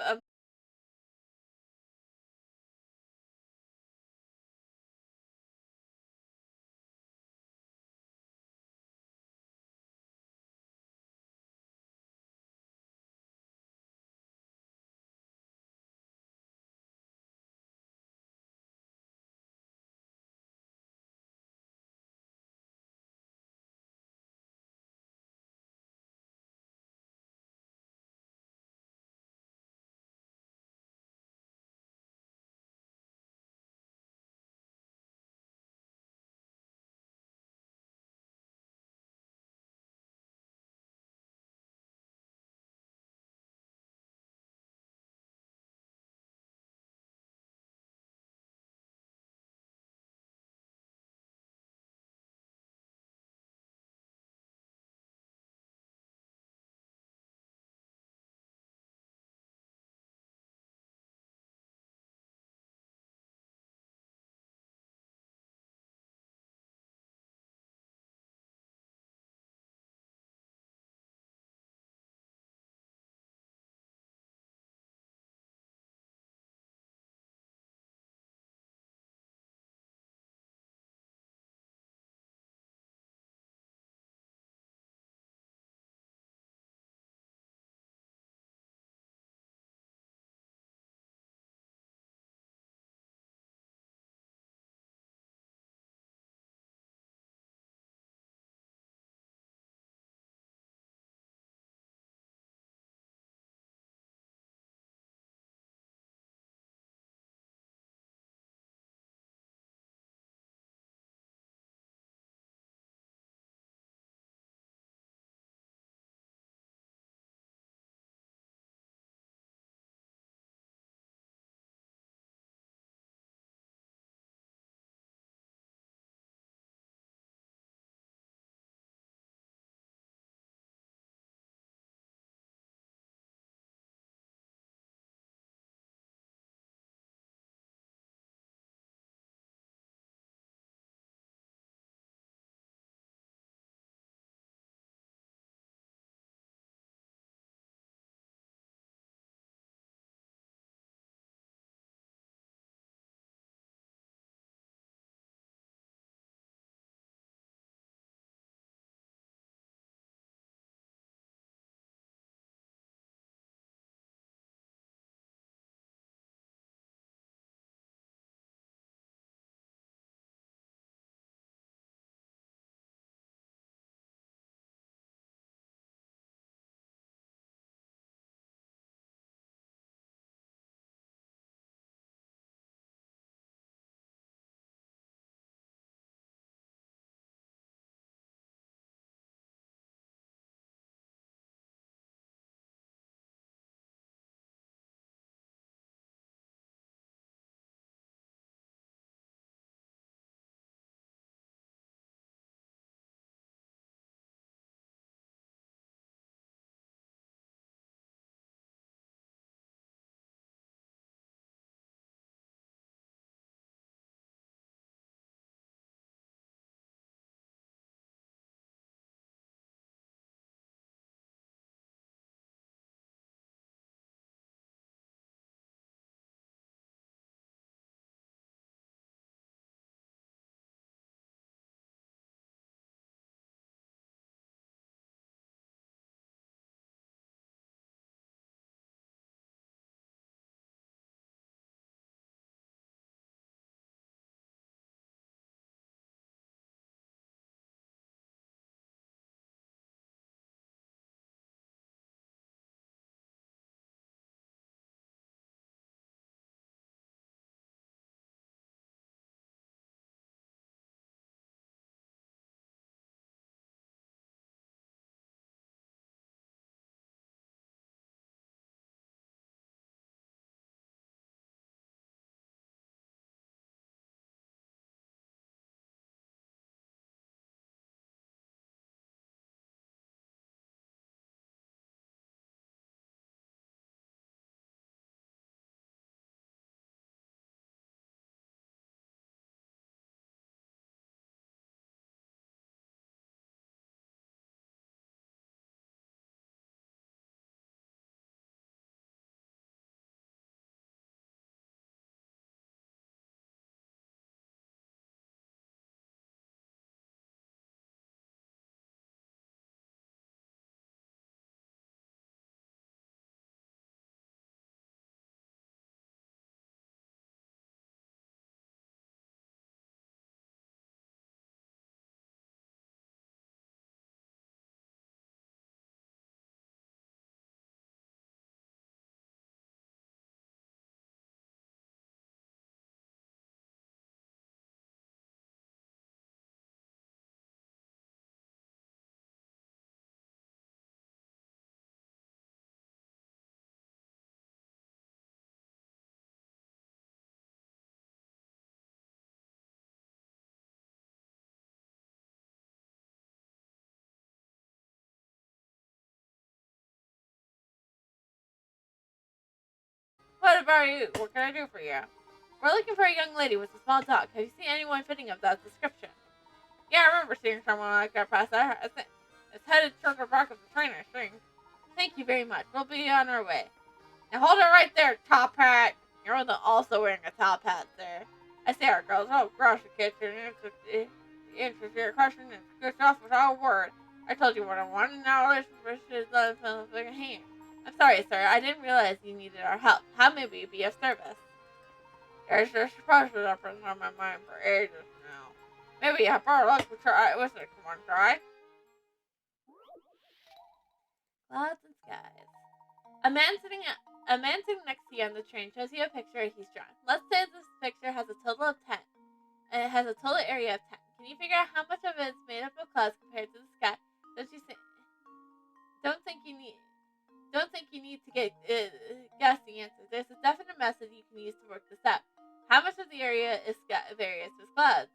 borrow you? What can I do for you? We're looking for a young lady with a small dog. Have you seen anyone fitting of that description? Yeah, I remember seeing someone like that past there. It's headed toward the back of the train, I think. Thank you very much. We'll be on our way. Now hold it right there, top hat. You're also wearing a top hat there. I see our girls. Oh, gosh, the kitchen. Answers your question and gets off without a word. I told you what I wanted. Now listen for shit like a hand. I'm sorry, sir. I didn't realize you needed our help. How may we be of service? There's this question that's been on my mind for ages now. Maybe you have better luck with try. Listen, come on, try. Clouds and skies. A man sitting next to you on the train shows you a picture he's drawn. Let's say this picture has a total of 10. And it has a total area of 10. Can you figure out how much of it is made up of clouds compared to the sky? Don't think you need to guess the answer. There's a definite method you can use to work this out. How much of the area is various with clouds?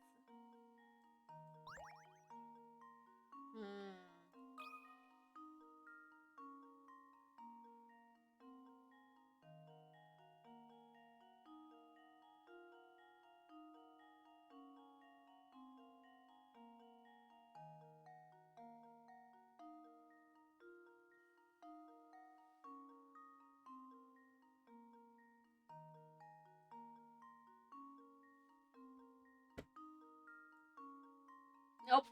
Nope.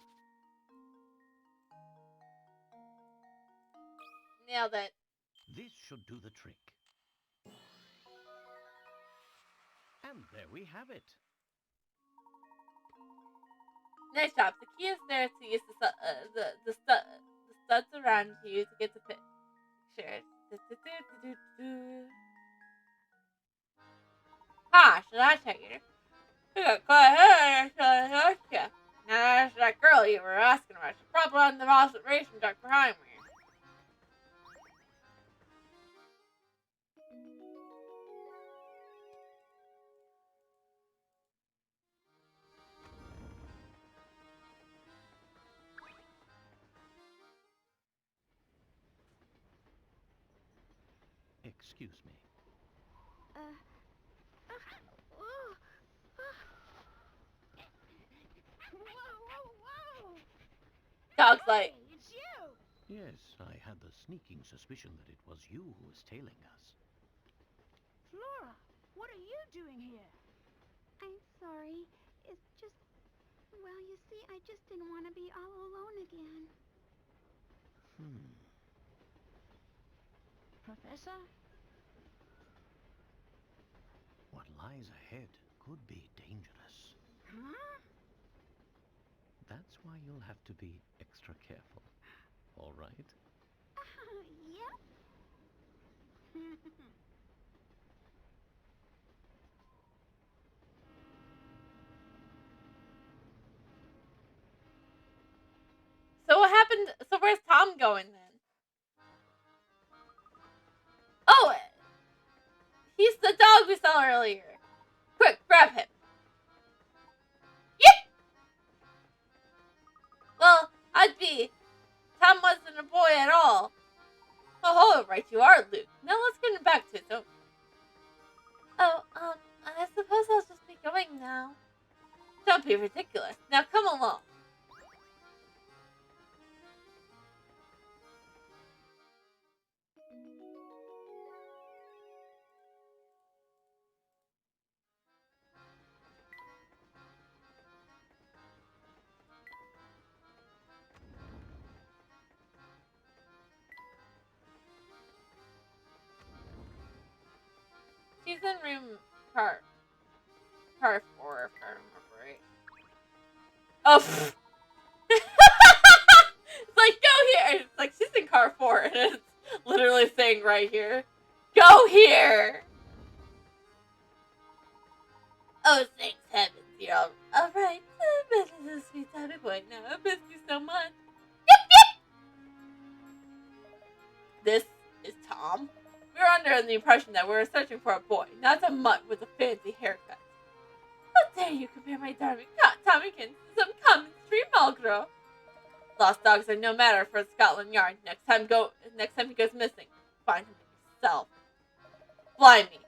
Nailed it. This should do the trick. And there we have it. Nice job. The key is there to use the studs around you to get the pictures. Ah, should I tell you? You got quite hair, yeah. Now that's that girl you were asking about. She's probably on the observation deck behind me. Excuse me. Whoa! Dog's like, Hey, it's you! Yes, I had the sneaking suspicion that it was you who was tailing us. Flora, what are you doing here? I'm sorry. It's just... Well, you see, I just didn't want to be all alone again. Professor? What lies ahead could be dangerous. Huh? That's why you'll have to be extra careful. All right? Yep. so what happened? So where's Tom going then? Oh, he's the dog we saw earlier. Quick, grab him. Yep. Well, I'd be. Tom wasn't a boy at all. Oh, right you are, Luke. Now let's get back to it. So, I suppose I'll just be going now. Don't be ridiculous. Now come along. She's in room car 4, if I remember right. Oh, it's like, go here. It's like, she's in car 4, and it's literally saying right here, go here. Oh, thanks heavens, you're all right. This is a sweet happy boy now. I miss you so much. Yep. This is Tom. We were under the impression that we were searching for a boy, not a mutt with a fancy haircut. How dare you compare my darling Tommykins to some common street mulgrew? Lost dogs are no matter for Scotland Yard. Next time he goes missing, find him yourself. Blimey.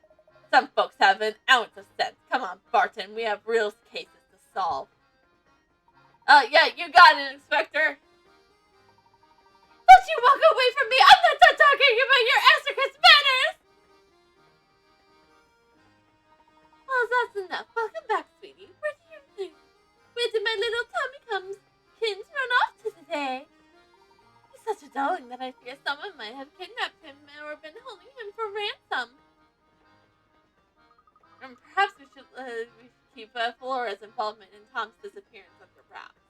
Some folks have an ounce of sense. Come on, Barton, we have real cases to solve. Yeah, you got it, Inspector. Don't you walk away from me! I'm not done talking about your Astrocus manners! Well, that's enough. Welcome back, sweetie. Where did my little Tommykins run off to today? He's such a darling that I fear someone might have kidnapped him or been holding him for ransom. And perhaps we should keep Flora's involvement in Tom's disappearance under wraps.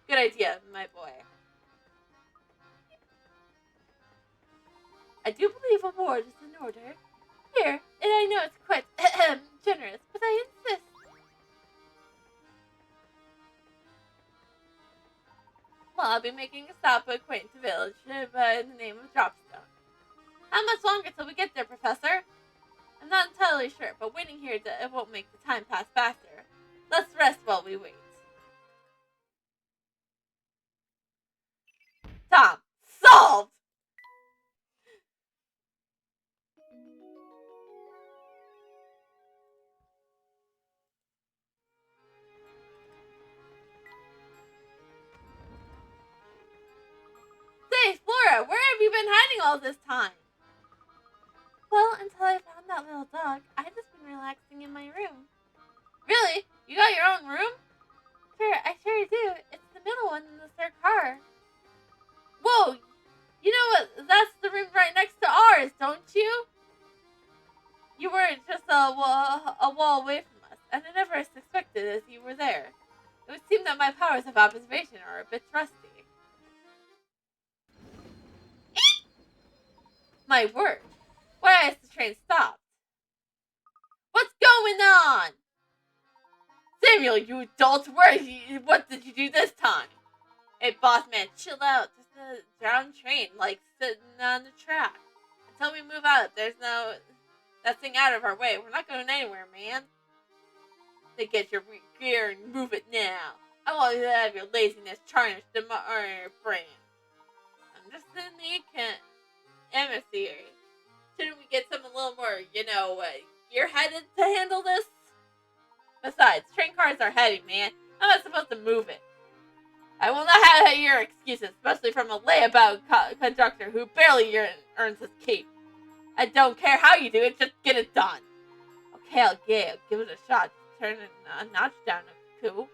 Good idea, my boy. I do believe a ward is in order. Here, and I know it's quite generous, but I insist. Well, I'll be making a stop at quaint village by the name of Dropstone. How much longer till we get there, Professor? I'm not entirely sure, but waiting here it won't make the time pass faster. Let's rest while we wait. Tom, solved! Say, Flora, where have you been hiding all this time? Well, until I found that little dog, I've just been relaxing in my room. Really? You got your own room? Sure, I sure do. It's the middle one in the third car. Whoa! You know what? That's the room right next to ours, don't you? You were just a wall away from us, and I never suspected as you were there. It would seem that my powers of observation are a bit rusty. My word. Why has the train stopped? What's going on? Samuel, you adult, what did you do this time? Hey, boss man, chill out. There's a down train, like, sitting on the track. Until we move out, there's that thing out of our way. We're not going anywhere, man. Then get your gear and move it now. I want you to have your laziness tarnish the brain. I'm just in the emissary. Shouldn't we get someone a little more, gear-headed to handle this? Besides, train cars are heavy, man. How am I supposed to move it? I will not have your excuses, especially from a layabout conductor who barely earns his keep. I don't care how you do it, just get it done. Okay, I'll give it a shot. Turn a notch down a coup.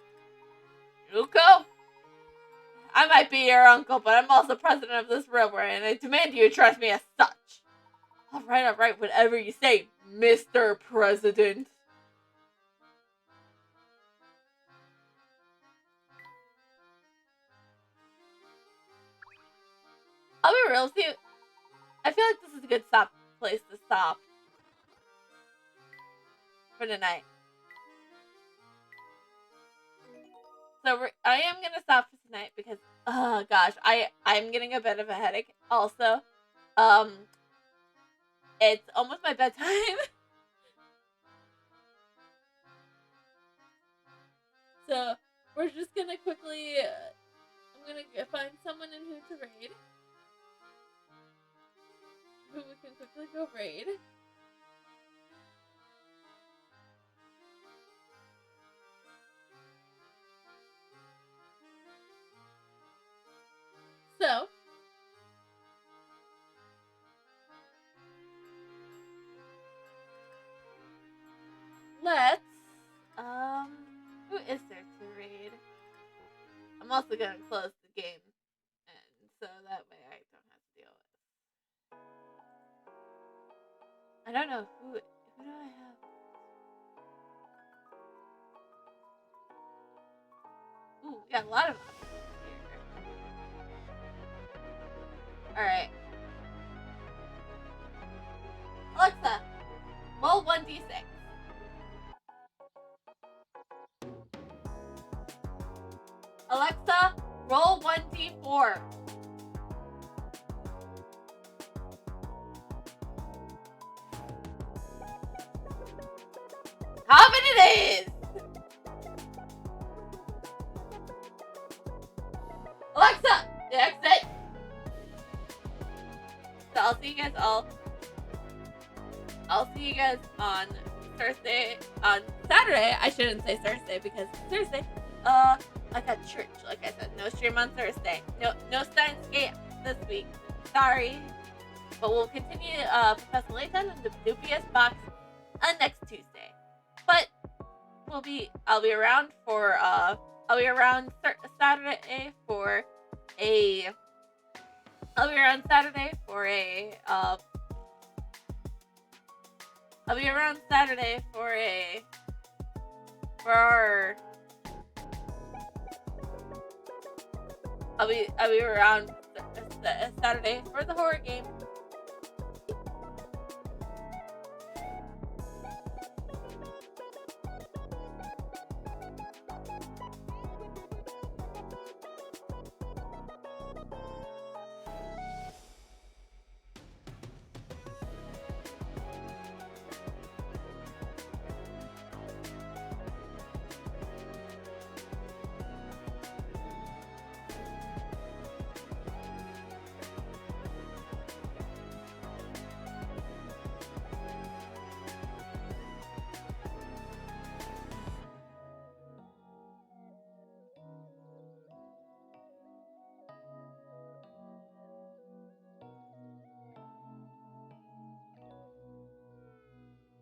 Yuko? I might be your uncle, but I'm also president of this railway, and I demand you trust me as such. Alright, whatever you say, Mr. President. I'll be real with you. I feel like this is a good place to stop for tonight. So I am gonna stop for tonight because, oh gosh, I'm getting a bit of a headache. Also, it's almost my bedtime. So we're just gonna quickly. I'm gonna find someone in who to raid. Who we can quickly go raid. So, let's, who is there to raid? I'm also gonna close the game, and so that way I don't have to deal with it. I don't know who do I have? Ooh, we got a lot of options here. Alright. Alexa, roll 1d6. Alexa, roll 1d4. How many it is? Alexa, exit. So I'll see you guys guys on Saturday. I shouldn't say Thursday because Thursday, I got church. Like I said, no stream on Thursday. No Steins Gate this week. Sorry. But we'll continue Professor Layton and the Dubious Box next Tuesday. But I'll be around for Saturday for a I'll be around Saturday for the horror game